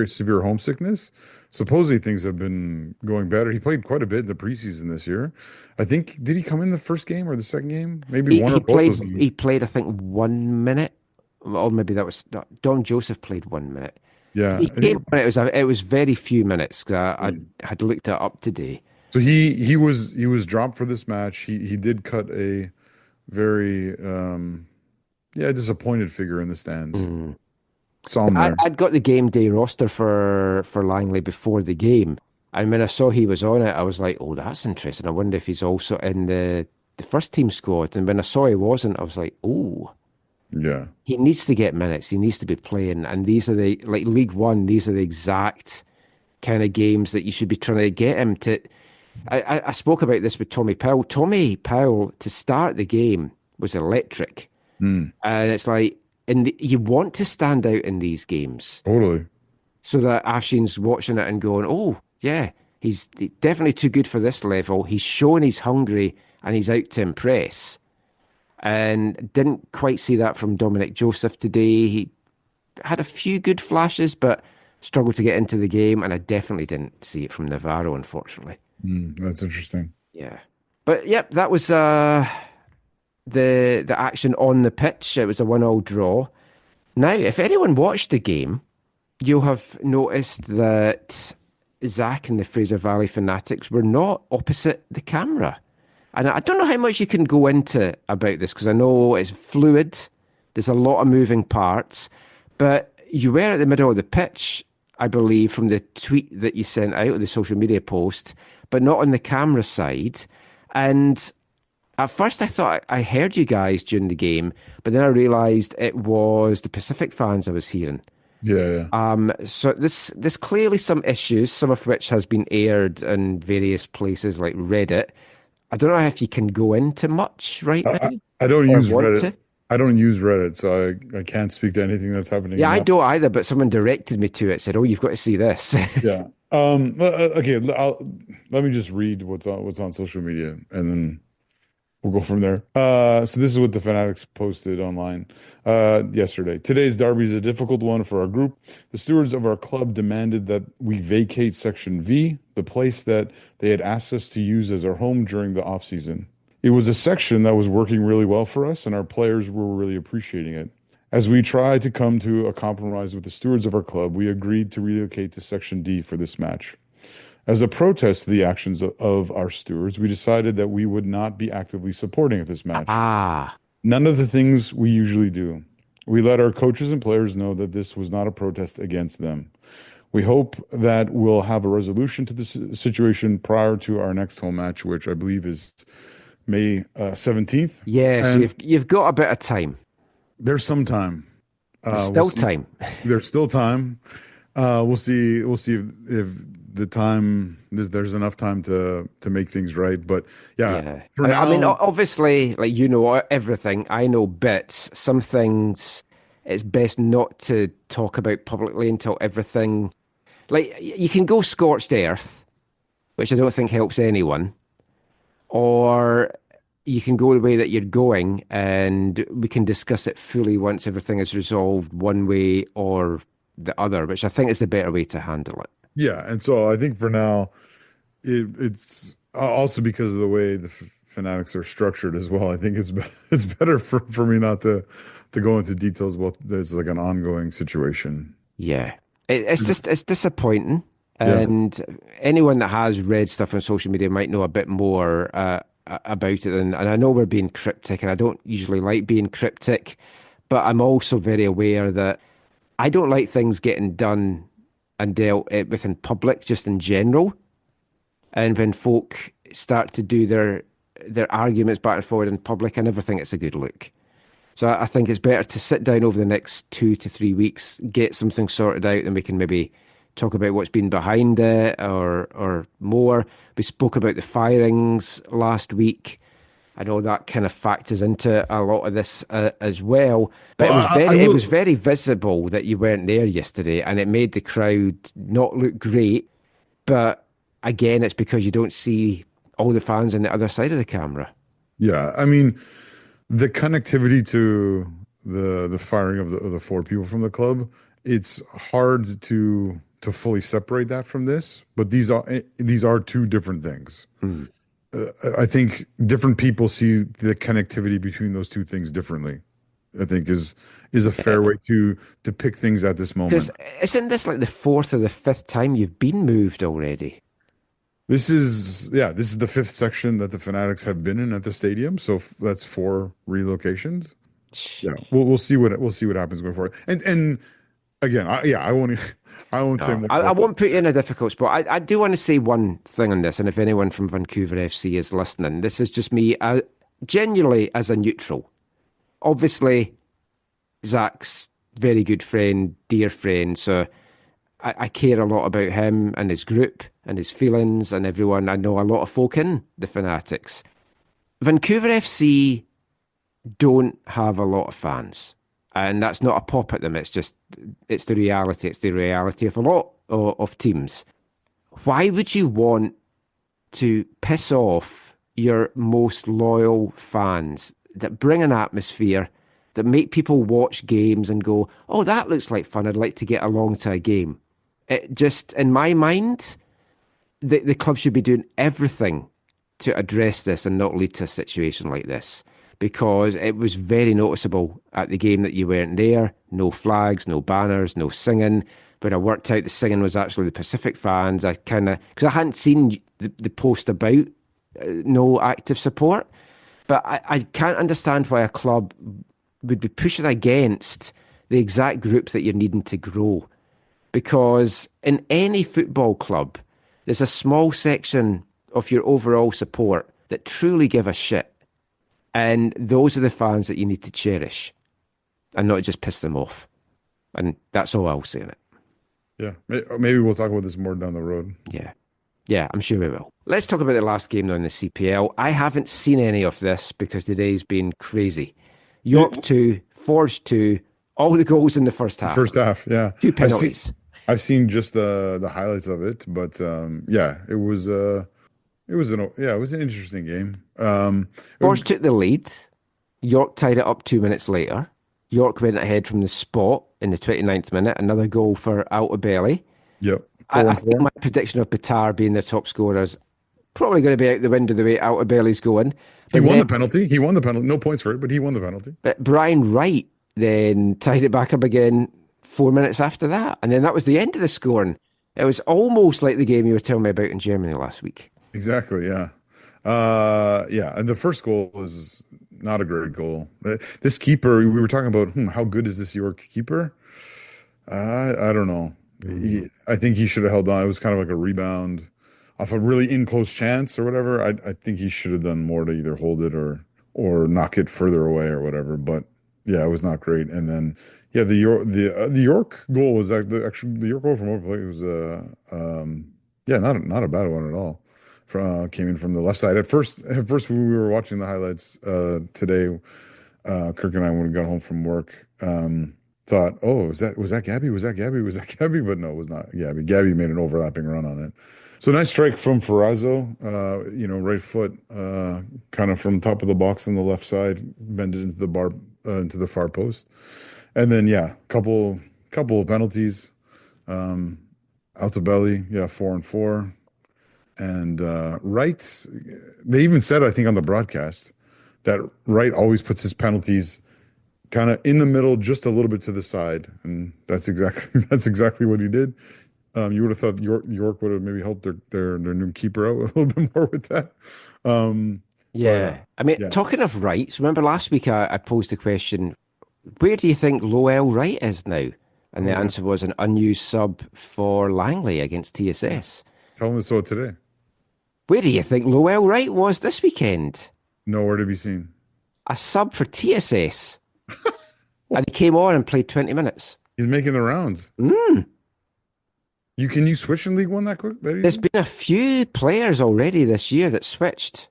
severe homesickness. Supposedly things have been going better. He played quite a bit in the preseason this year. I think, did he come in the first game or the second game? Maybe one or both. He played, I think, 1 minute. Or maybe that was, Don Joseph played 1 minute. Yeah. It was very few minutes. I had looked it up today. So he was dropped for this match. He did cut a very disappointed figure in the stands. Saw him there. I'd got the game day roster for Langley before the game, and when I saw he was on it, I was like, "Oh, that's interesting. I wonder if he's also in the first team squad." And when I saw he wasn't, I was like, "Oh, yeah, he needs to get minutes. He needs to be playing." And these are like League One. These are the exact kind of games that you should be trying to get him to. I spoke about this with Tommy Powell. Tommy Powell, to start the game, was electric. And it's like, you want to stand out in these games. Totally. So that Afshin's watching it and going, oh, yeah, he's definitely too good for this level. He's shown he's hungry and he's out to impress. And didn't quite see that from Dominic Joseph today. He had a few good flashes, but struggled to get into the game. And I definitely didn't see it from Navarro, unfortunately. That's interesting. Yeah. But, yep, that was the action on the pitch. It was a 1-1 draw. Now, if anyone watched the game, you'll have noticed that Zach and the Fraser Valley Fanatics were not opposite the camera. And I don't know how much you can go into about this, because I know it's fluid. There's a lot of moving parts. But you were at the middle of the pitch, I believe, from the tweet that you sent out, or the social media post, but not on the camera side. And at first I thought I heard you guys during the game, but then I realised it was the Pacific fans I was hearing. Yeah. So there's clearly some issues, some of which has been aired in various places like Reddit. I don't know if you can go into much right now. I don't use Reddit. I don't use Reddit, so I can't speak to anything that's happening. Yeah, I don't either, but someone directed me to it, said, "Oh, you've got to see this." Yeah. Okay. Let me just read what's on social media, and then we'll go from there. So this is what the Fanatics posted online yesterday. Today's derby is a difficult one for our group. The stewards of our club demanded that we vacate Section V, the place that they had asked us to use as our home during the off-season. It was a section that was working really well for us, and our players were really appreciating it. As we tried to come to a compromise with the stewards of our club, we agreed to relocate to Section D for this match. As a protest to the actions of our stewards, we decided that we would not be actively supporting this match. None of the things we usually do. We let our coaches and players know that this was not a protest against them. We hope that we'll have a resolution to this situation prior to our next home match, which I believe is May 17th. Yeah, so you've got a bit of time. There's some time. There's still time. There's still time. We'll see if the time. There's enough time to make things right. But yeah. For now, I mean, obviously, like, you know everything. I know bits. Some things it's best not to talk about publicly until everything. Like, you can go scorched earth, which I don't think helps anyone, or you can go the way that you're going, and we can discuss it fully once everything is resolved one way or the other, which I think is the better way to handle it. Yeah, and so I think for now, it's also because of the way the Fanatics are structured as well. I think it's better for me not to go into details about there's like an ongoing situation. Yeah, it's disappointing, and anyone that has read stuff on social media might know a bit more about it. And I know we're being cryptic, and I don't usually like being cryptic, but I'm also very aware that I don't like things getting done and dealt with in public, just in general. And when folk start to do their arguments back and forward in public, I never think it's a good look. So I think it's better to sit down over the next 2 to 3 weeks, get something sorted out, and we can maybe talk about what's been behind it or more. We spoke about the firings last week. I know that kind of factors into a lot of this as well. But it was very visible that you weren't there yesterday, and it made the crowd not look great. But again, it's because you don't see all the fans on the other side of the camera. Yeah, I mean, the connectivity to the firing of the 4 people from the club, it's hard to fully separate that from this. But these are 2 different things. I think different people see the connectivity between those 2 things differently. I think is a fair way to pick things at this moment. Because isn't this like the 4th or the 5th time you've been moved already? This is the 5th section that the Fanatics have been in at the stadium. So that's 4 relocations. Yeah, we'll see what happens going forward. And again, I won't say more. I won't put you in a difficult spot. I do want to say one thing on this, and if anyone from Vancouver FC is listening, this is just me genuinely as a neutral. Obviously, Zach's very good friend, dear friend, so I care a lot about him and his group and his feelings and everyone. I know a lot of folk in the Fanatics. Vancouver FC don't have a lot of fans. And that's not a pop at them. It's the reality. It's the reality of a lot of teams. Why would you want to piss off your most loyal fans that bring an atmosphere, that make people watch games and go, oh, that looks like fun. I'd like to get along to a game. It just, in my mind, the club should be doing everything to address this and not lead to a situation like this. Because it was very noticeable at the game that you weren't there. No flags, no banners, no singing. When I worked out the singing was actually the Pacific fans, because I hadn't seen the post about no active support. But I can't understand why a club would be pushing against the exact group that you're needing to grow. Because in any football club, there's a small section of your overall support that truly give a shit. And those are the fans that you need to cherish and not just piss them off. And that's all I'll say in it. Yeah, maybe we'll talk about this more down the road. Yeah, I'm sure we will. Let's talk about the last game now in the CPL. I haven't seen any of this because today's been crazy. York 2, Forge 2, all the goals in the first half. First half, yeah. 2 penalties. I've seen just the highlights of it, but it was an interesting game. Forge took the lead. York tied it up 2 minutes later. York went ahead from the spot in the 29th minute. Another goal for Altobelli. Yep. I think my prediction of Bitar being their top scorer is probably going to be out the window the way Altobelli's going. He won the penalty. No points for it, but he won the penalty. But Brian Wright then tied it back up again 4 minutes after that. And then that was the end of the scoring. It was almost like the game you were telling me about in Germany last week. Exactly, yeah. And the first goal was not a great goal. This keeper, we were talking about, how good is this York keeper? I don't know. I think he should have held on. It was kind of like a rebound off a really in-close chance or whatever. I think he should have done more to either hold it or knock it further away or whatever. But yeah, it was not great. And then the York goal was actually the York goal from overplay was Yeah, not a bad one at all. Came in from the left side. At first when we were watching the highlights today, Kirk and I, when we got home from work, thought, oh, was that Gabby? Was that Gabby? But no, it was not Gabby. Gabby made an overlapping run on it. So nice strike from Ferrazzo, right foot, kind of from top of the box on the left side, bended into the bar, into the far post. And then, couple of penalties. Altobelli, 4-4. And Wright, they even said, I think on the broadcast, that Wright always puts his penalties kind of in the middle, just a little bit to the side. And that's exactly what he did. You would have thought York would have maybe helped their new keeper out a little bit more with that. Talking of Wrights, remember last week I posed the question, where do you think Lowell Wright is now? And the answer was an unused sub for Langley against TSS. Tell him so today. Where do you think Lowell Wright was this weekend? Nowhere to be seen. A sub for TSS. And he came on and played 20 minutes. He's making the rounds. Can you switch in League One that quick? There's been a few players already this year that switched.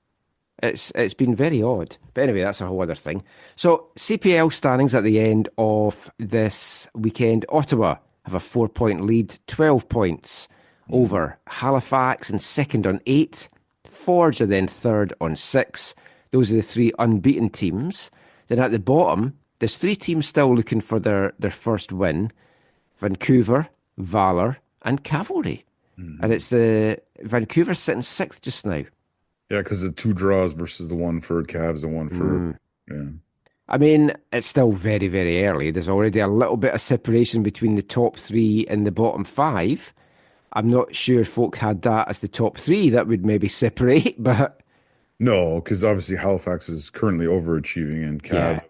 It's been very odd. But anyway, that's a whole other thing. So CPL standings at the end of this weekend. Ottawa have a 4-point lead, 12 points over Halifax and second on 8. Forge are then third on 6. Those are the 3 unbeaten teams. Then at the bottom, there's 3 teams still looking for their first win. Vancouver, Valor, and Cavalry. And it's the Vancouver sitting 6th just now. Yeah, because the 2 draws versus the one for Cavs and one for... Yeah. I mean, it's still very, very early. There's already a little bit of separation between the top 3 and the bottom 5. I'm not sure folk had that as the top 3 that would maybe separate, but... No, because obviously Halifax is currently overachieving and Cav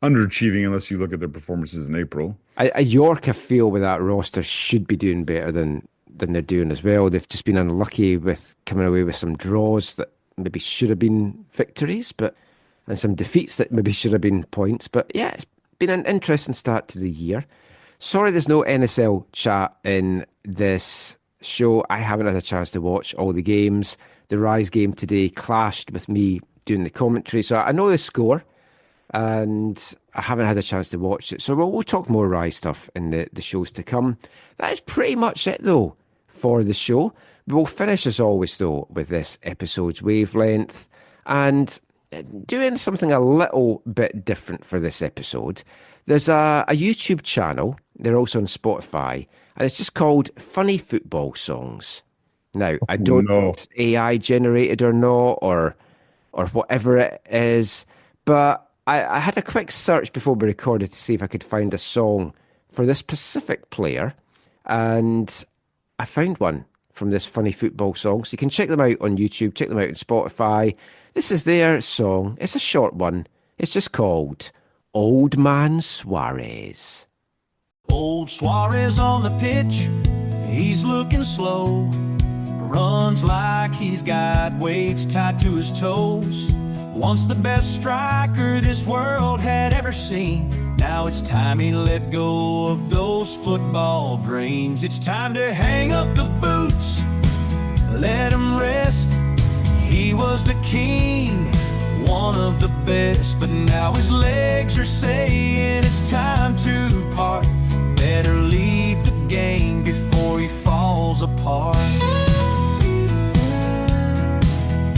underachieving unless you look at their performances in April. York, I feel, with that roster should be doing better than they're doing as well. They've just been unlucky with coming away with some draws that maybe should have been victories, and some defeats that maybe should have been points. But yeah, it's been an interesting start to the year. Sorry there's no NSL chat in this show. I haven't had a chance to watch all the games. The Rise game today clashed with me doing the commentary, so I know the score, and I haven't had a chance to watch it. So we'll talk more Rise stuff in the shows to come. That is pretty much it, though, for the show. We'll finish, as always, though, with this episode's wavelength and doing something a little bit different for this episode. There's a YouTube channel. They're also on Spotify, and it's just called Funny Football Songs. Now, I don't know if it's AI generated or not, or whatever it is, but I had a quick search before we recorded to see if I could find a song for this specific player, and I found one from this Funny Football Song. So you can check them out on YouTube, check them out on Spotify. This is their song. It's a short one. It's just called Old Man Suarez. Old Suarez on the pitch, he's looking slow. Runs like he's got weights tied to his toes. Once the best striker this world had ever seen. Now it's time he let go of those football dreams. It's time to hang up the boots, let him rest. He was the king, one of the best, but now his legs are saying it's time to part. Better leave the game before he falls apart.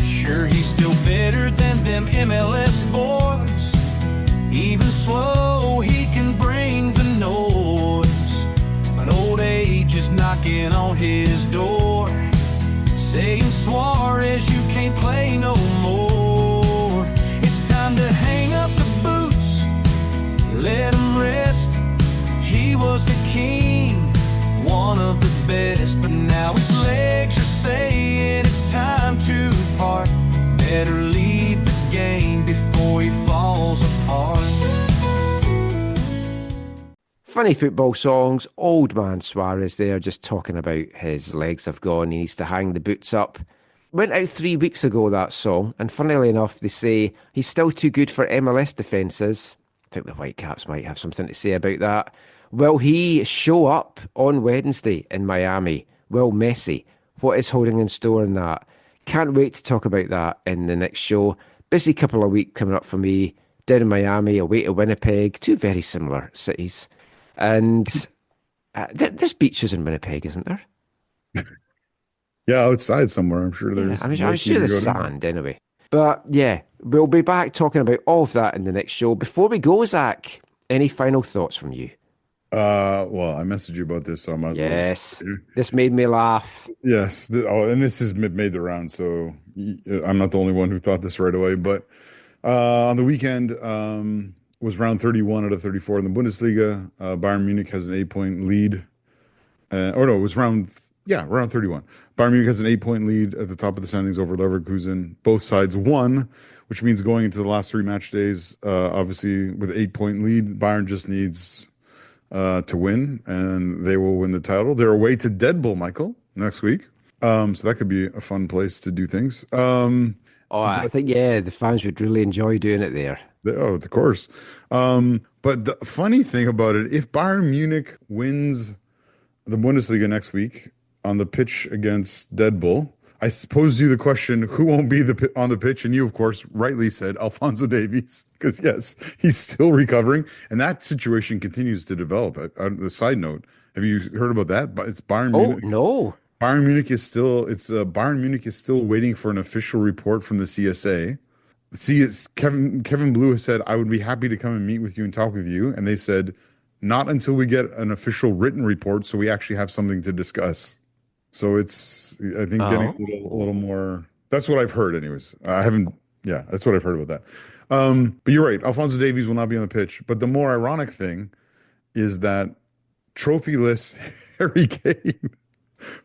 Sure, he's still better than them MLS boys. Even slow, he can bring the noise. But old age is knocking on his door, saying, Suarez, you can't play no more. It's time to hang up the boots, let him rest. He was the king, one of the best, but now his legs are saying it's time to part. Better leave the game before he falls apart. Funny Football Songs, Old Man Suarez there, just talking about his legs have gone, he needs to hang the boots up. Went out 3 weeks ago, that song, and funnily enough, they say he's still too good for MLS defences. I think the Whitecaps might have something to say about that. Will he show up on Wednesday in Miami? Will Messi? what is holding in store in that. Can't wait to talk about that in the next show. Busy couple of weeks coming up for me. Down in Miami, away to Winnipeg, two very similar cities. And there's beaches in Winnipeg, isn't there? Yeah, outside somewhere. I'm sure there's. Yeah, I'm sure there's sand anyway. But yeah, we'll be back talking about all of that in the next show. Before we go, Zach, any final thoughts from you? Well, I messaged you about this, so I might as well. Yes, this made me laugh. Yes, and this has made the round, so I'm not the only one who thought this right away. But on the weekend was round 31 out of 34 in the Bundesliga. Bayern Munich has an 8-point lead. It was round 31. Bayern Munich has an 8-point lead at the top of the standings over Leverkusen. Both sides won, which means going into the last 3 match days, obviously with an 8-point lead, Bayern just needs to win, and they will win the title. They're away to Dead Bull, Michael, next week. So that could be a fun place to do things. I think, the fans would really enjoy doing it there. Oh, of course. But the funny thing about it, if Bayern Munich wins the Bundesliga next week on the pitch against Dead Bull, I pose you the question, who won't be on the pitch? And you, of course, rightly said Alphonso Davies, because, yes, he's still recovering. And that situation continues to develop. On the side note, have you heard about that? It's Bayern Munich. Oh, no. Bayern Munich is still waiting for an official report from the CSA. Kevin Blue has said, I would be happy to come and meet with you and talk with you. And they said, not until we get an official written report, so we actually have something to discuss. So it's, I think, getting a little more. That's what I've heard, anyways. That's what I've heard about that. But you're right. Alphonso Davies will not be on the pitch. But the more ironic thing is that trophyless Harry Kane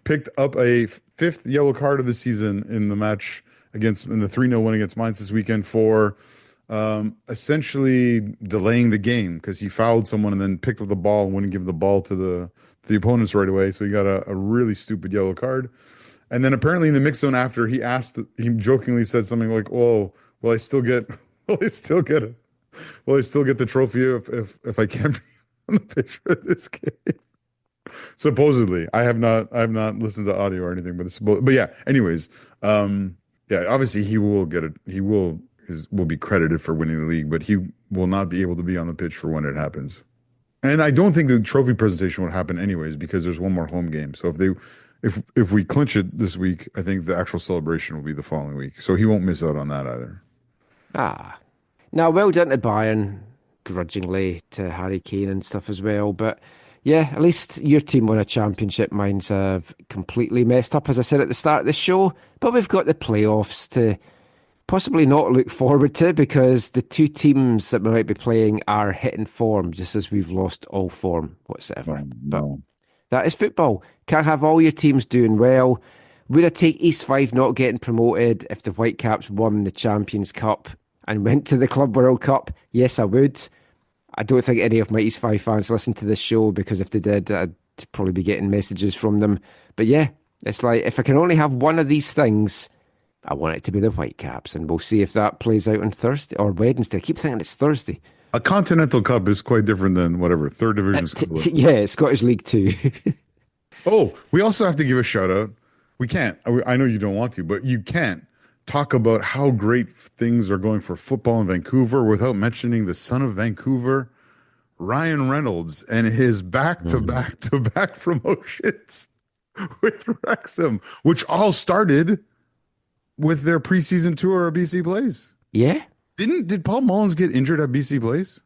picked up a 5th yellow card of the season in the match in the 3-0 win against Mainz this weekend for essentially delaying the game, because he fouled someone and then picked up the ball and wouldn't give the ball to the opponents right away. So he got a really stupid yellow card. And then apparently in the mix zone after, he jokingly said something like, "Oh, will I still get the trophy if I can't be on the pitch for this game?" Supposedly, I have not listened to audio or anything, but yeah. Anyways, obviously he will get it. He will be credited for winning the league, but he will not be able to be on the pitch for when it happens. And I don't think the trophy presentation would happen anyways, because there's one more home game. So if we clinch it this week, I think the actual celebration will be the following week. So he won't miss out on that either. Now, well done to Bayern, grudgingly to Harry Kane and stuff as well. But yeah, at least your team won a championship. Mine's have completely messed up, as I said at the start of the show. But we've got the playoffs to possibly not look forward to, because the two teams that we might be playing are hitting form, just as we've lost all form whatsoever. But that is football. Can't have all your teams doing well. Would I take East 5 not getting promoted if the Whitecaps won the Champions Cup and went to the Club World Cup? Yes, I would. I don't think any of my East 5 fans listen to this show, because if they did, I'd probably be getting messages from them. But yeah, it's like, if I can only have one of these things, I want it to be the Whitecaps, and we'll see if that plays out on Thursday or Wednesday. I keep thinking it's Thursday. A Continental Cup is quite different than whatever, 3rd Division. Yeah, Scottish League 2. Oh, we also have to give a shout out. We can't. I know you don't want to, but you can't talk about how great things are going for football in Vancouver without mentioning the son of Vancouver, Ryan Reynolds, and his back-to-back promotions with Wrexham, which all started with their preseason tour of BC Place. Yeah. Did Paul Mullins get injured at BC Place?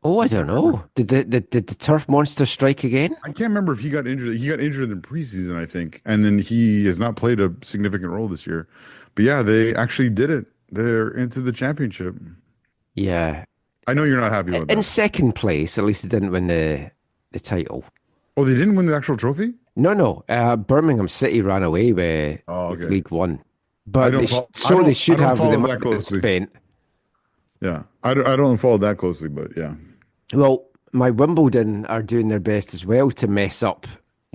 Oh, I don't know. Did the turf monster strike again? I can't remember if he got injured. He got injured in preseason, I think. And then he has not played a significant role this year. But yeah, they actually did it. They're into the championship. Yeah. I know you're not happy about that. In second place, at least they didn't win the title. Oh, they didn't win the actual trophy? No. Birmingham City ran away with League One. But they should have with the money they spent. Yeah, I don't follow that closely, but yeah. Well, my Wimbledon are doing their best as well to mess up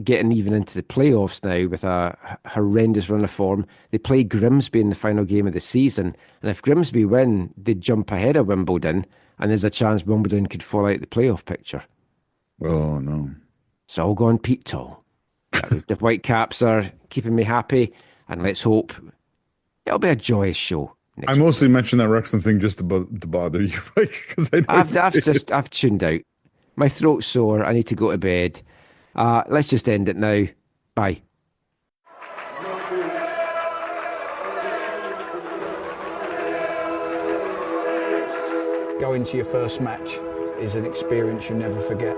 getting even into the playoffs now with a horrendous run of form. They play Grimsby in the final game of the season, and if Grimsby win, they jump ahead of Wimbledon, and there's a chance Wimbledon could fall out the playoff picture. Oh, no. It's all gone Pete Tall. The Whitecaps are keeping me happy, and let's hope it'll be a joyous show. I mostly mentioned that Wrexham thing just to bother you, because I've tuned out. My throat's sore. I need to go to bed. Let's just end it now. Bye. Going to your first match is an experience you never forget.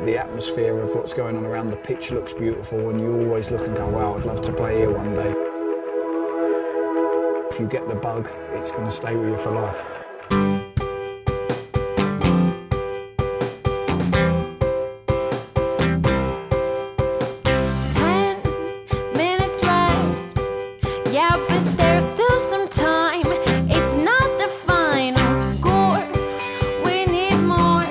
The atmosphere of what's going on around the pitch looks beautiful, and you always look and go, wow, I'd love to play here one day. If you get the bug, it's going to stay with you for life. 10 minutes left. Yeah, but there's still some time. It's not the final score. We need more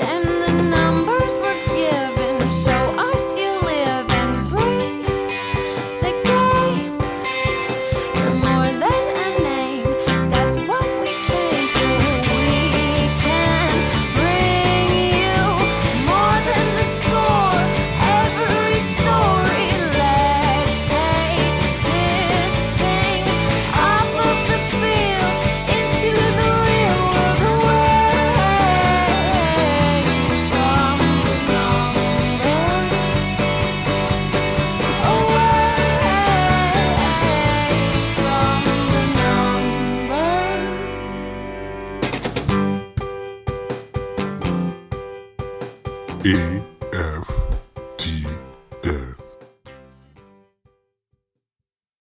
than the numbers we're given. Show us you live and breathe the game. You're more than a name. That's what we came for. We can bring you more than the score. Every story. Let's take this thing off of the field into the real world, away from the numbers, away from the numbers.